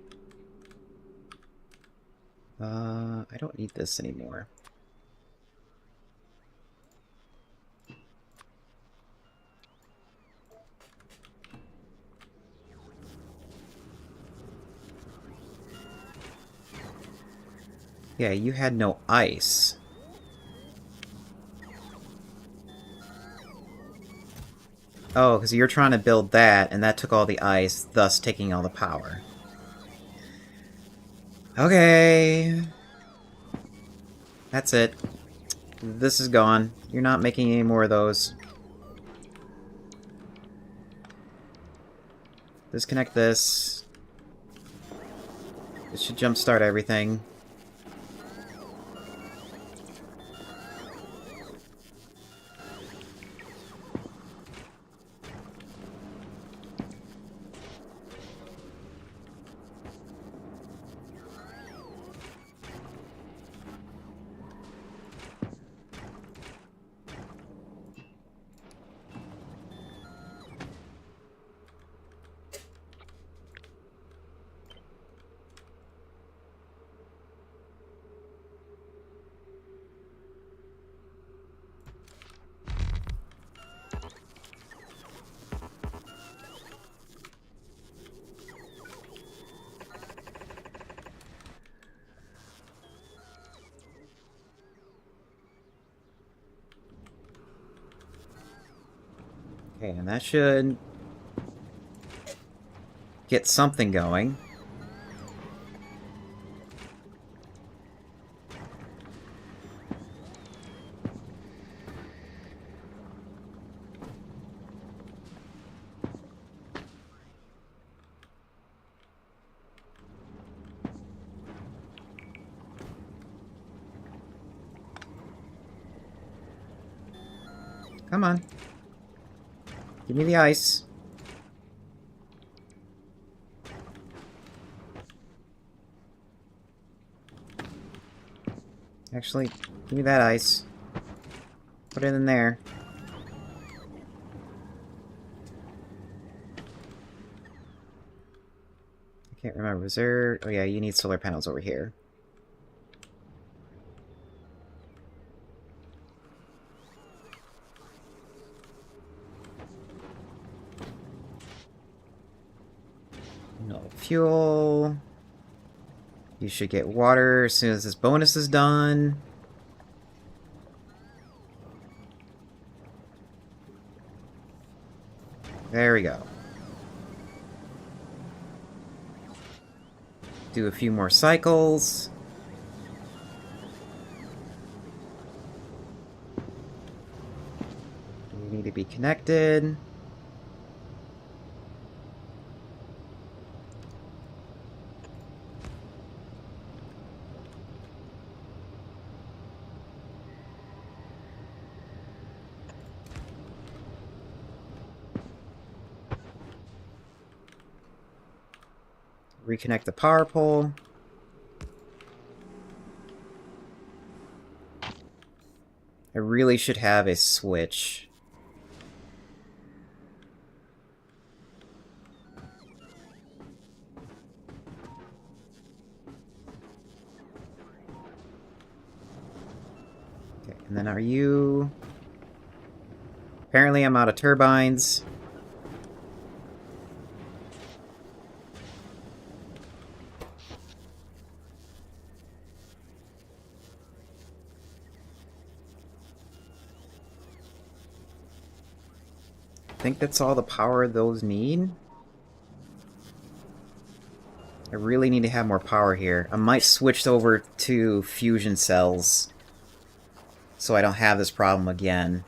I don't need this anymore. Yeah, you had no ice. Oh, because you're trying to build that, and that took all the ice, thus taking all the power. Okay. That's it. This is gone. You're not making any more of those. Disconnect this. This should jumpstart everything. Okay, and that should get something going. Come on. Give me the ice. Actually, give me that ice. Put it in there. I can't remember. Was there... Oh yeah, you need solar panels over here. No fuel. You should get water as soon as this bonus is done. There we go. Do a few more cycles. We need to be connected. Reconnect the power pole. I really should have a switch. Okay, and then are you... Apparently I'm out of turbines. I think that's all the power those need. I really need to have more power here. I might switch over to fusion cells so I don't have this problem again.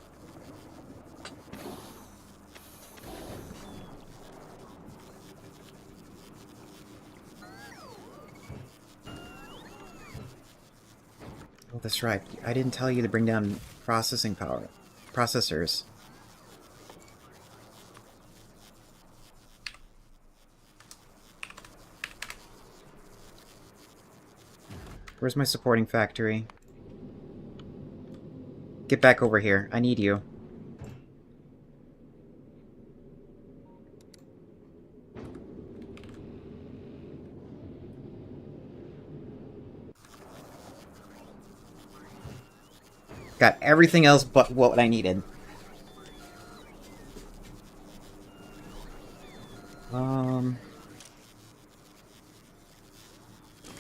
Oh, that's right. I didn't tell you to bring down processing power. Processors. Where's my supporting factory? Get back over here. I need you. Got everything else but what I needed.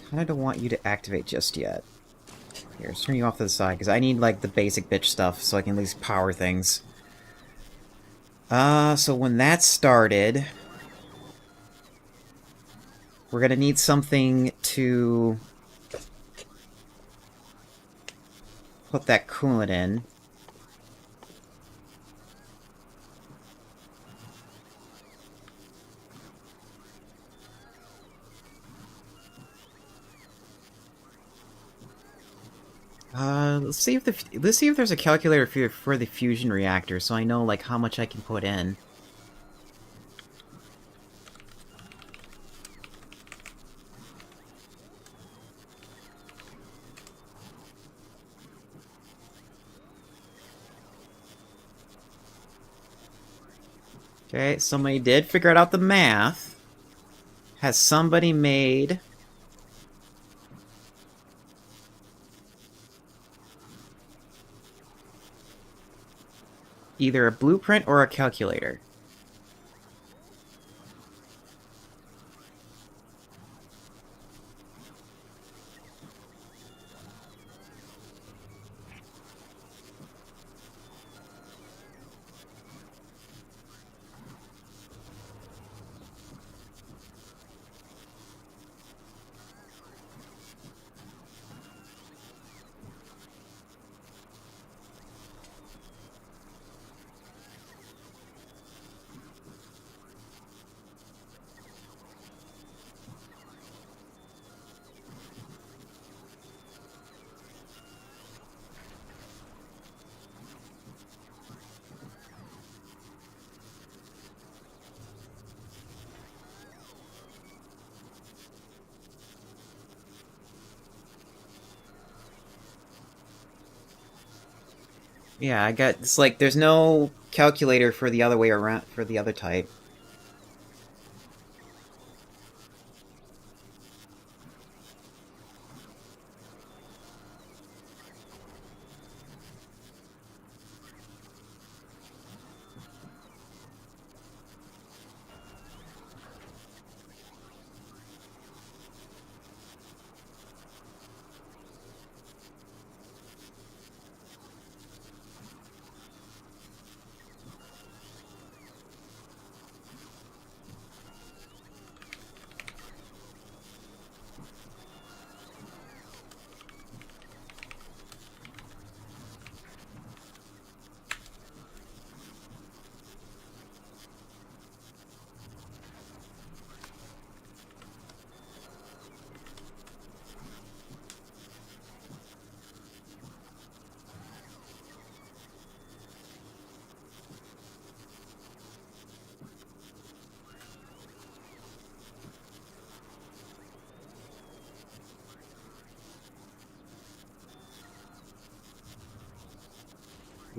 Kinda don't want you to activate just yet. Here, let's turn you off to the side, because I need, like, the basic bitch stuff so I can at least power things. So when that started... We're gonna need something to... put that coolant in. Let's see if there's a calculator for the fusion reactor, so I know like how much I can put in. Okay, somebody did figure out the math. Has somebody made... either a blueprint or a calculator? Yeah, I got... It's like, there's no calculator for the other way around, for the other type.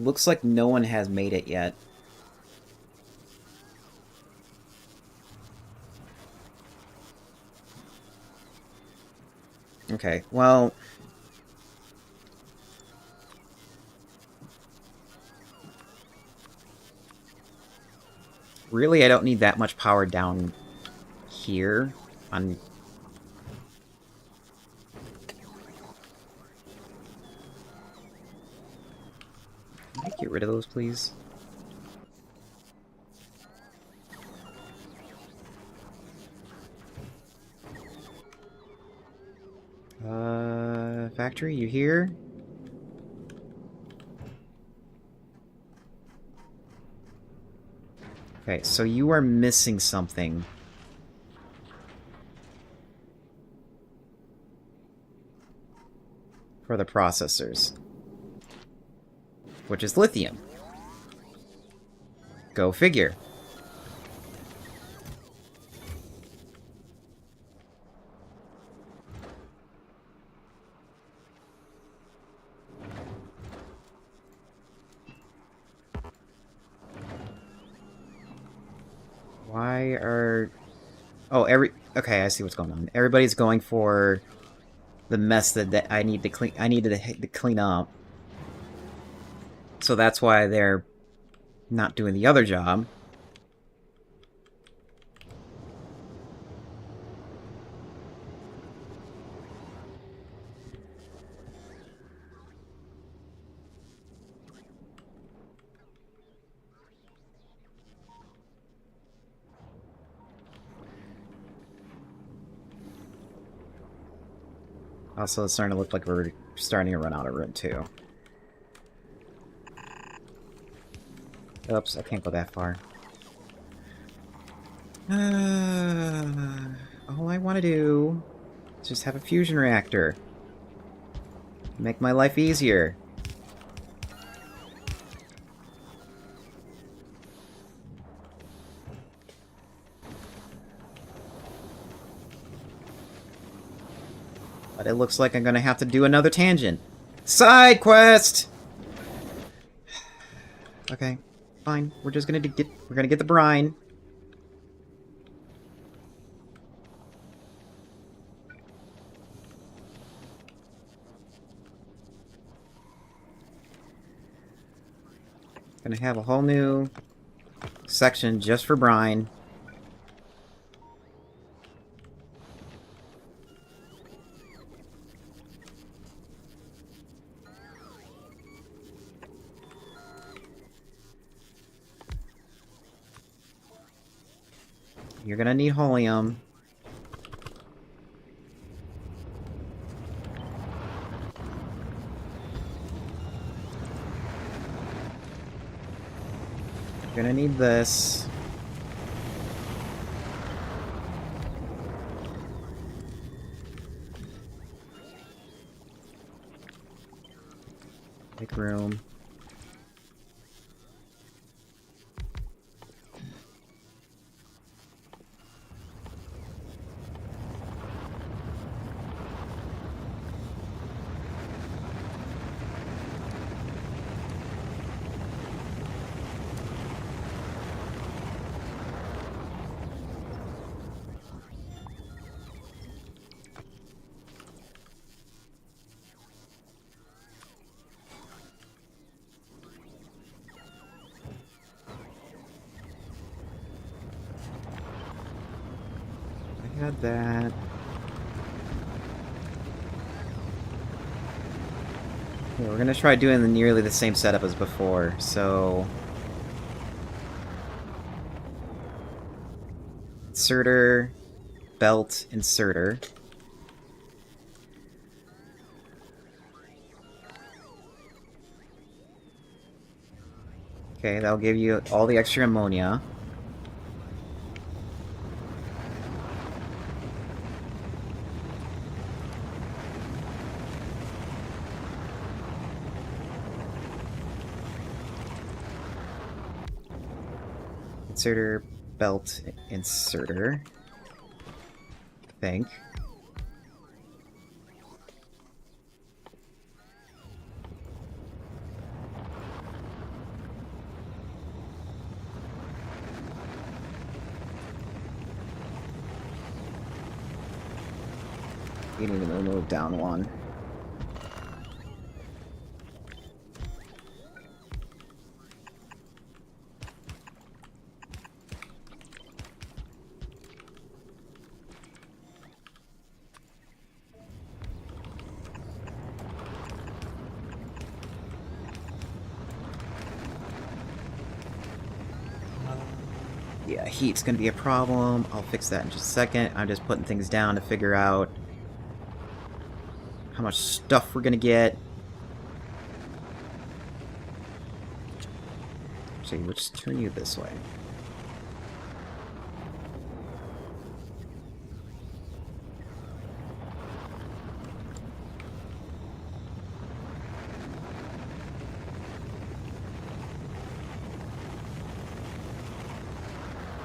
looks like no one has made it yet. Okay, well... Really, I don't need that much power down here on... Can I get rid of those, please? Factory, you here? Okay, so you are missing something. For the processors. Which is lithium. Go figure. Why are... Oh, okay, I see what's going on. Everybody's going for the mess that I need to clean. I needed to clean up. So that's why they're not doing the other job. Also, it's starting to look like we're starting to run out of room, too. Oops, I can't go that far. All I want to do is just have a fusion reactor. Make my life easier. But it looks like I'm gonna have to do another tangent. Side quest! Okay, fine. We're just gonna get the brine. Gonna have a whole new section just for brine. You're gonna need helium. You're gonna need this. Make room. Had that. Okay, we're gonna try doing nearly the same setup as before, so... Inserter, belt, inserter. Okay, that'll give you all the extra ammonia. Inserter, belt, inserter. I think. You need to move down one. Yeah, heat's gonna be a problem. I'll fix that in just a second. I'm just putting things down to figure out how much stuff we're gonna get. Actually, we'll just turn you this way.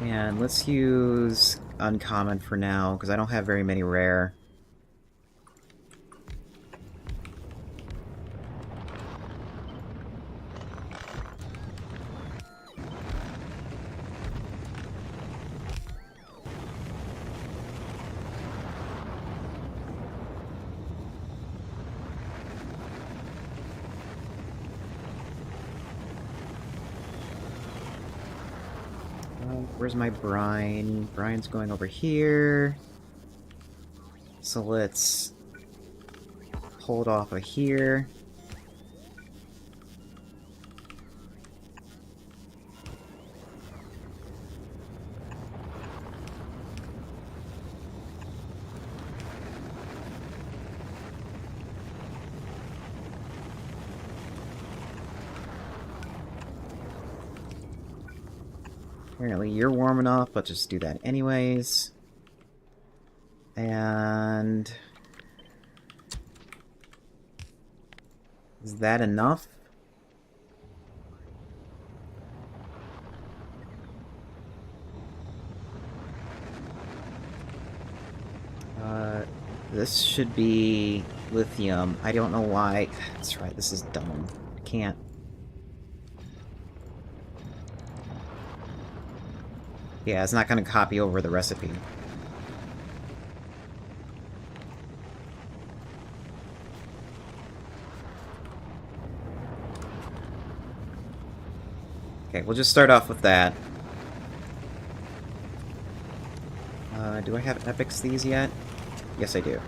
And let's use uncommon for now, because I don't have very many rare. Where's my brine? Brine's going over here. So let's hold off of here. Apparently you're warm enough, but just do that anyways. And... is that enough? This should be lithium. I don't know why. That's right, this is dumb. I can't. Yeah, it's not going to copy over the recipe. Okay, we'll just start off with that. Do I have epics these yet? Yes, I do.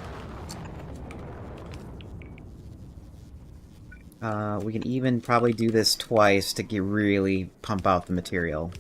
We can even probably do this twice to really pump out the material.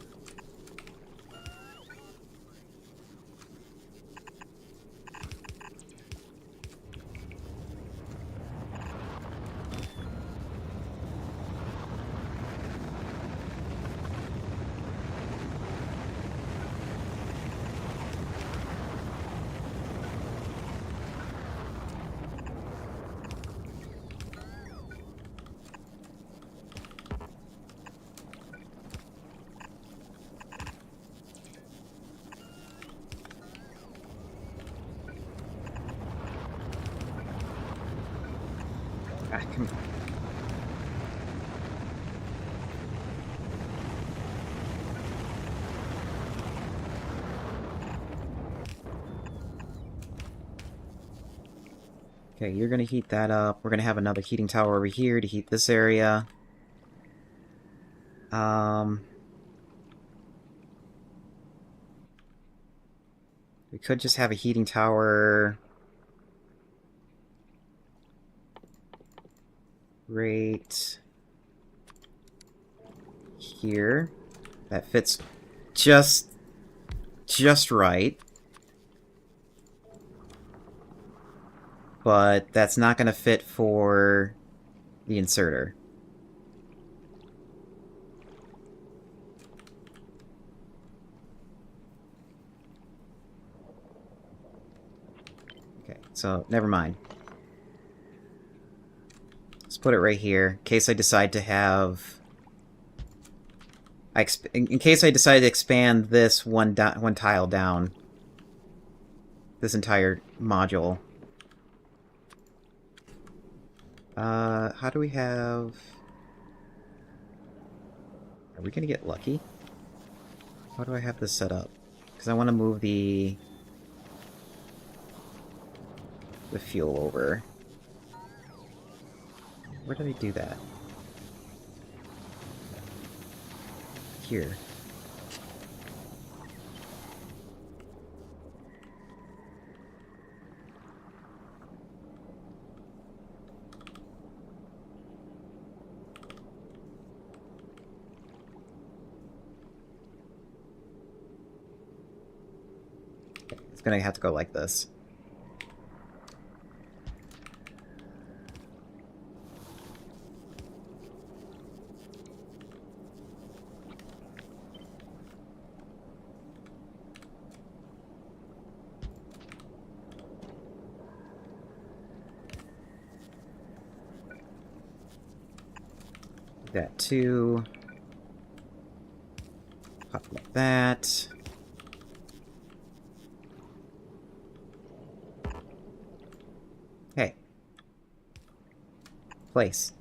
Ah, come on. Okay, you're gonna heat that up. We're gonna have another heating tower over here to heat this area. We could just have a heating tower right here. That fits just right. But that's not going to fit for the inserter. Okay, so never mind. Let's put it right here, in case I decide to have... in case I decide to expand this one tile down. This entire module. How do we have... Are we gonna get lucky? How do I have this set up? Because I want to move the... the fuel over. Where did I do that? Here. It's gonna have to go like this. That too. Pop like that. Hey. Place.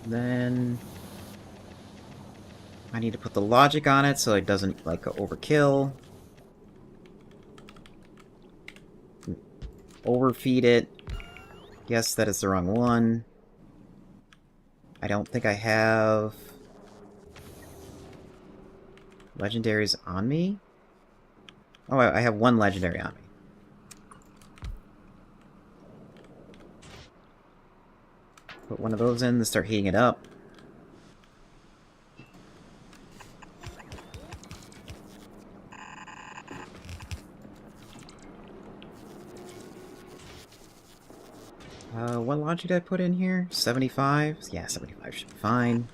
Then I need to put the logic on it so it doesn't, like, overkill. Overfeed it. Yes, that is the wrong one. I don't think I have legendaries on me. Oh, I have one legendary on me. Put one of those in to start heating it up. What logic did I put in here? 75? Yeah, 75 should be fine.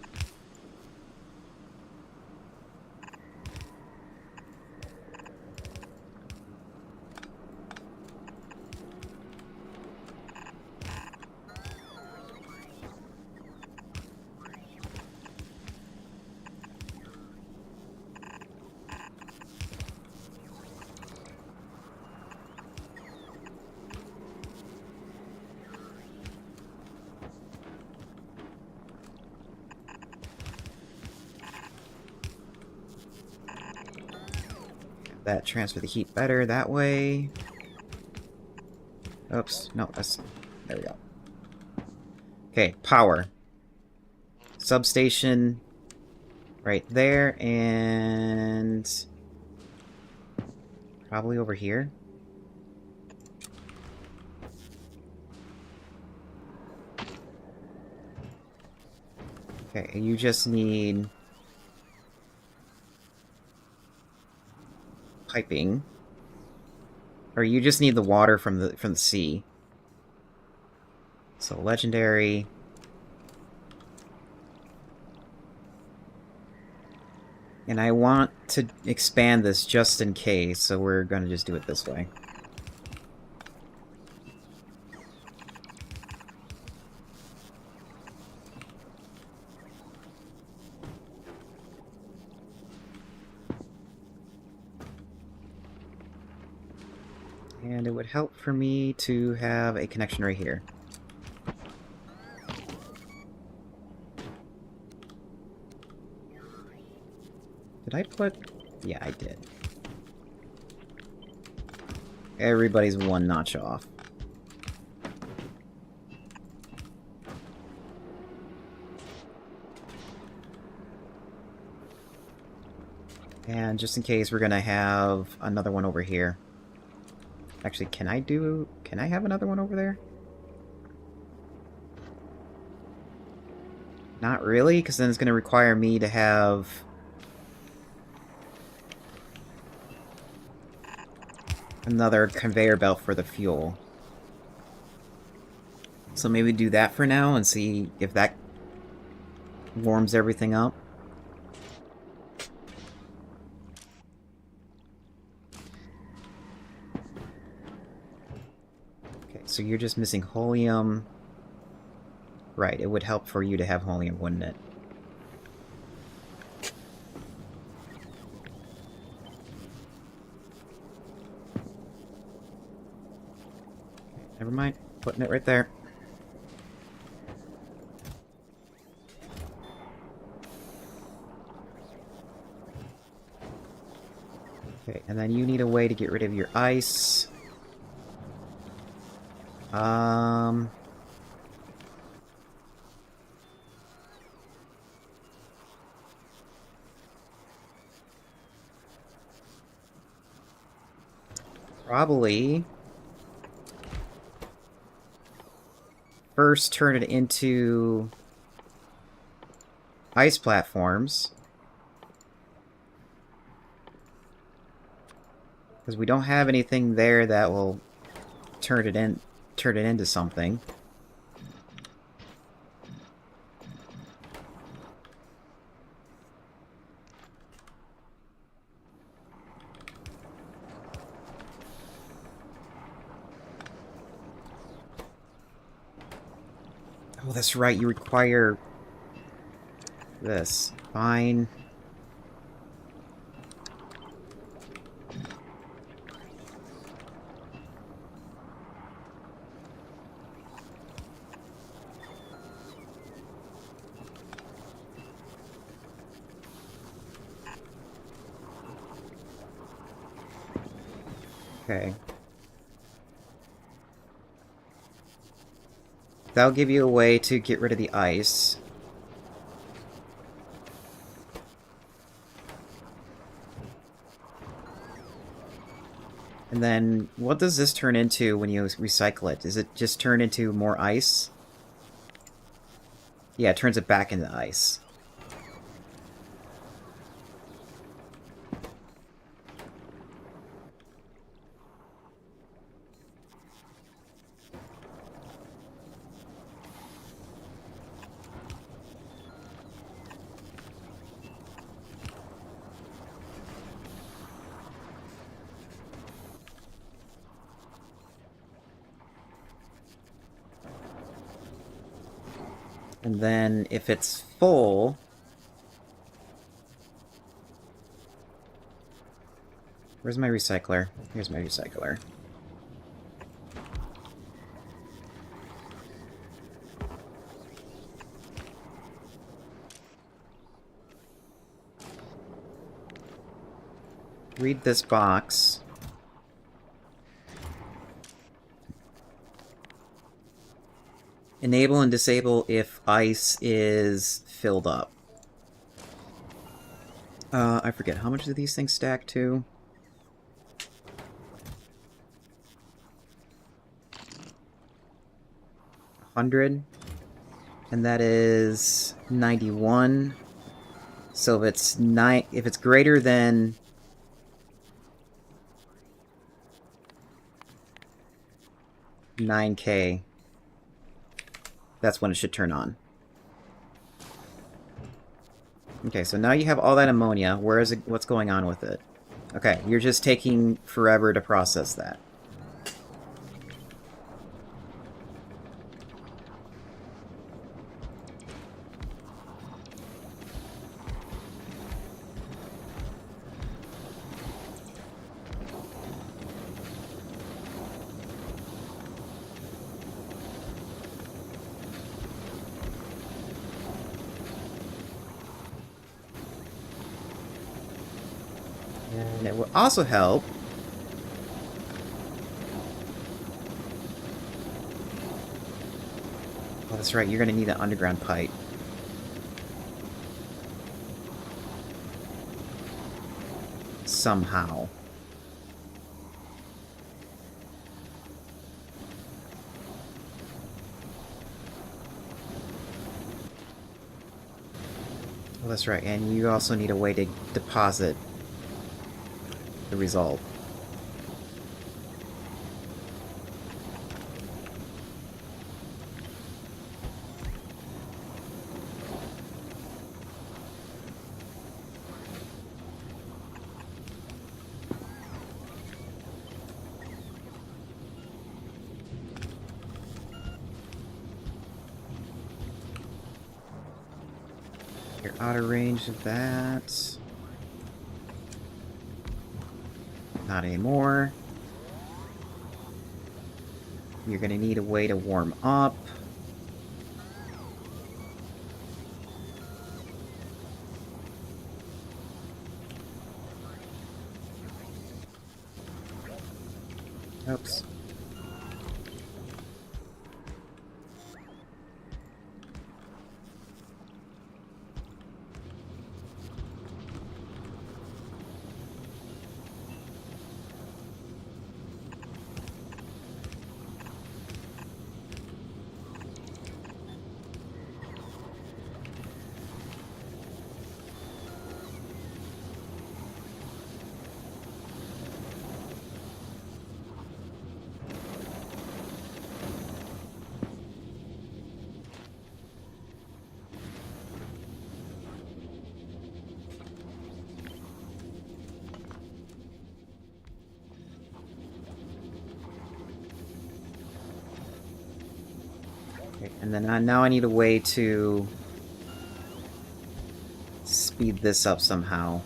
That transfer the heat better that way. Oops, no, that's... There we go. Okay, power. Substation right there, and... probably over here. Okay, you just need... piping. Or you just need the water from the sea. So legendary. And I want to expand this just in case, so we're gonna just do it this way. And it would help for me to have a connection right here. Did I put... Yeah, I did. Everybody's one notch off. And just in case, we're gonna have another one over here. Actually, can I have another one over there? Not really, because then it's gonna require me to have... another conveyor belt for the fuel. So maybe do that for now and see if that warms everything up. Okay, so you're just missing helium. Right, it would help for you to have helium, wouldn't it? Never mind. Putting it right there. Okay, and then you need a way to get rid of your ice. Probably first turn it into ice platforms. Because we don't have anything there that will turn it into something. Oh, that's right, you require this. Fine. Okay. That'll give you a way to get rid of the ice. And then, what does this turn into when you recycle it? Does it just turn into more ice? Yeah, it turns it back into ice. And then, if it's full... Where's my recycler? Here's my recycler. Read this box. Enable and disable if ice is filled up. I forget, how much do these things stack to? 100. And that is 91. So if it's greater than 9K, that's when it should turn on. Okay, so now you have all that ammonia. What's going on with it? Okay, you're just taking forever to process that. And it will also help oh, that's right, you're going to need an underground pipe. Somehow. Well, that's right, and you also need a way to deposit the result. You're out of range of that. Not anymore. You're gonna need a way to warm up. Oops. Okay, and then now I need a way to speed this up somehow.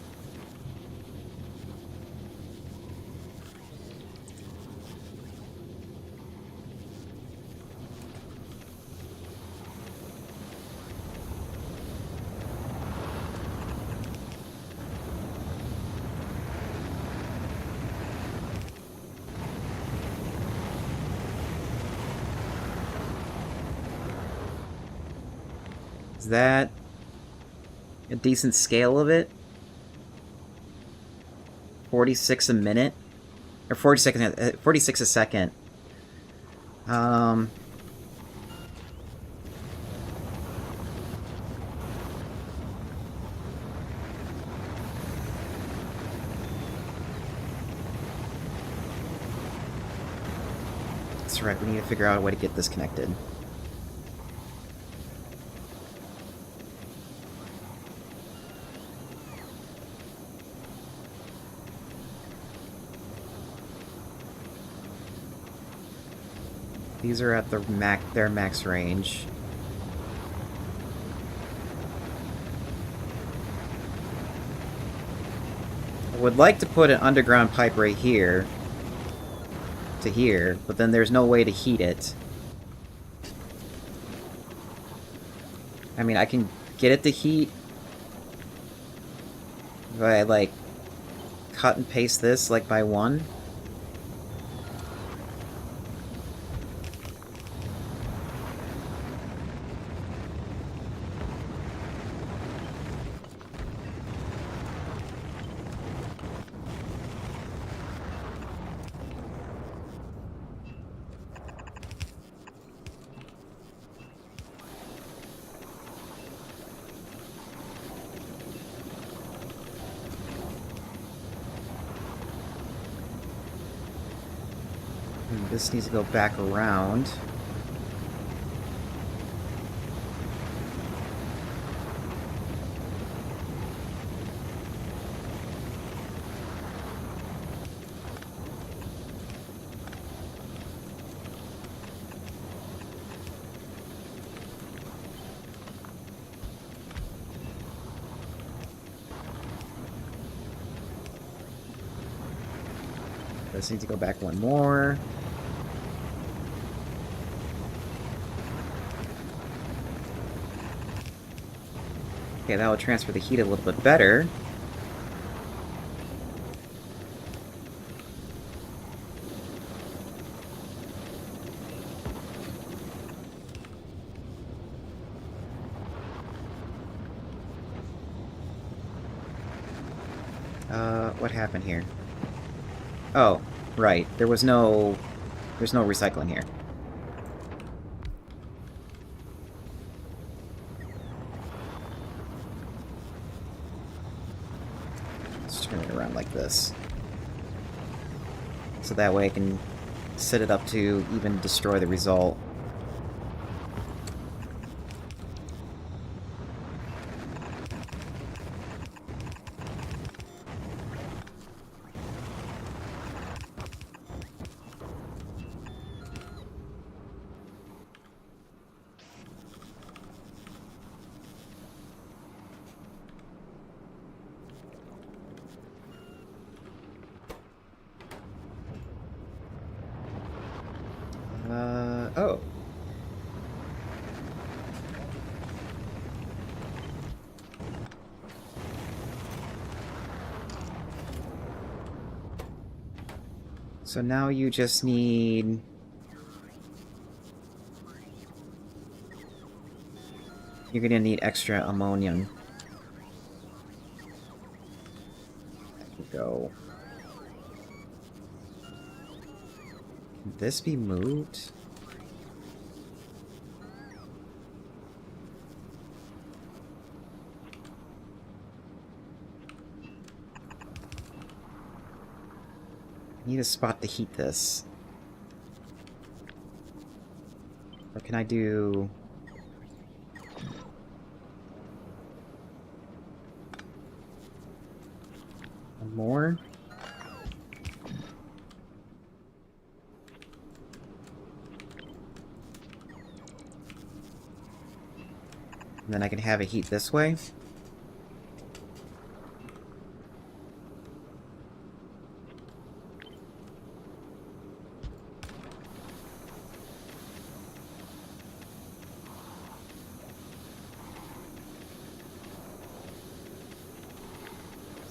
Is that a decent scale of it? 46 a minute? Or 46 a second. That's right, we need to figure out a way to get this connected. These are at their max range. I would like to put an underground pipe right here to here, but then there's no way to heat it. I mean, I can get it to heat if I, like, cut and paste this, like, by one. This needs to go back around. This needs to go back one more. Okay, that will transfer the heat a little bit better. What happened here? Oh, right. There's no recycling here. Let's turn it around like this. So that way I can set it up to even destroy the result. So now you just need... You're gonna need extra ammonium. There you go. Can this be moved? I need a spot to heat this. Or can I do... one more? And then I can have it heat this way?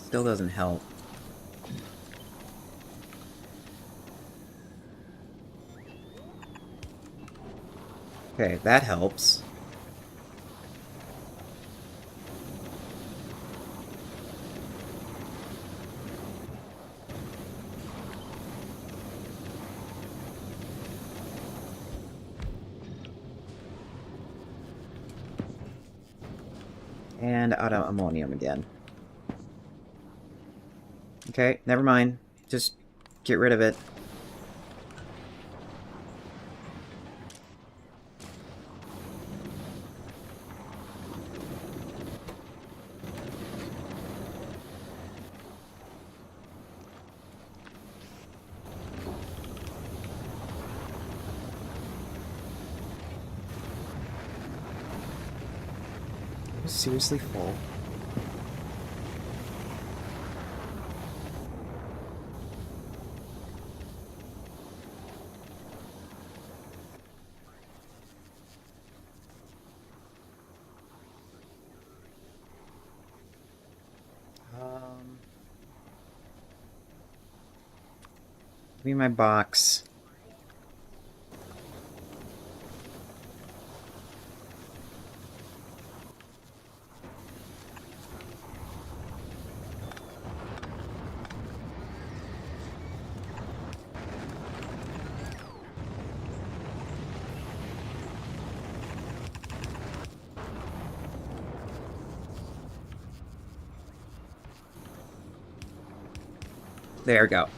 Still doesn't help. Okay, that helps. And out of ammonium again. Okay, never mind. Just get rid of it. Seriously full. Give me my box. There we go.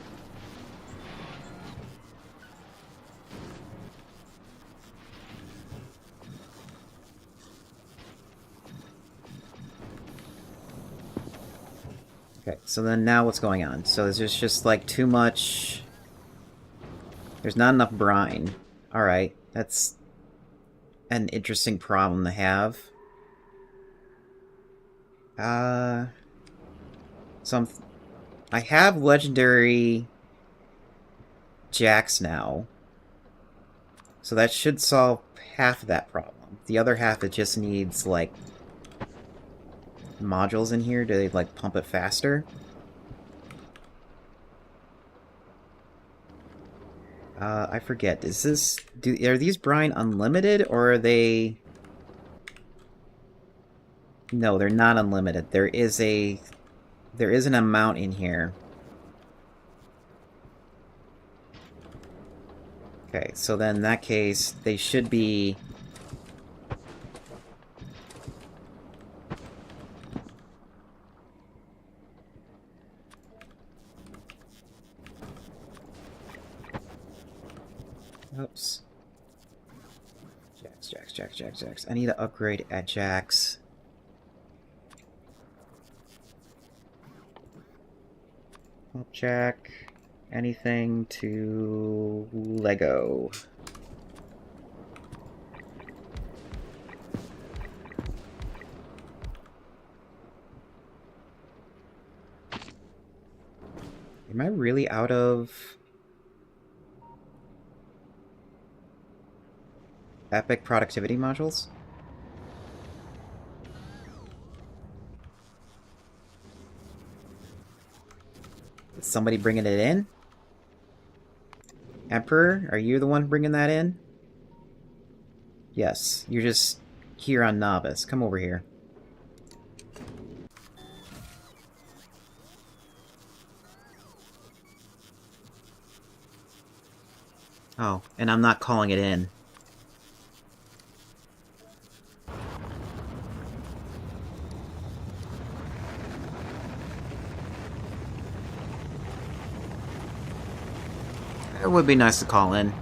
Okay, so then now what's going on? So there's just like too much... There's not enough brine. Alright, that's an interesting problem to have. So I have legendary jacks now. So that should solve half of that problem. The other half, it just needs, like, modules in here to, like, pump it faster. I forget. Is this... are these brine unlimited, or are they... No, they're not unlimited. There is an amount in here. Okay, so then in that case, they should be... Oops. Jacks. I need to upgrade at Jacks. Jack. Anything to Lego. Am I really out of epic productivity modules? Is somebody bringing it in? Emperor, are you the one bringing that in? Yes, you're just here on Novice. Come over here. Oh, and I'm not calling it in. It would be nice to call in.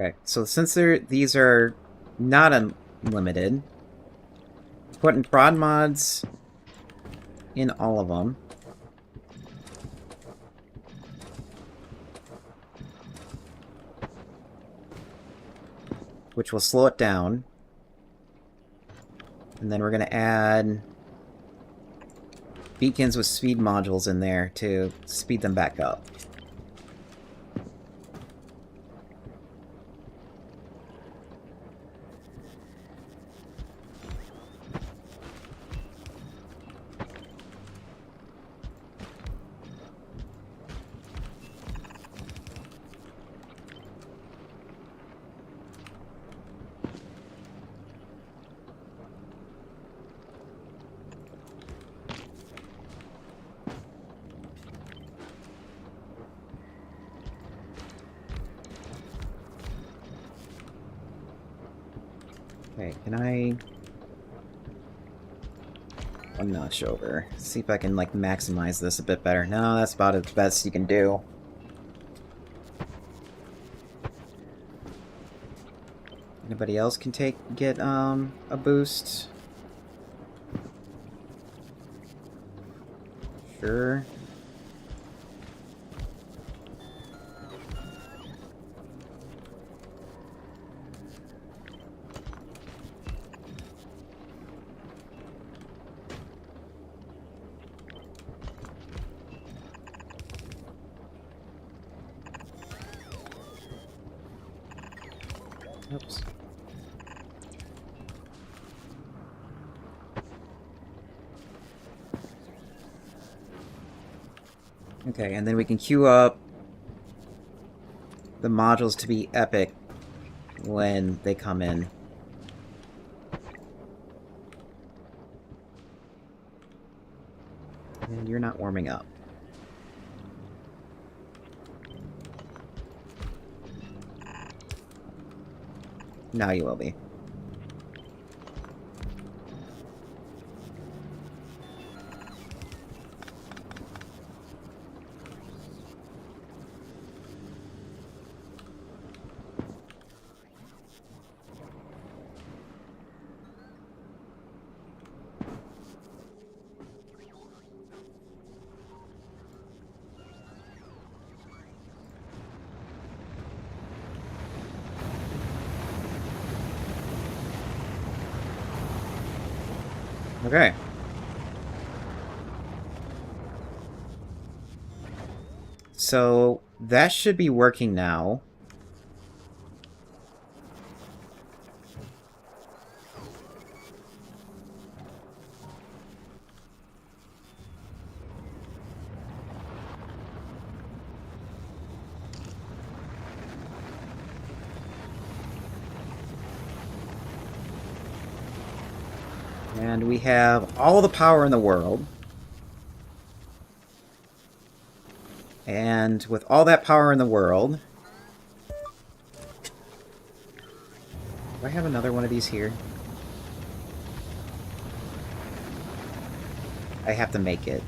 Okay, so since these are not unlimited, putting prod mods in all of them. Which will slow it down. And then we're going to add beacons with speed modules in there to speed them back up. Okay, can I... one notch over. See if I can, like, maximize this a bit better. No, that's about as best you can do. Anybody else can get a boost? Sure. Oops. Okay, and then we can queue up the modules to be epic when they come in. And you're not warming up. Now you will be. Okay. So that should be working now. And we have all the power in the world. And with all that power in the world... Do I have another one of these here? I have to make it.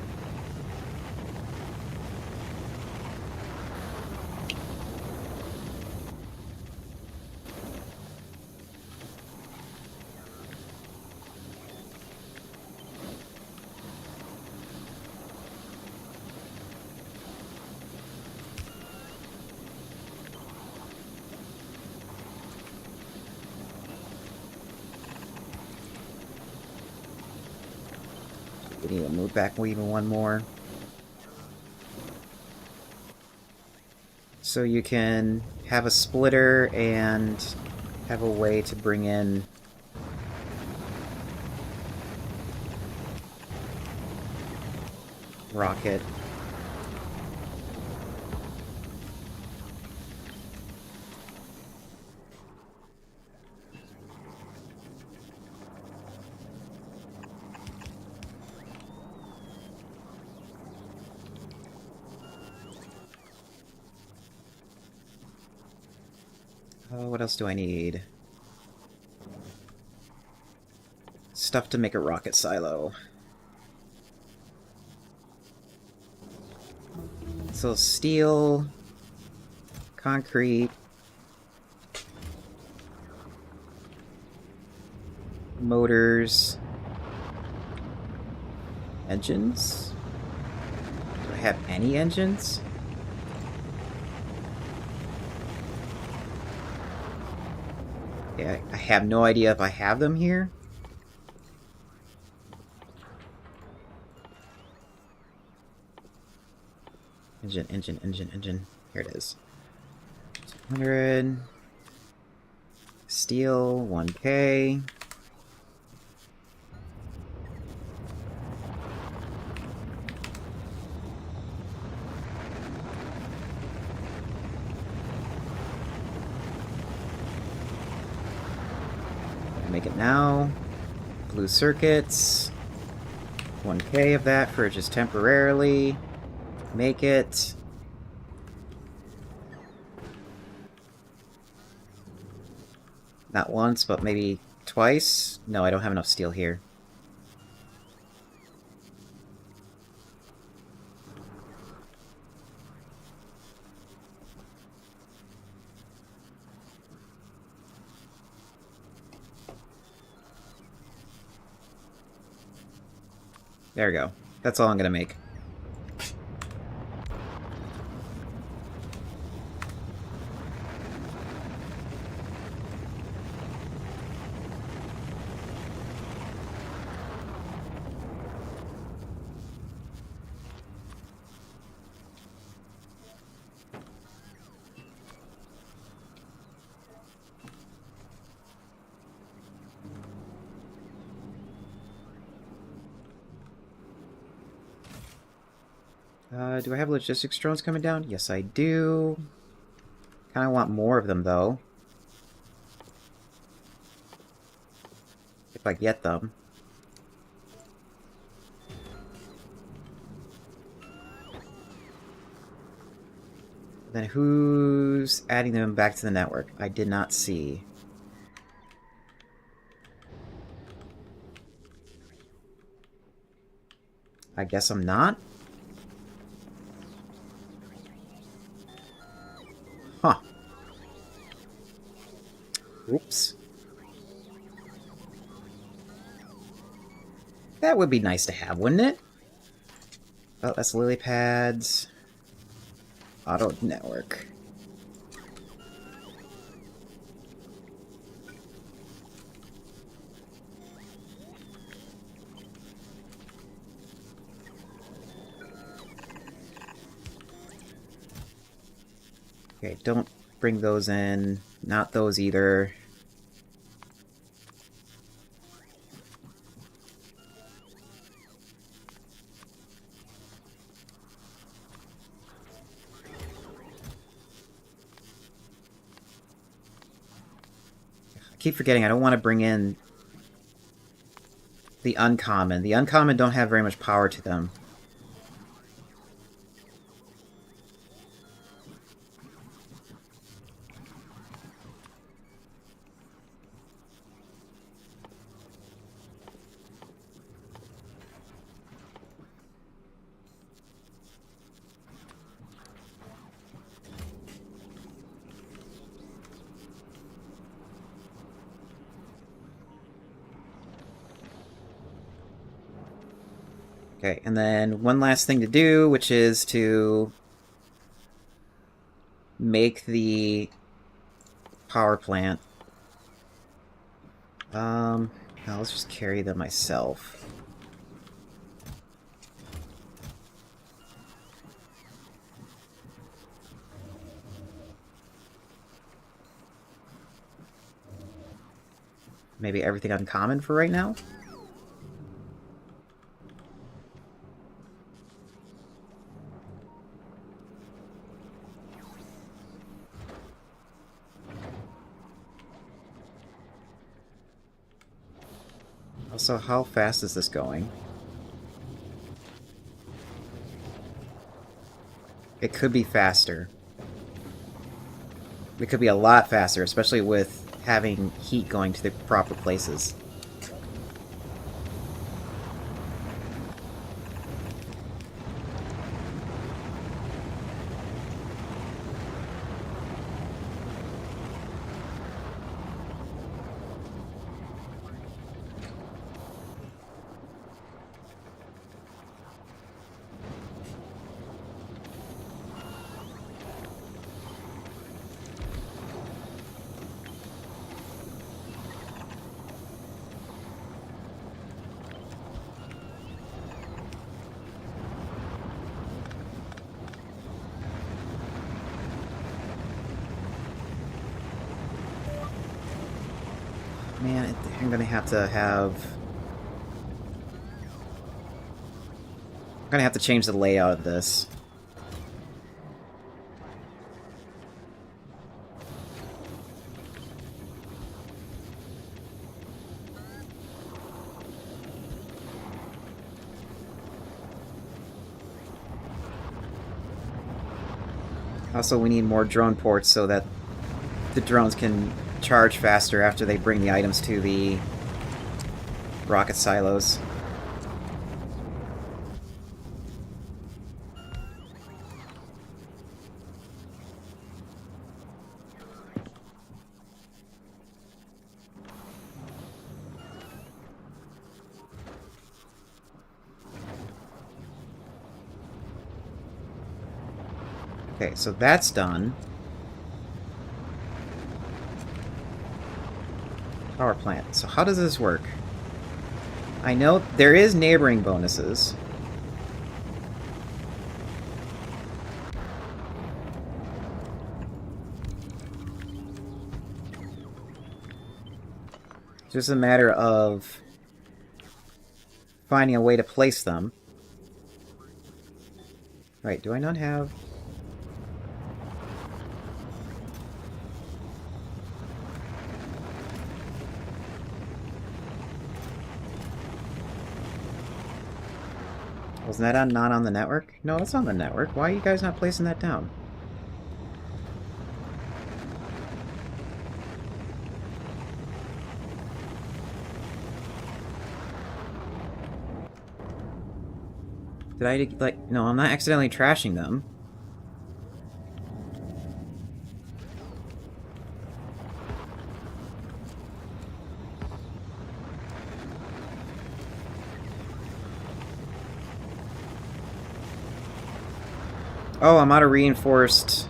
We need to move back even one more. So you can have a splitter and have a way to bring in rocket. What else do I need? Stuff to make a rocket silo. So steel, concrete, motors, engines? Do I have any engines? Yeah, I have no idea if I have them here. Engine. Here it is. 200. Steel, 1K. Make it now. Blue circuits. 1K of that for just temporarily. Make it. Not once, but maybe twice. No, I don't have enough steel here. There we go. That's all I'm gonna make. Do I have logistics drones coming down? Yes, I do. Kind of want more of them, though. If I get them. Then who's adding them back to the network? I did not see. I guess I'm not? Huh. Oops. That would be nice to have, wouldn't it? Oh, that's lily pads. Auto network. Okay, don't bring those in. Not those either. I keep forgetting I don't want to bring in the uncommon. The uncommon don't have very much power to them. Okay, and then one last thing to do, which is to make the power plant. No, let's just carry them myself. maybe everything uncommon for right now. Also, how fast is this going? It could be faster. It could be a lot faster, especially with having heat going to the proper places. Man, I'm gonna have to have... I'm gonna have to change the layout of this. Also, we need more drone ports so that the drones can charge faster after they bring the items to the rocket silos. Okay, so that's done. Power plant. So how does this work? I know there is neighboring bonuses. It's just a matter of finding a way to place them. Right, do I not have... Wasn't that not on the network? No, it's on the network. Why are you guys not placing that down? Did I, like... No, I'm not accidentally trashing them. Oh, I'm out of reinforced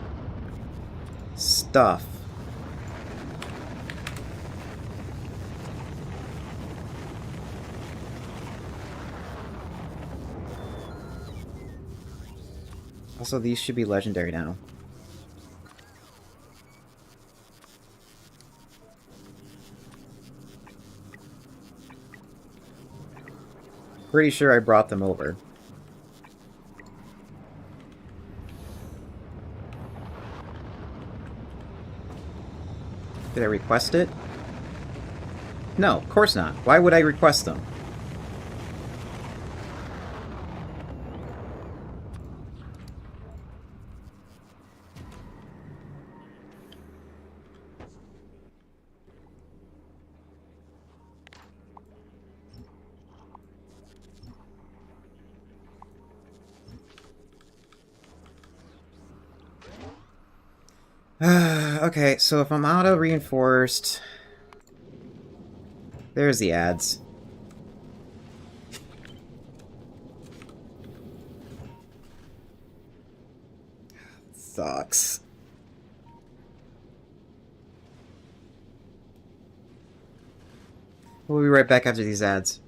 stuff. Also, these should be legendary now. Pretty sure I brought them over. Did I request it? No, of course not. Why would I request them? Okay, so if I'm auto reinforced, there's the ads. Sucks. We'll be right back after these ads.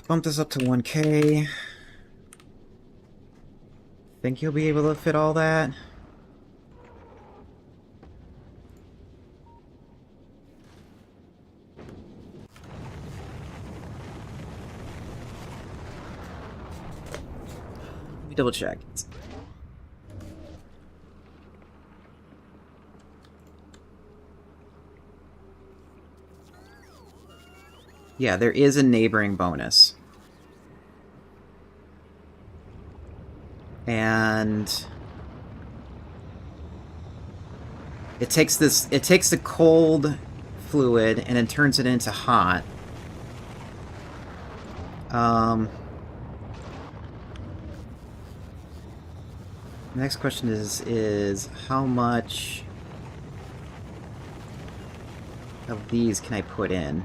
Bump this up to 1K. Think you'll be able to fit all that? Let me double check. Yeah, there is a neighboring bonus. And it takes the cold fluid and then turns it into hot. Next question is how much of these can I put in?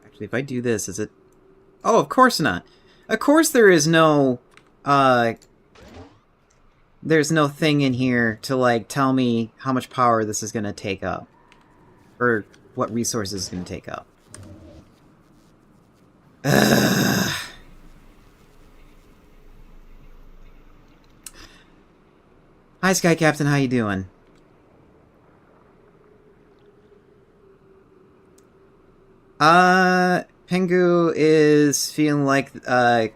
Actually, if I do this, is it... Oh, of course not. Of course there is no, there's no thing in here to, like, tell me how much power this is going to take up. Or what resources it's going to take up. Hi, Sky Captain. How you doing? Pengu is feeling like, I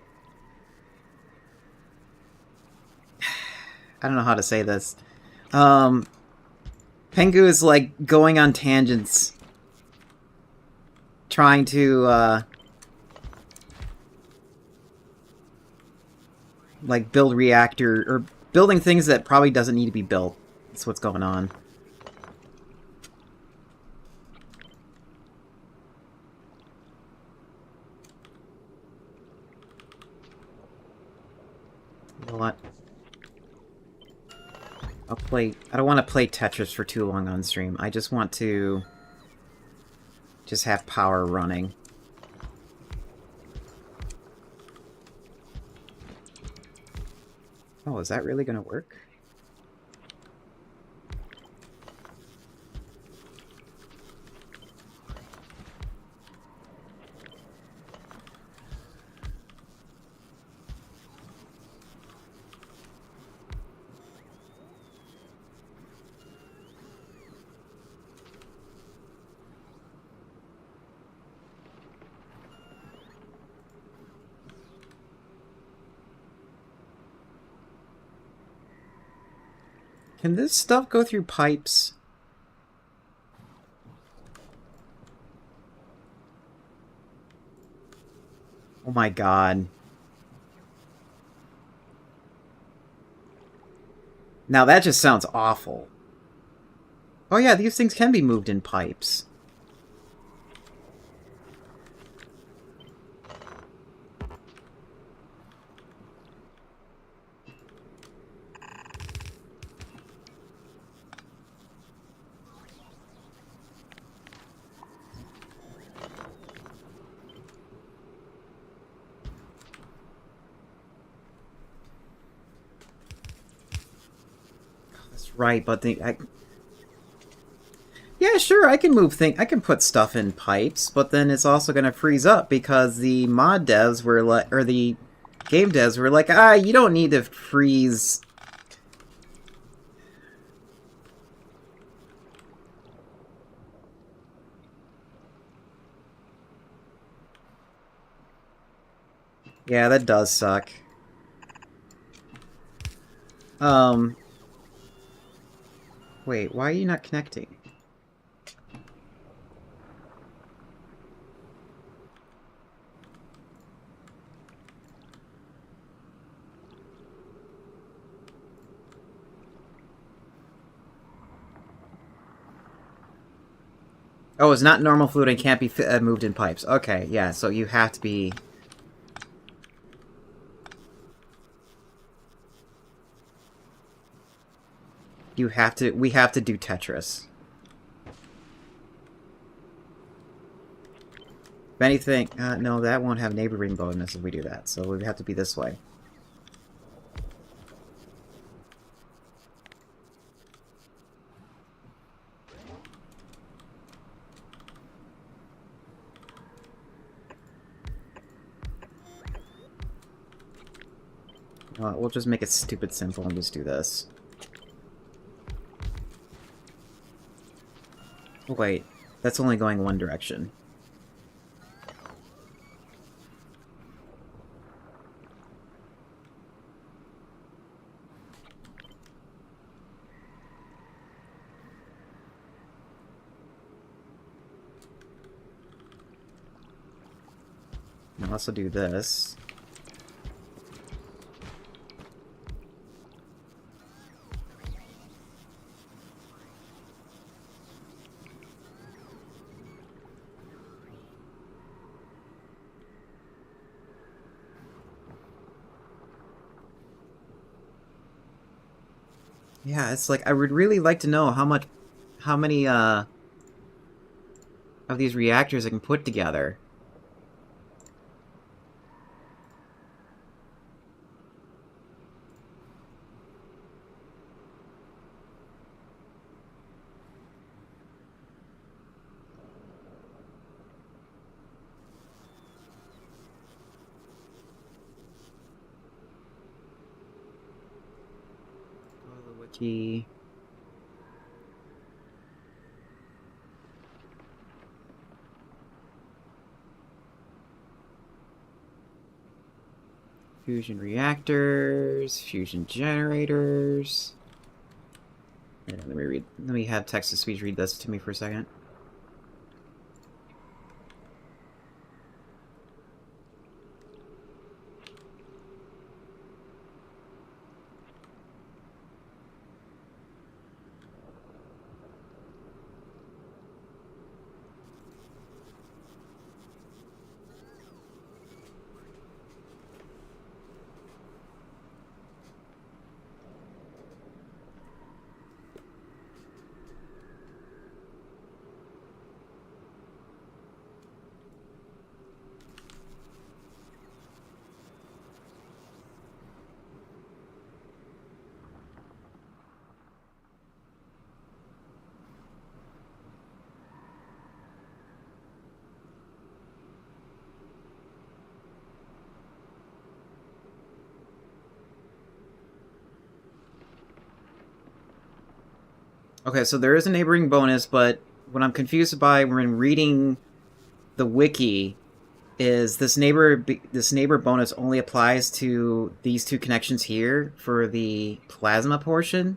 don't know how to say this. Pengu is, like, going on tangents. Trying to, like, build reactor, or building things that probably doesn't need to be built. That's what's going on. You know what? I don't want to play Tetris for too long on stream. I just want to just have power running. Oh, is that really going to work? Can this stuff go through pipes? Oh my god. Now that just sounds awful. Oh yeah, these things can be moved in pipes. Right, but yeah, sure, I can move things. I can put stuff in pipes, but then it's also going to freeze up because the mod devs were like, or the game devs were like, you don't need to freeze. Yeah, that does suck. Wait, why are you not connecting? Oh, it's not normal fluid and can't be moved in pipes. Okay, yeah, so you have to be... we have to do Tetris. If anything, no, that won't have neighboring bonus if we do that, so it would have to be this way. We'll just make it stupid simple and just do this. Oh, wait, that's only going one direction. I'll also do this. Yeah, it's like, I would really like to know how many, of these reactors I can put together. Oh, the wiki. Fusion reactors, fusion generators. Yeah, let me have text-to-speech read this to me for a second. Okay, so there is a neighboring bonus, but what I'm confused by when reading the wiki is this neighbor bonus only applies to these two connections here for the plasma portion.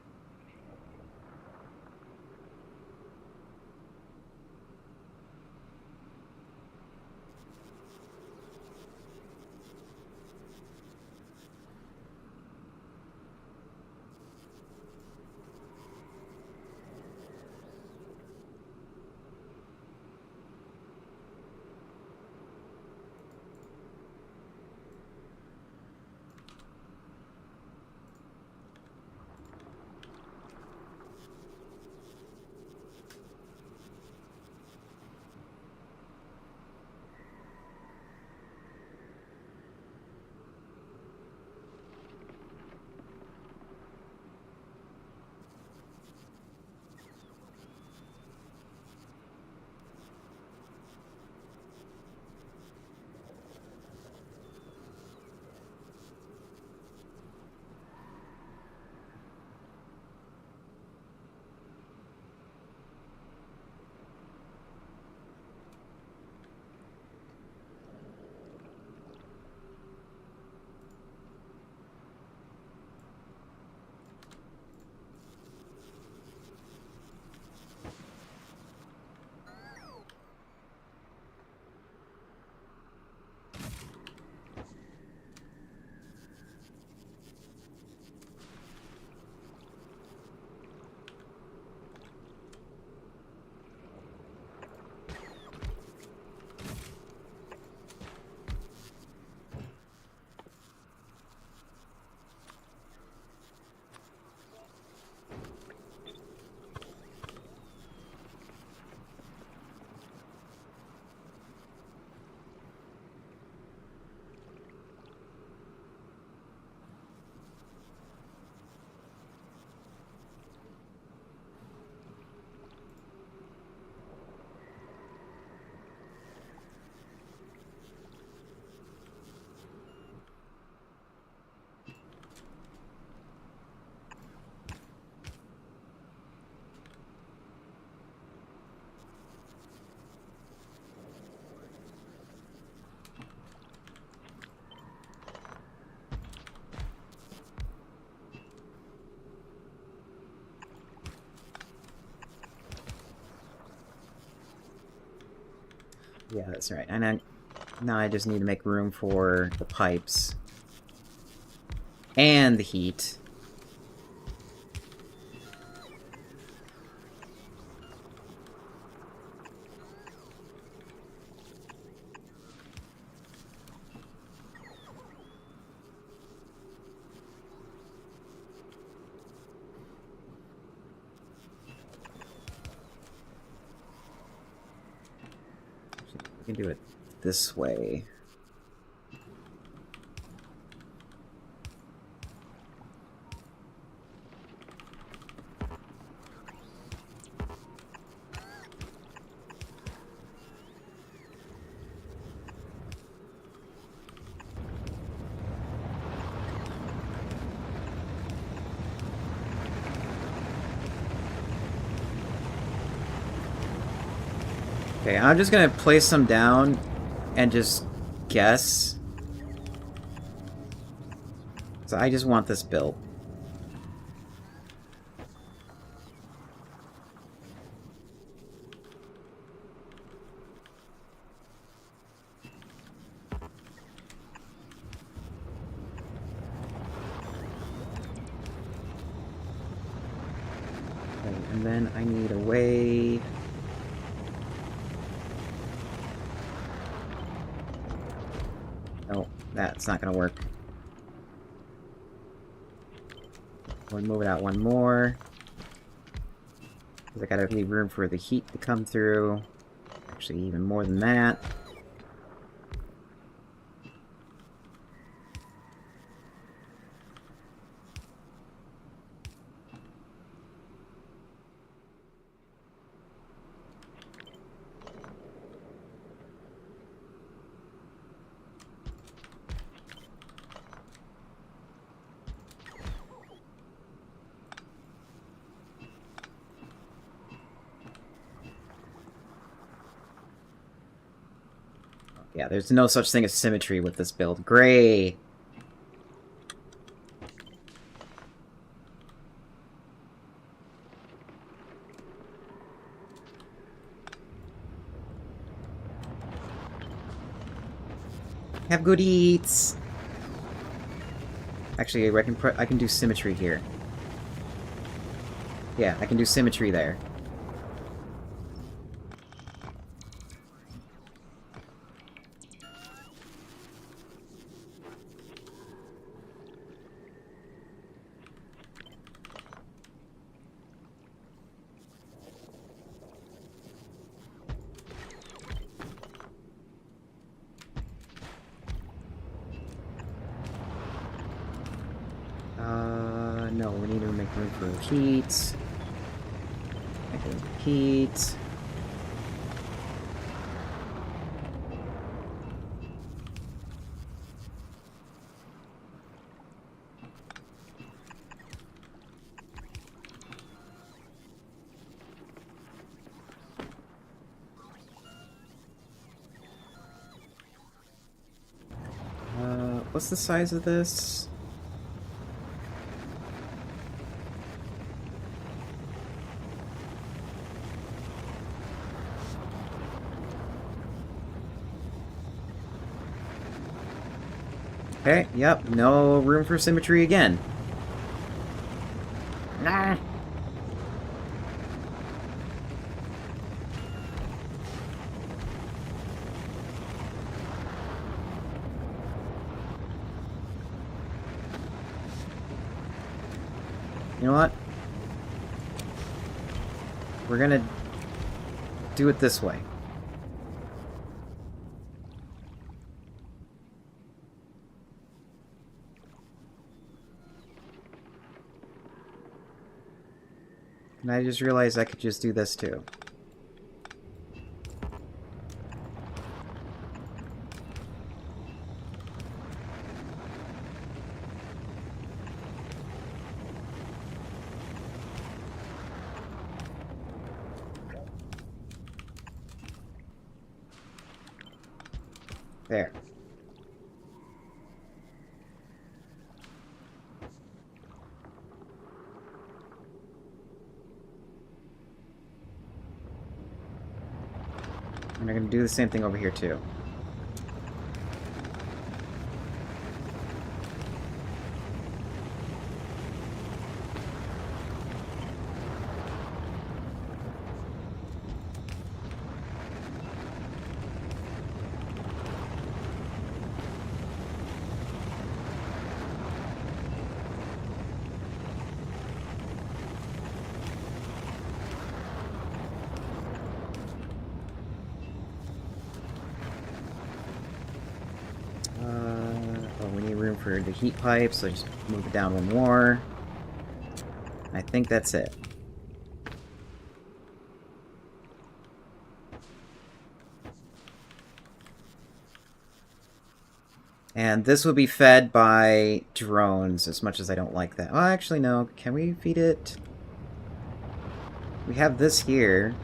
Yeah, that's right. And now I just need to make room for the pipes. And the heat. We can do it this way. Okay, I'm just gonna place them down and just guess. So I just want this built. Okay, and then I need a way... Oh, that's not gonna work. We'll move it out one more. Because I gotta leave room for the heat to come through. Actually, even more than that. Yeah, there's no such thing as symmetry with this build. Great! Have good eats! Actually, I can do symmetry here. Yeah, I can do symmetry there. No, we need to make room for heat. Make room for heat. What's the size of this? Okay, yep, no room for symmetry again. Nah. You know what? We're gonna do it this way. And I just realized I could just do this too. There. And they're going to do the same thing over here, too. We need room for the heat pipe, so just move it down one more. I think that's it. And this will be fed by drones, as much as I don't like that. Oh, actually, no. Can we feed it? We have this here.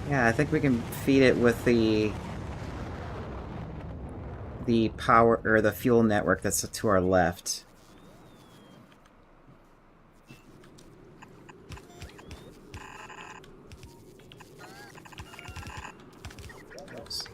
Yeah, I think we can feed it with the power, or the fuel network that's to our left. Oops.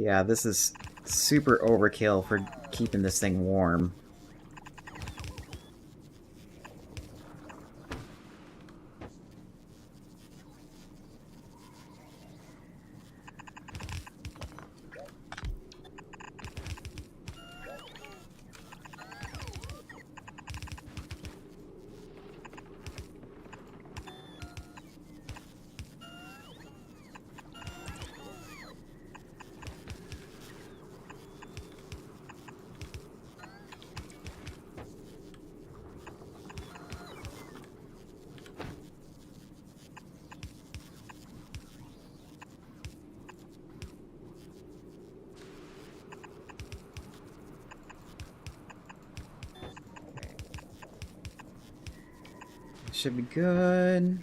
Yeah, this is super overkill for keeping this thing warm. Should be good.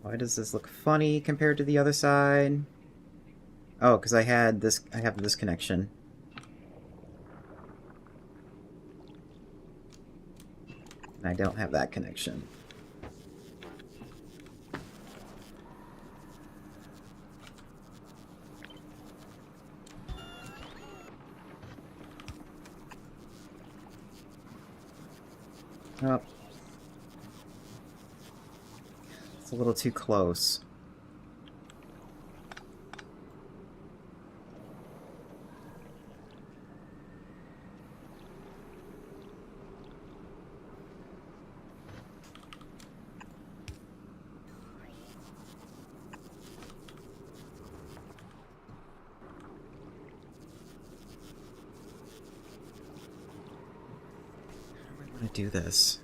Why does this look funny compared to the other side? Oh, because I have this connection. And I don't have that connection. Oh. It's a little too close. How do I want to do this?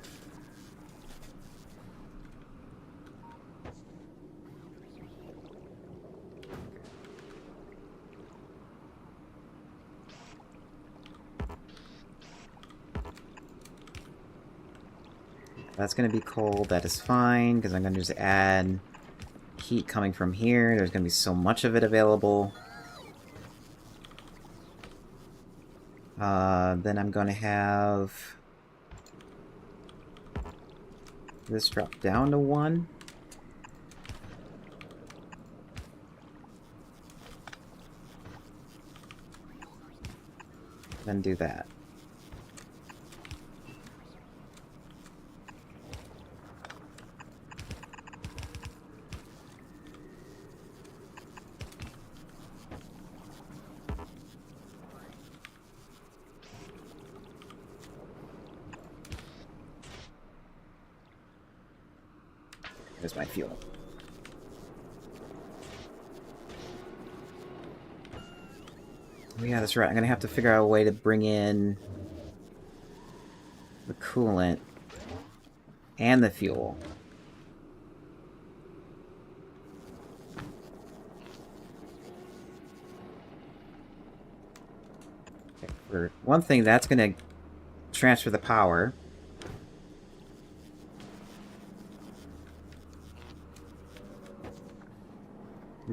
That's going to be cold. That is fine, because I'm going to just add heat coming from here. There's going to be so much of it available. Then I'm going to have this drop down to 1. Then do that. Here's my fuel. Oh yeah, that's right. I'm gonna have to figure out a way to bring in the coolant and the fuel. Okay, for one thing, that's gonna transfer the power.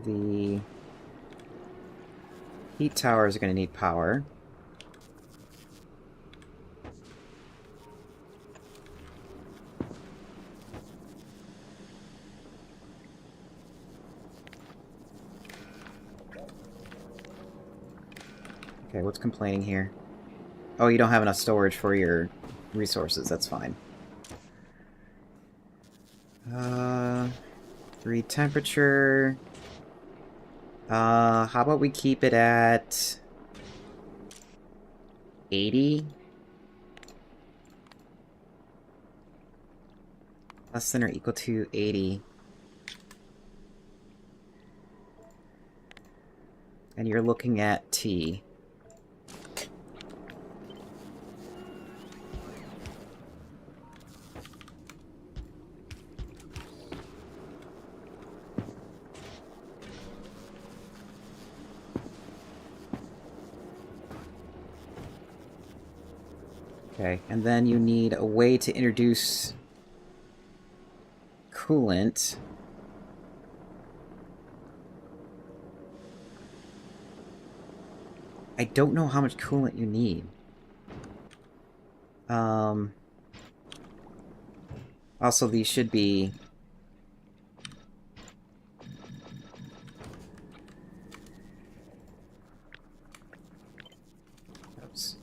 The heat towers are gonna need power. Okay, what's complaining here? Oh, you don't have enough storage for your resources. That's fine. 3 temperature. How about we keep it at 80? Less than or equal to 80. And you're looking at T. Okay, and then you need a way to introduce coolant. I don't know how much coolant you need. Also, these should be... Oops.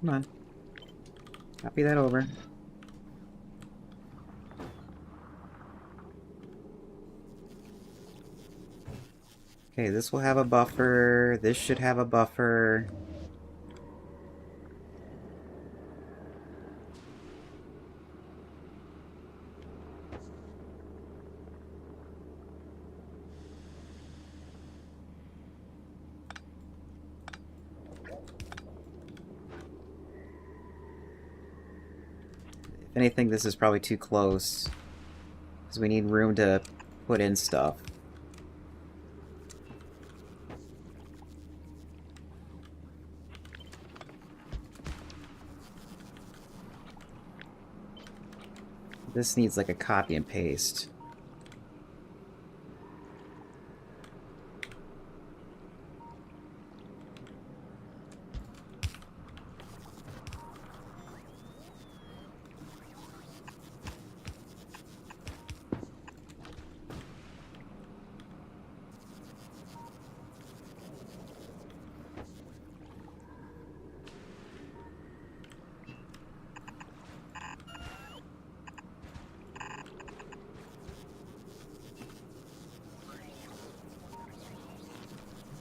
Come on. Copy that over. Okay, this will have a buffer. This should have a buffer. If anything, this is probably too close. Because we need room to put in stuff. This needs like a copy and paste.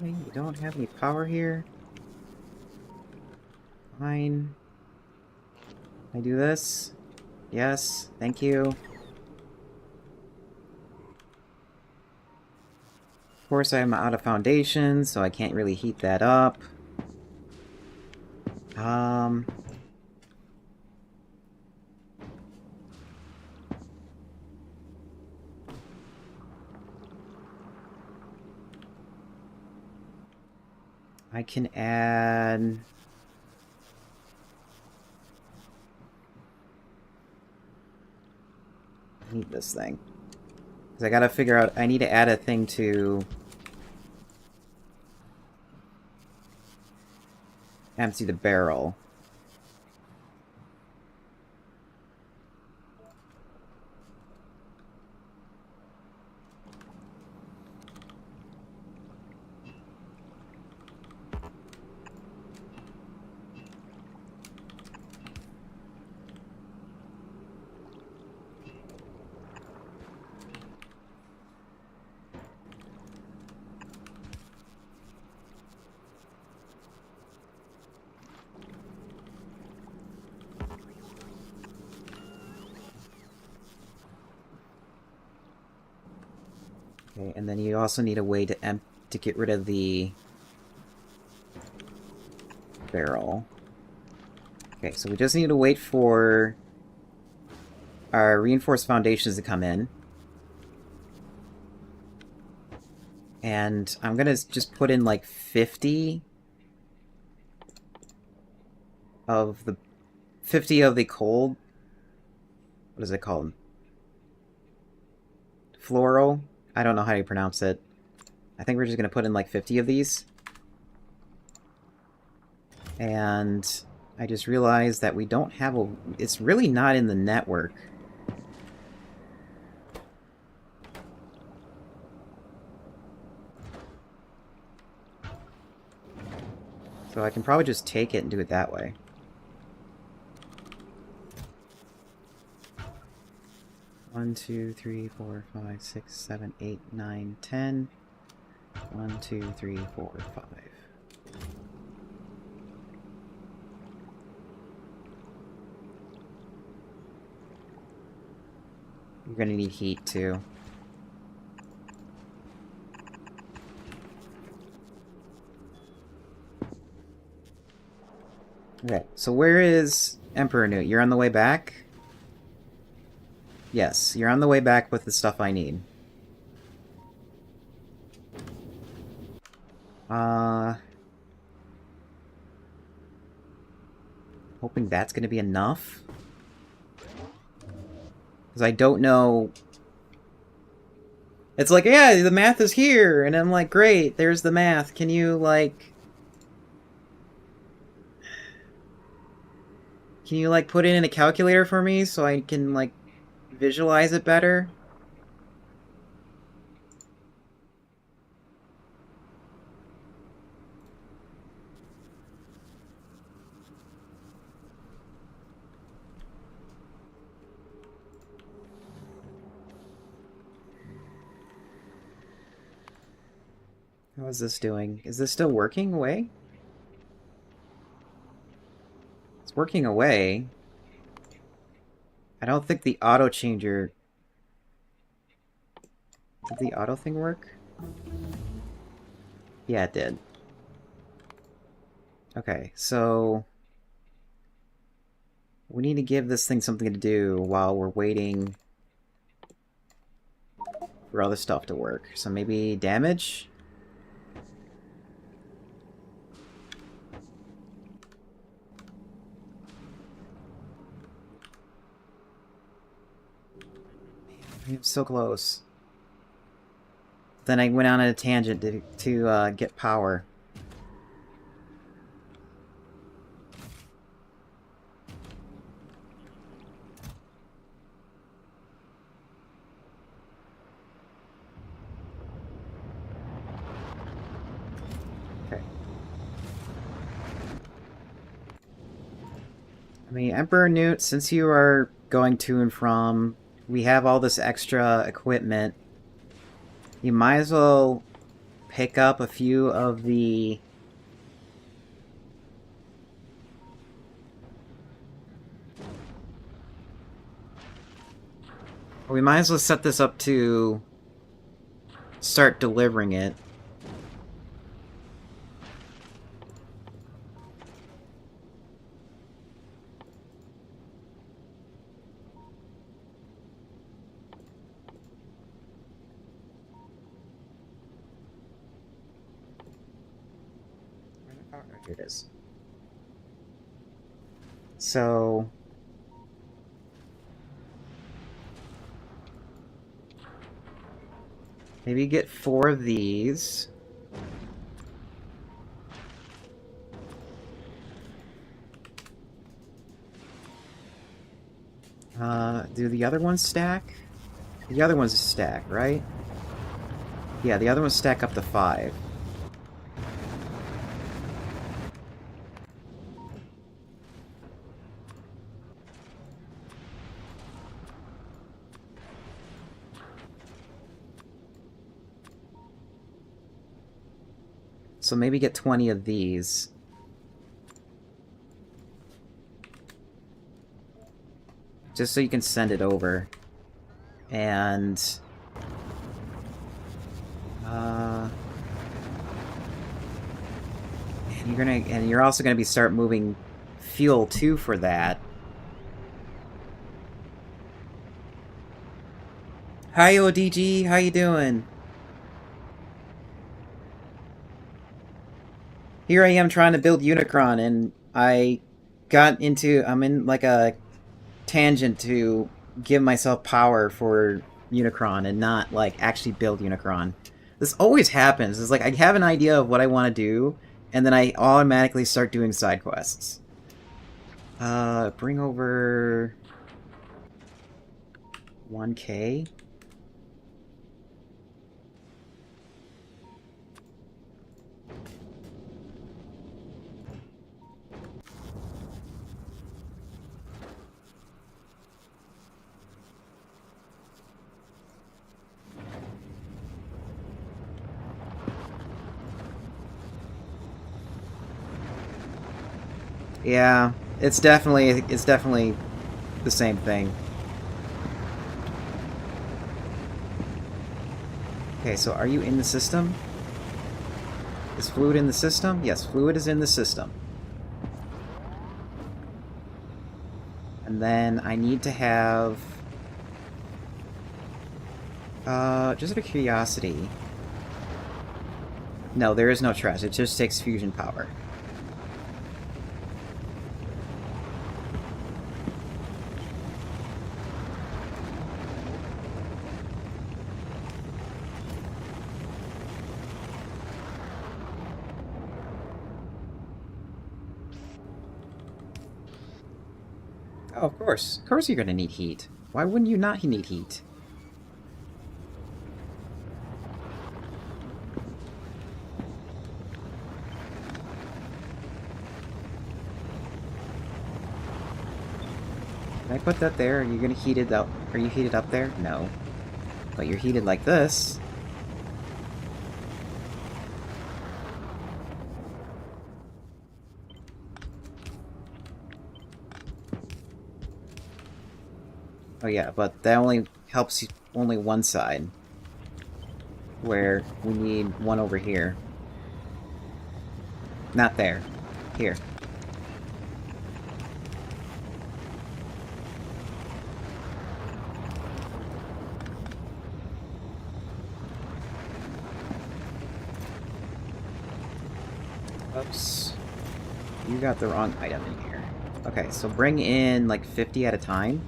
You don't have any power here? Fine. Can I do this? Yes, thank you. Of course, I'm out of foundation, so I can't really heat that up. I can add... I need this thing. Because I gotta figure out... I need to add a thing to... empty the barrel. Okay, and then you also need a way to get rid of the barrel. Okay, so we just need to wait for our reinforced foundations to come in. And I'm gonna just put in like 50 of the cold. What is it called? Floral? I don't know how you pronounce it. I think we're just gonna put in like 50 of these. And I just realized that we don't have a... It's really not in the network. So I can probably just take it and do it that way. One, 2, 3, 4, 5, 6, 7, 8, 9, 10. 1, 2, 3, 4, 5. You're gonna need heat too. Okay, so where is Emperor Newt? You're on the way back? Yes, you're on the way back with the stuff I need. Hoping that's gonna be enough. Because I don't know... It's like, yeah, the math is here! And I'm like, great, there's the math. Can you, like... Can you, like, put it in a calculator for me so I can, like, visualize it better? How is this doing? Is this still working away? It's working away. I don't think the auto changer... Did the auto thing work? Yeah, it did. Okay, so... We need to give this thing something to do while we're waiting for other stuff to work. So maybe damage? Man, I'm so close. Then I went on a tangent to get power. Okay. I mean, Emperor Newt, since you are going to and from, we have all this extra equipment. You might as well pick up a few of the... We might as well set this up to start delivering it. Here it is. So... Maybe get 4 of these. Do the other ones stack? The other ones stack, right? Yeah, the other ones stack up to 5. So maybe get 20 of these. Just so you can send it over. And... And you're also gonna start moving fuel too for that. Hi ODG, how you doing? Here I am trying to build Unicron, and I'm in like a tangent to give myself power for Unicron and not like actually build Unicron. This always happens. It's like I have an idea of what I want to do, and then I automatically start doing side quests. Bring over 1K. Yeah, it's definitely the same thing. Okay, so are you in the system? Is fluid in the system? Yes, fluid is in the system. And then I need to have... just out of curiosity... No, there is no trash. It just takes fusion power. Oh, of course. Of course you're gonna need heat. Why wouldn't you not need heat? Can I put that there? Are you gonna heat it up? Are you heated up there? No. But you're heated like this. Oh yeah, but that only helps only one side. Where we need one over here. Not there. Here. Oops. You got the wrong item in here. Okay, so bring in like 50 at a time.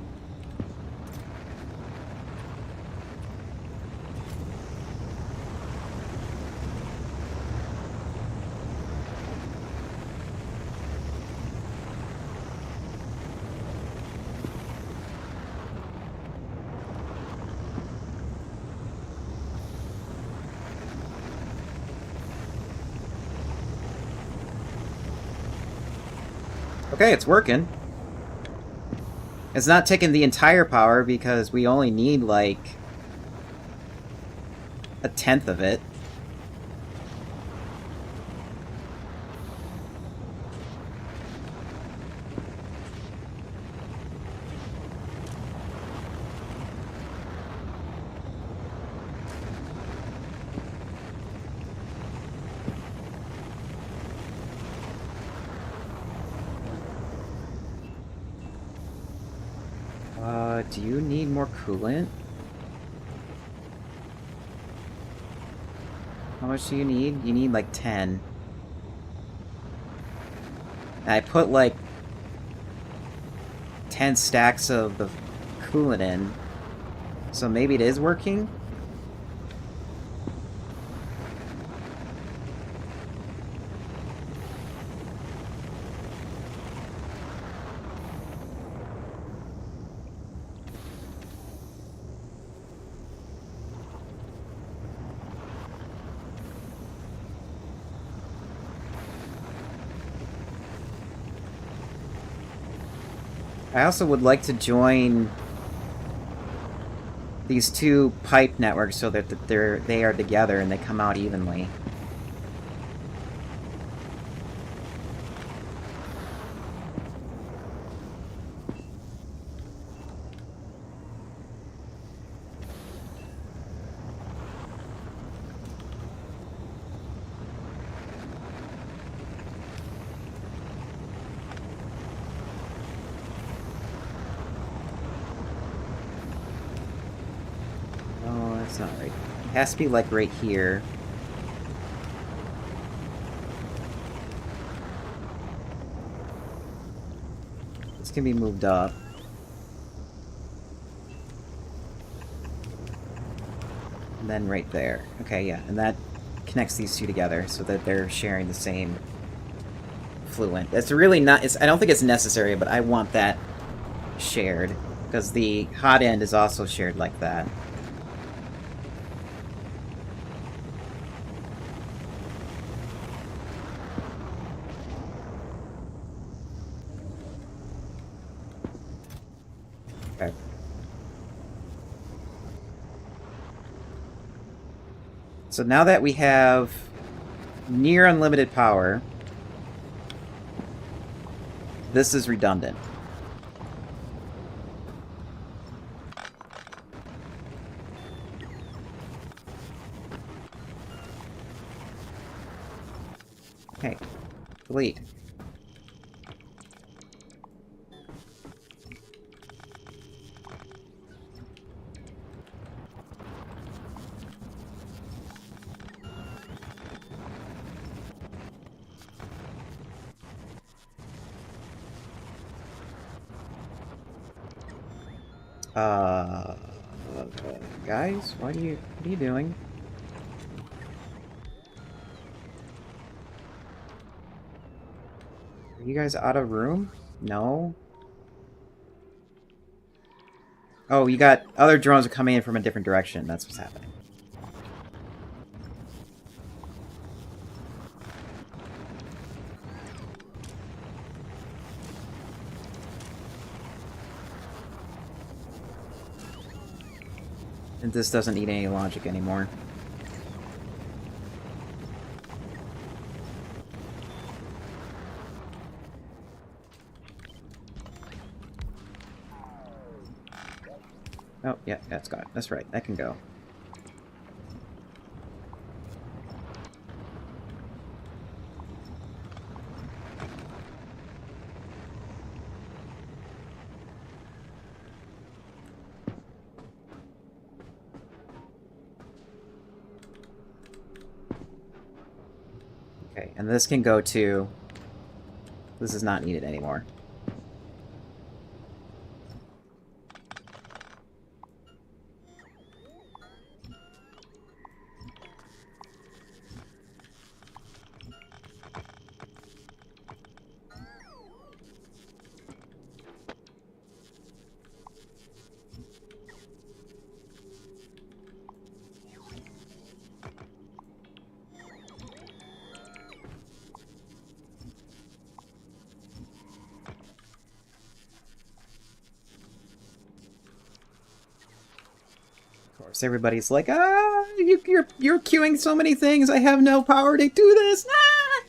Okay, it's working. It's not taking the entire power because we only need, like, 1/10 of it. Do you need more coolant? How much do you need? You need like 10. And I put like 10 stacks of the coolant in. So maybe it is working? I also would like to join these two pipe networks so that they are together and they come out evenly. has to be, like, right here. This can be moved up. And then right there. Okay, yeah, and that connects these two together so that they're sharing the same fluent. That's really not... I don't think it's necessary, but I want that shared, because the hot end is also shared like that. Okay. So now that we have near unlimited power, this is redundant. Okay, delete. Guys, what are you doing? Are you guys out of room? No? Oh, you got other drones are coming in from a different direction. That's what's happening. And this doesn't need any logic anymore. Oh, yeah, that's got it. That's right. That can go. Okay, and this can go to... This is not needed anymore. Everybody's like, you're queuing so many things. I have no power to do this. Ah!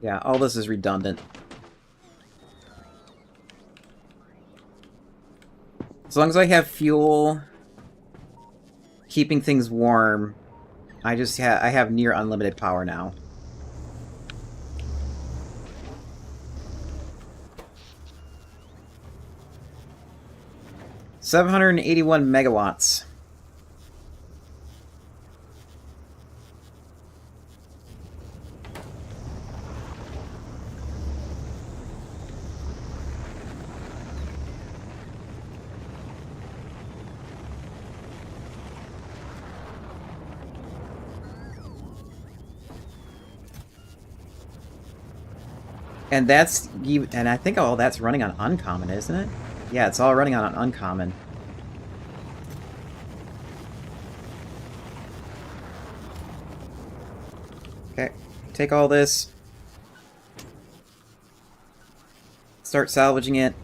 Yeah, all this is redundant. As long as I have fuel, keeping things warm. I have near unlimited power now. $781 megawatts. And that's... And I think all that's running on uncommon, isn't it? Yeah, it's all running on an uncommon. Okay, take all this. Start salvaging it.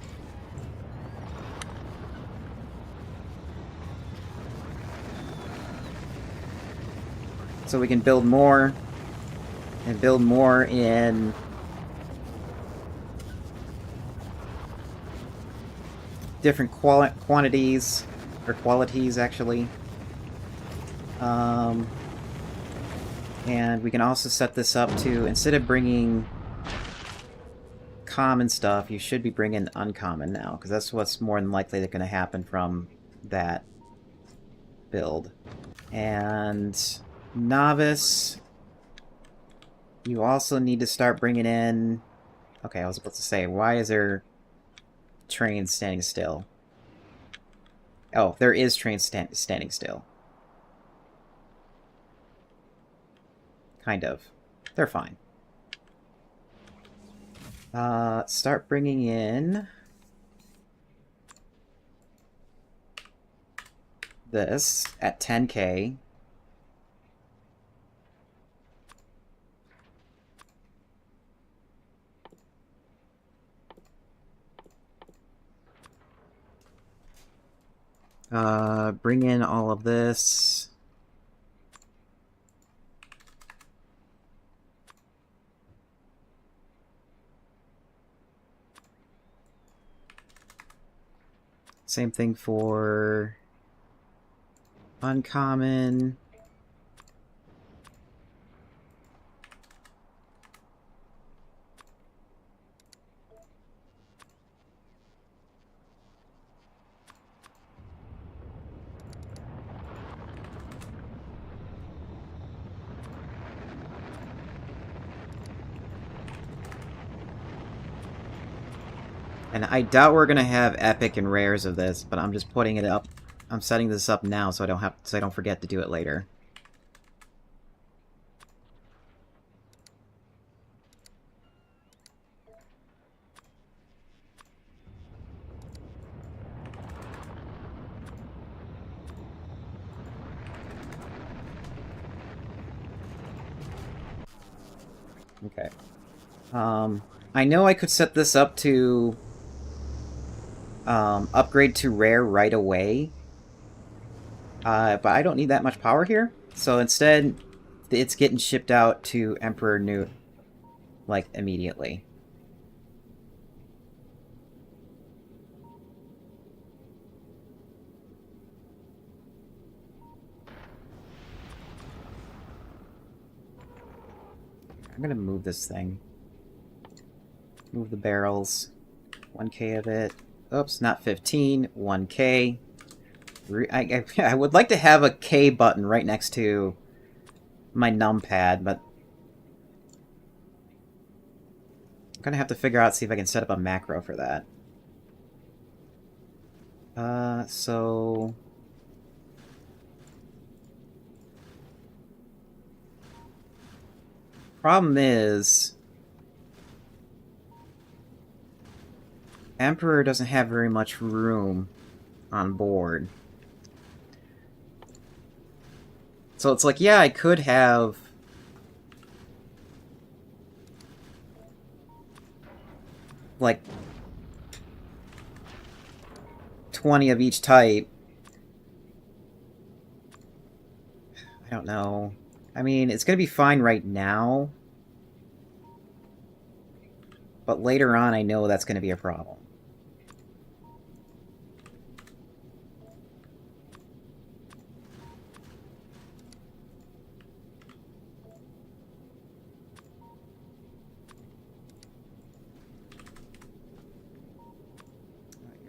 So we can build more. And build more in... different quantities, or qualities, actually. And we can also set this up to, instead of bringing common stuff, you should be bringing uncommon now, because that's what's more than likely going to happen from that build. And novice, you also need to start bringing in... Okay, I was about to say, why is there trains standing still? Oh, there is trains standing still. Kind of. They're fine. Start bringing in... this at 10k. Bring in all of this. Same thing for uncommon. And I doubt we're gonna have epic and rares of this, but I'm just putting it up. I'm setting this up now so I don't forget to do it later. Okay. I know I could set this up to upgrade to rare right away, but I don't need that much power here. So instead, it's getting shipped out to Emperor Newt, like, immediately. I'm gonna move this thing. Move the barrels. 1k of it. Oops, not 15. 1k. I would like to have a K button right next to my numpad, but I'm gonna have to figure out, see if I can set up a macro for that. So... Problem is... Emperor doesn't have very much room on board. So it's like, yeah, I could have... like... 20 of each type. I don't know. I mean, it's gonna be fine right now. But later on, I know that's gonna be a problem.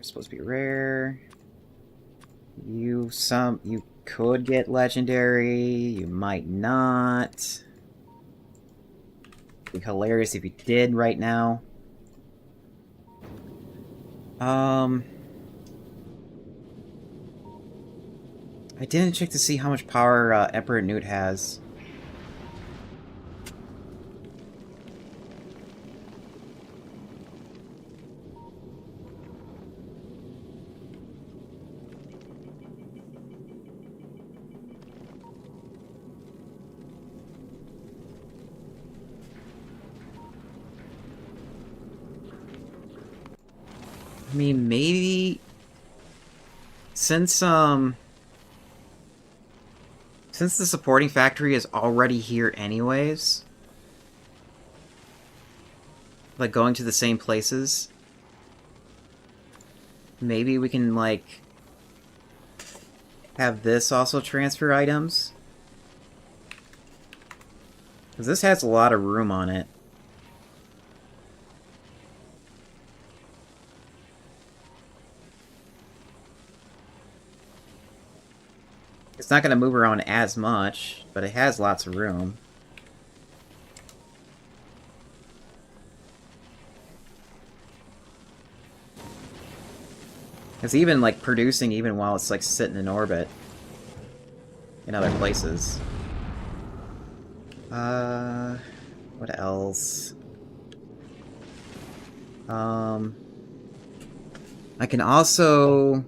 Supposed to be rare. You could get legendary. You might not. It'd be hilarious if you did right now. I didn't check to see how much power Emperor Newt has. I mean, maybe... Since the supporting factory is already here anyways... Like, going to the same places... Maybe we can, like... have this also transfer items? Because this has a lot of room on it. It's not going to move around as much, but it has lots of room. It's even, like, producing even while it's, like, sitting in orbit. In other places. What else? I can also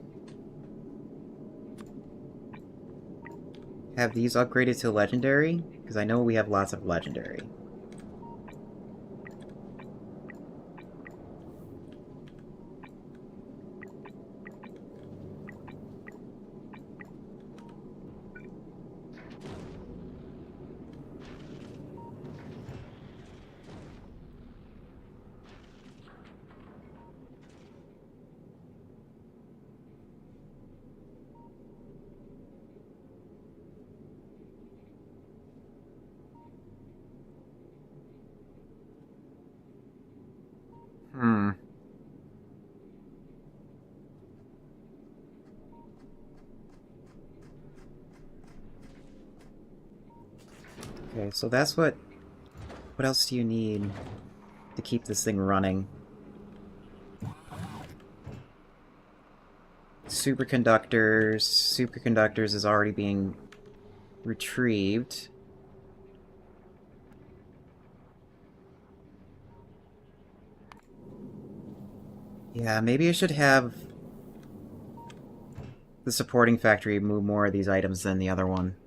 have these upgraded to legendary, because I know we have lots of legendary. Hmm. Okay, so that's what... What else do you need to keep this thing running? Superconductors. Superconductors is already being retrieved. Yeah, maybe I should have the supporting factory move more of these items than the other one.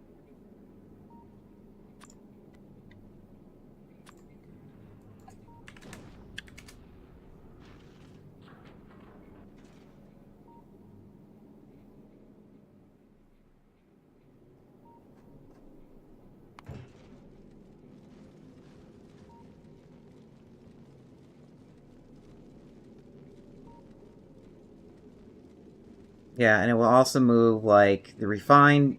Yeah, and it will also move, like, the refined...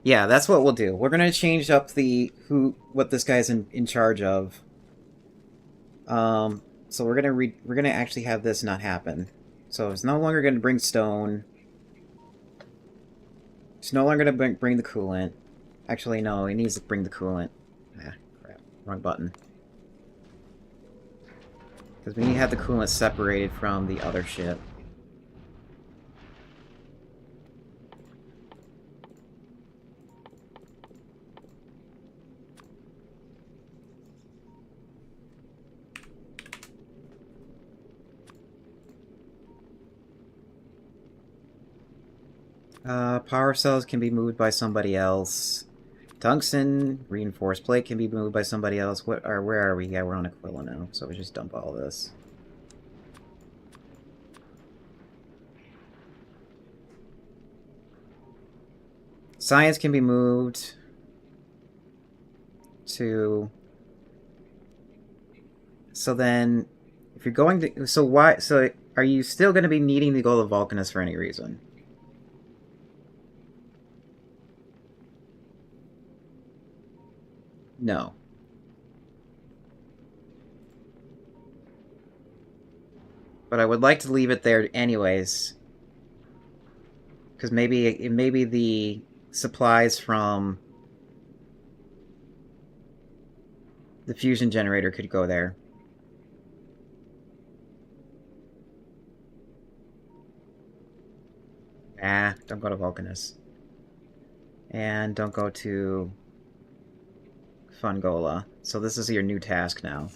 Yeah, that's what we'll do. We're gonna change up what this guy's in charge of. So we're gonna actually have this not happen. So it's no longer gonna bring stone. It's no longer gonna bring the coolant. Actually, no, it needs to bring the coolant. Ah, crap. Wrong button. Because we need to have the coolant separated from the other ship. Power cells can be moved by somebody else. Tungsten, reinforced plate can be moved by somebody else. Where are we? Yeah, we're on Aquila now, so we just dump all this. Science can be moved to... So then, if you're going to... So why... So are you still going to be needing to go to Vulcanus for any reason? No. But I would like to leave it there anyways. Because maybe the supplies from the fusion generator could go there. Ah, don't go to Vulcanus. And don't go to Fungola. So this is your new task now.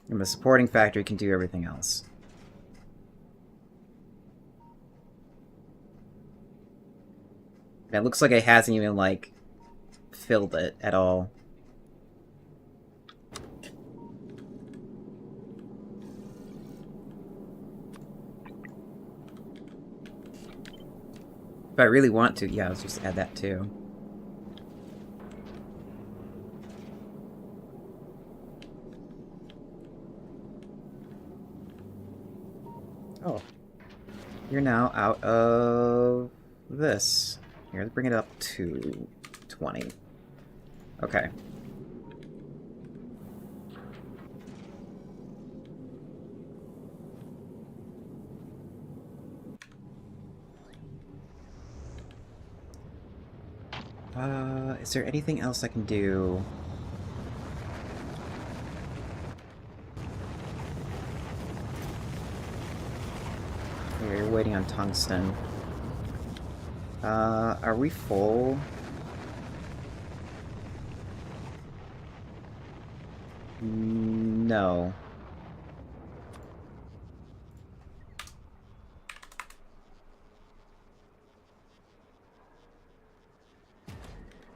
And the supporting factory can do everything else. And it looks like it hasn't even, like, filled it at all. If I really want to, yeah, let's just add that too. Oh. You're now out of this. Here, let's bring it up to 20. Okay. Is there anything else I can do? Okay, you're waiting on tungsten. Are we full? No.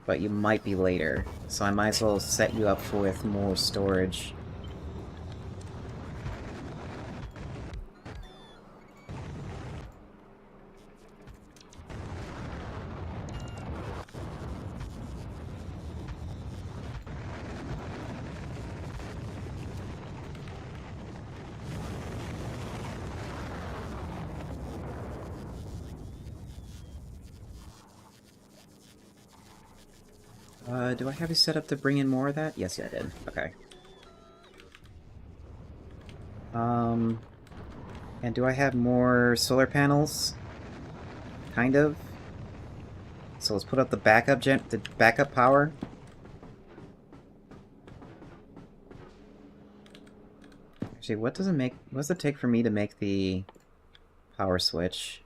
But you might be later, so I might as well set you up with more storage. Do I have you set up to bring in more of that? Yes, yeah, I did. Okay. And do I have more solar panels? Kind of. So let's put up the backup power. Actually, what does it take for me to make the power switch?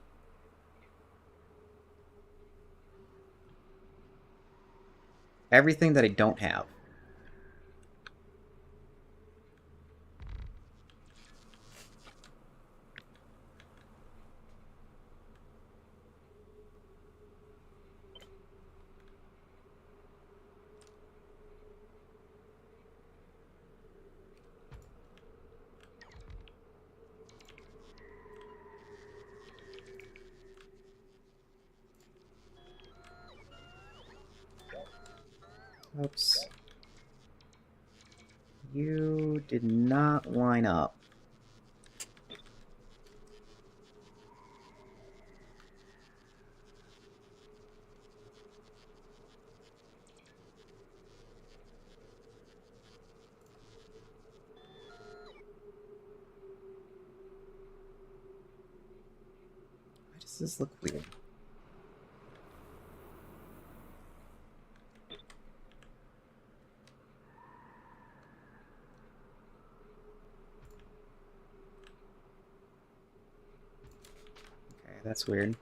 Everything that I don't have. Oops. You did not line up. Why does this look weird? Okay, that's weird.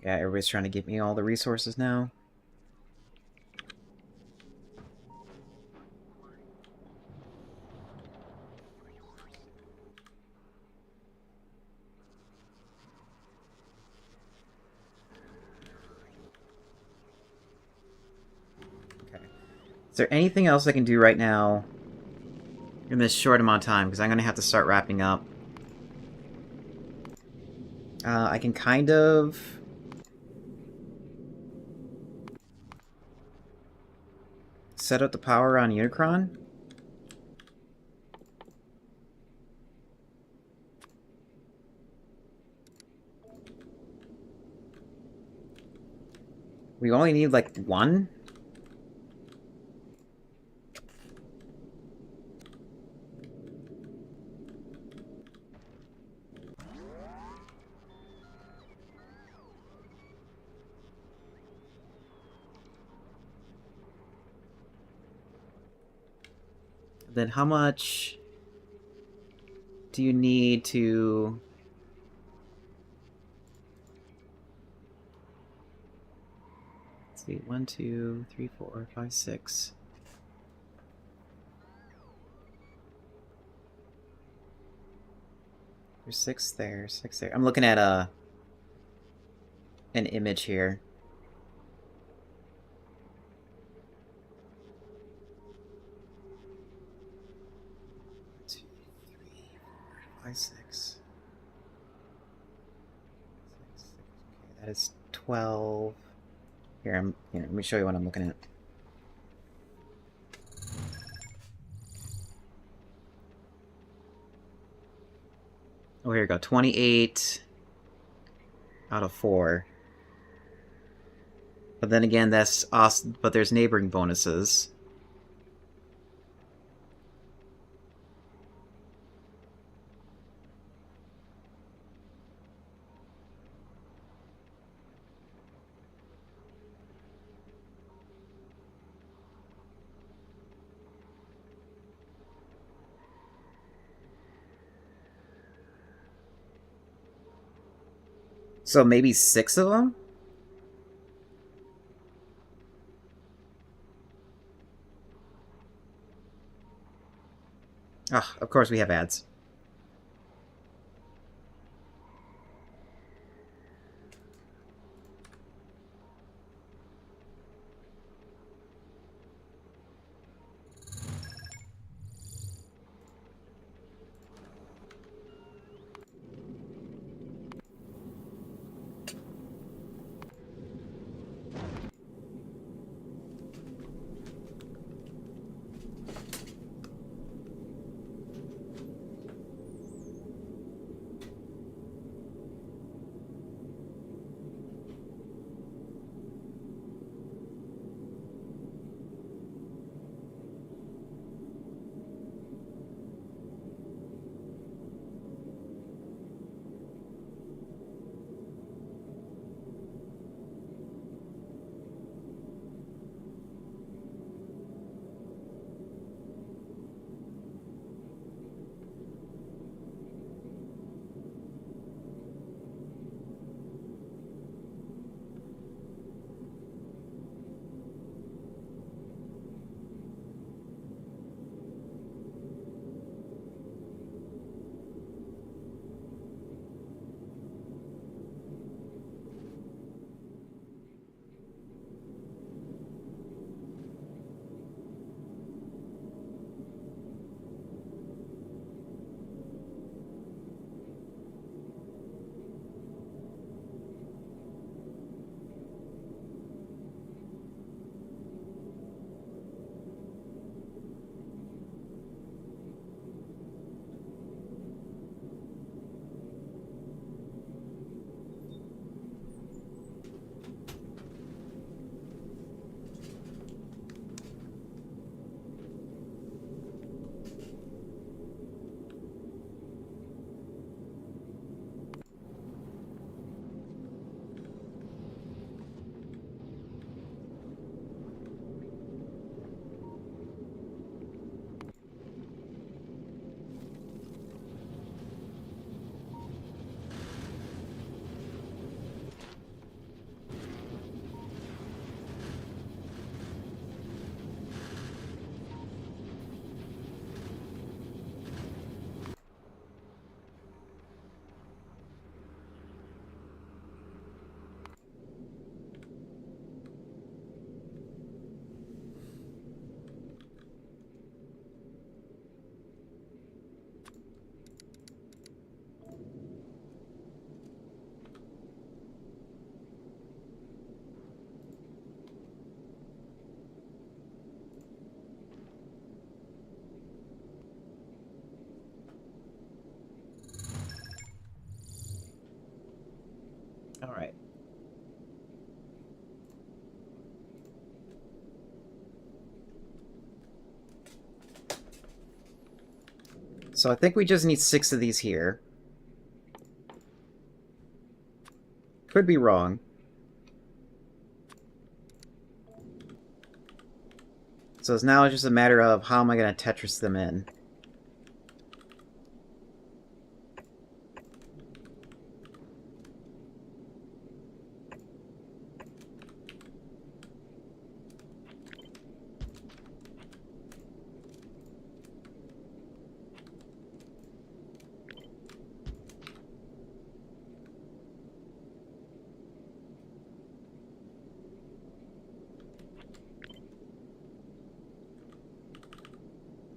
Yeah, everybody's trying to give me all the resources now. Okay. Is there anything else I can do right now in this short amount of time? Because I'm going to have to start wrapping up. I can kind of... set up the power on Unicron. We only need, like, one? Then how much do you need to... Let's see, 1, 2, 3, 4, 5, 6. There's 6 there, 6 there. I'm looking at an image here. Two, 3, 4, 5, 6. Okay, that is 12. Here, let me show you what I'm looking at. Oh, here we go. 28 out of 4. But then again, that's awesome. But there's neighboring bonuses. So maybe 6 of them? Ah, of course we have ads. All right. So I think we just need 6 of these here. Could be wrong. So it's now just a matter of how am I going to Tetris them in.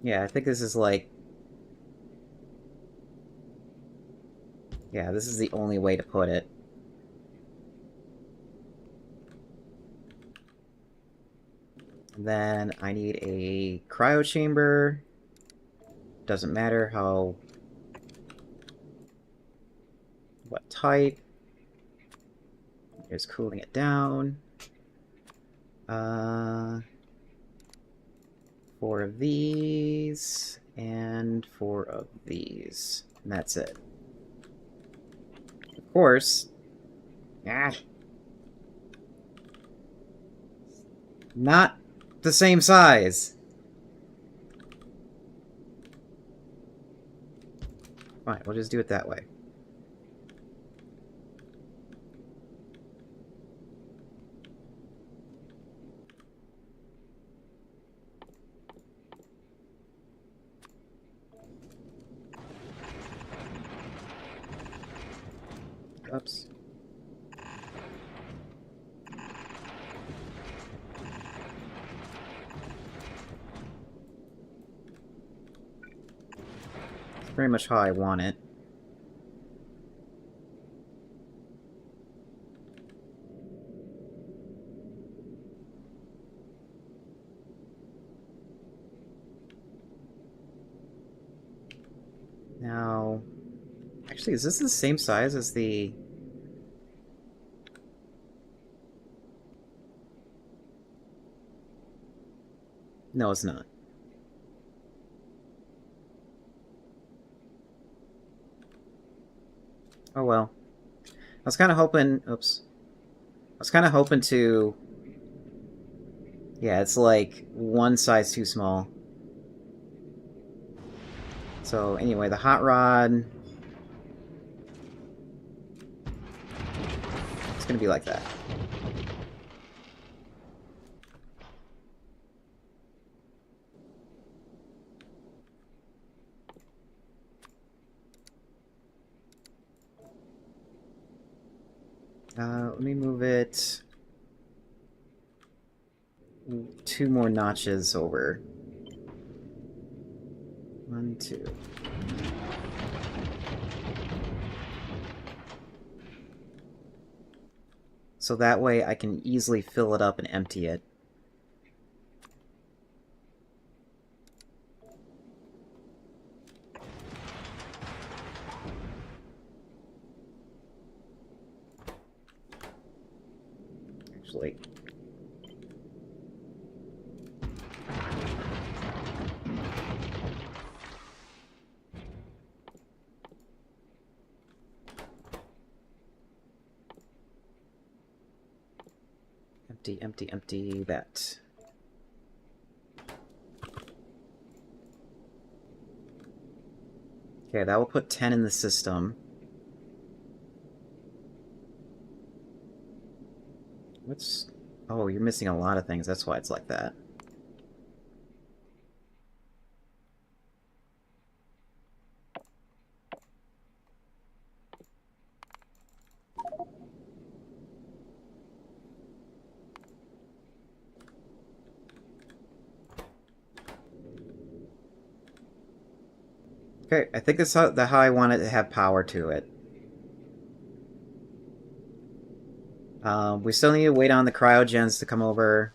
Yeah, I think this is like... Yeah, this is the only way to put it. And then I need a cryo chamber. Doesn't matter what type. Here's cooling it down. 4 of these, and 4 of these. And that's it. Of course. Not the same size. Fine, we'll just do it that way. Oops. It's pretty much how I want it. Now, actually, is this the same size as the... No, it's not. Oh well. I was kind of hoping... Oops. I was kind of hoping to... Yeah, it's like one size too small. So anyway, the hot rod... It's gonna be like that. Let me move it 2 more notches over. 1, 2. So that way I can easily fill it up and empty it. Actually... Empty that. Okay, that will put 10 in the system. What's... Oh, you're missing a lot of things. That's why it's like that. Okay, I think that's how I want it to have power to it. We still need to wait on the cryogens to come over.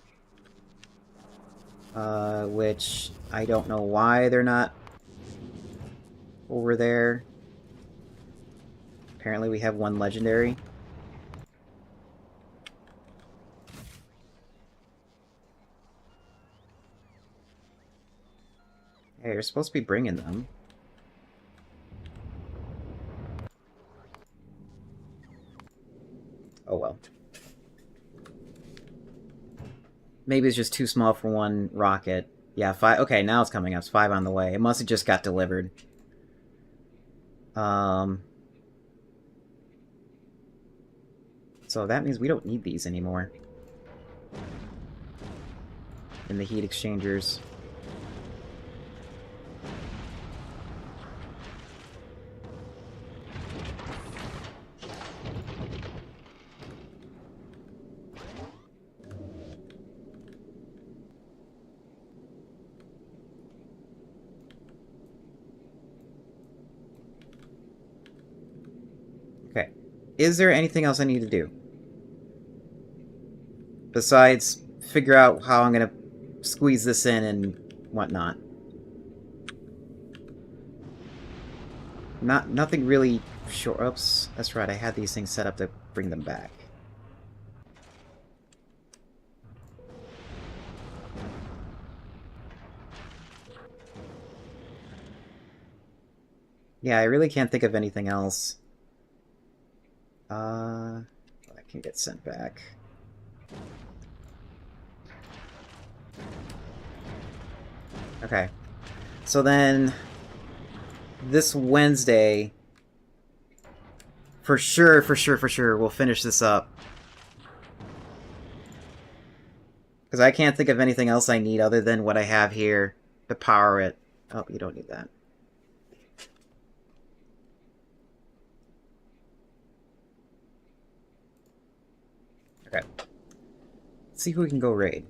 Which I don't know why they're not over there. Apparently we have 1 legendary. Hey, you're supposed to be bringing them. Oh well. Maybe it's just too small for 1 rocket. Yeah, 5. Okay, now it's coming up. It's 5 on the way. It must have just got delivered. So that means we don't need these anymore. In the heat exchangers. Okay. Is there anything else I need to do? Besides figure out how I'm gonna squeeze this in and whatnot. Nothing really short. Oops, that's right. I had these things set up to bring them back. Yeah, I really can't think of anything else. I can get sent back. Okay. So then, this Wednesday, for sure, we'll finish this up. Because I can't think of anything else I need other than what I have here to power it. Oh, you don't need that. Okay. Let's see who we can go raid.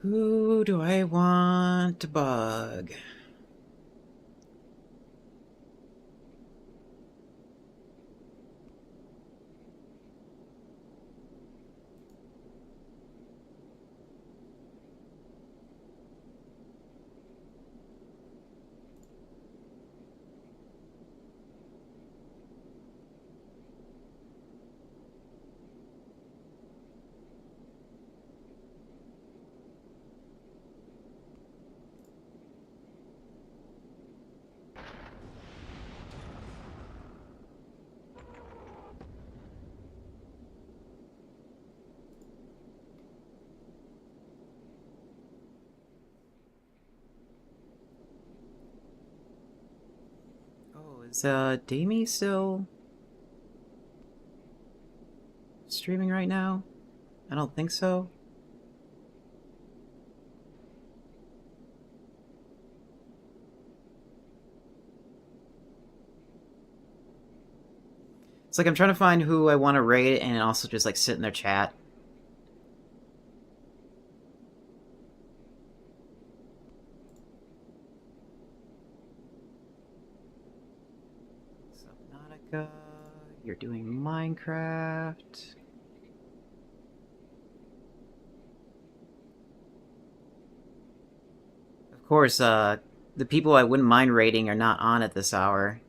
Who do I want to bug? Is Damie still streaming right now? I don't think so. It's like I'm trying to find who I want to raid and also just like sit in their chat. Subnautica, you're doing Minecraft. Of course, the people I wouldn't mind raiding are not on at this hour.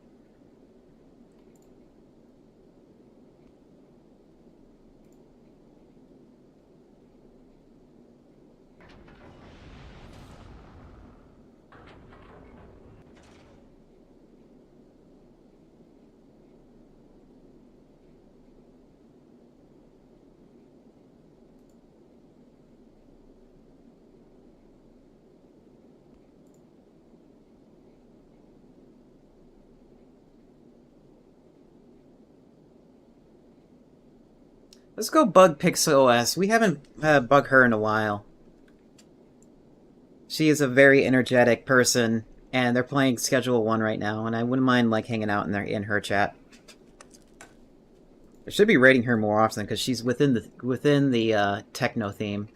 Let's go bug PixelOS. We haven't bugged her in a while. She is a very energetic person, and they're playing Schedule 1 right now, and I wouldn't mind like hanging out in her chat. I should be raiding her more often because she's within the techno theme.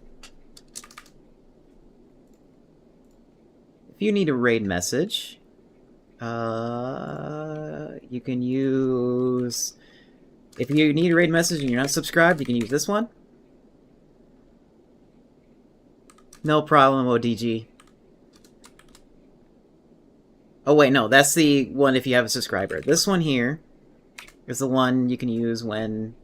If you need a raid message, you can use. If you need a raid message and you're not subscribed, you can use this one. No problem, ODG. Oh wait, no, that's the one if you have a subscriber. This one here is the one you can use when...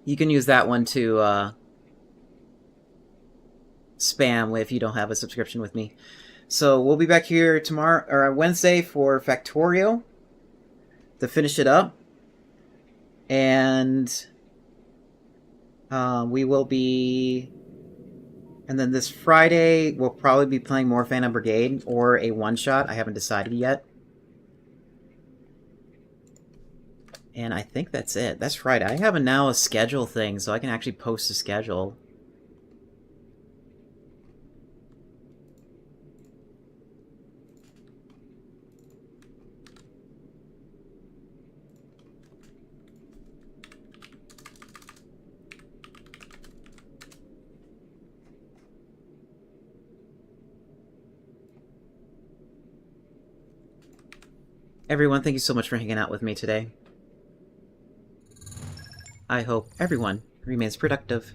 You can use that one to spam if you don't have a subscription with me. So we'll be back here tomorrow or Wednesday for Factorio to finish it up, and we will be And then this Friday, we'll probably be playing more Phantom Brigade or a one-shot. I haven't decided yet. And I think that's it. That's Friday. I have now a schedule thing, so I can actually post a schedule. Everyone, thank you so much for hanging out with me today. I hope everyone remains productive.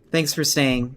Thanks for staying.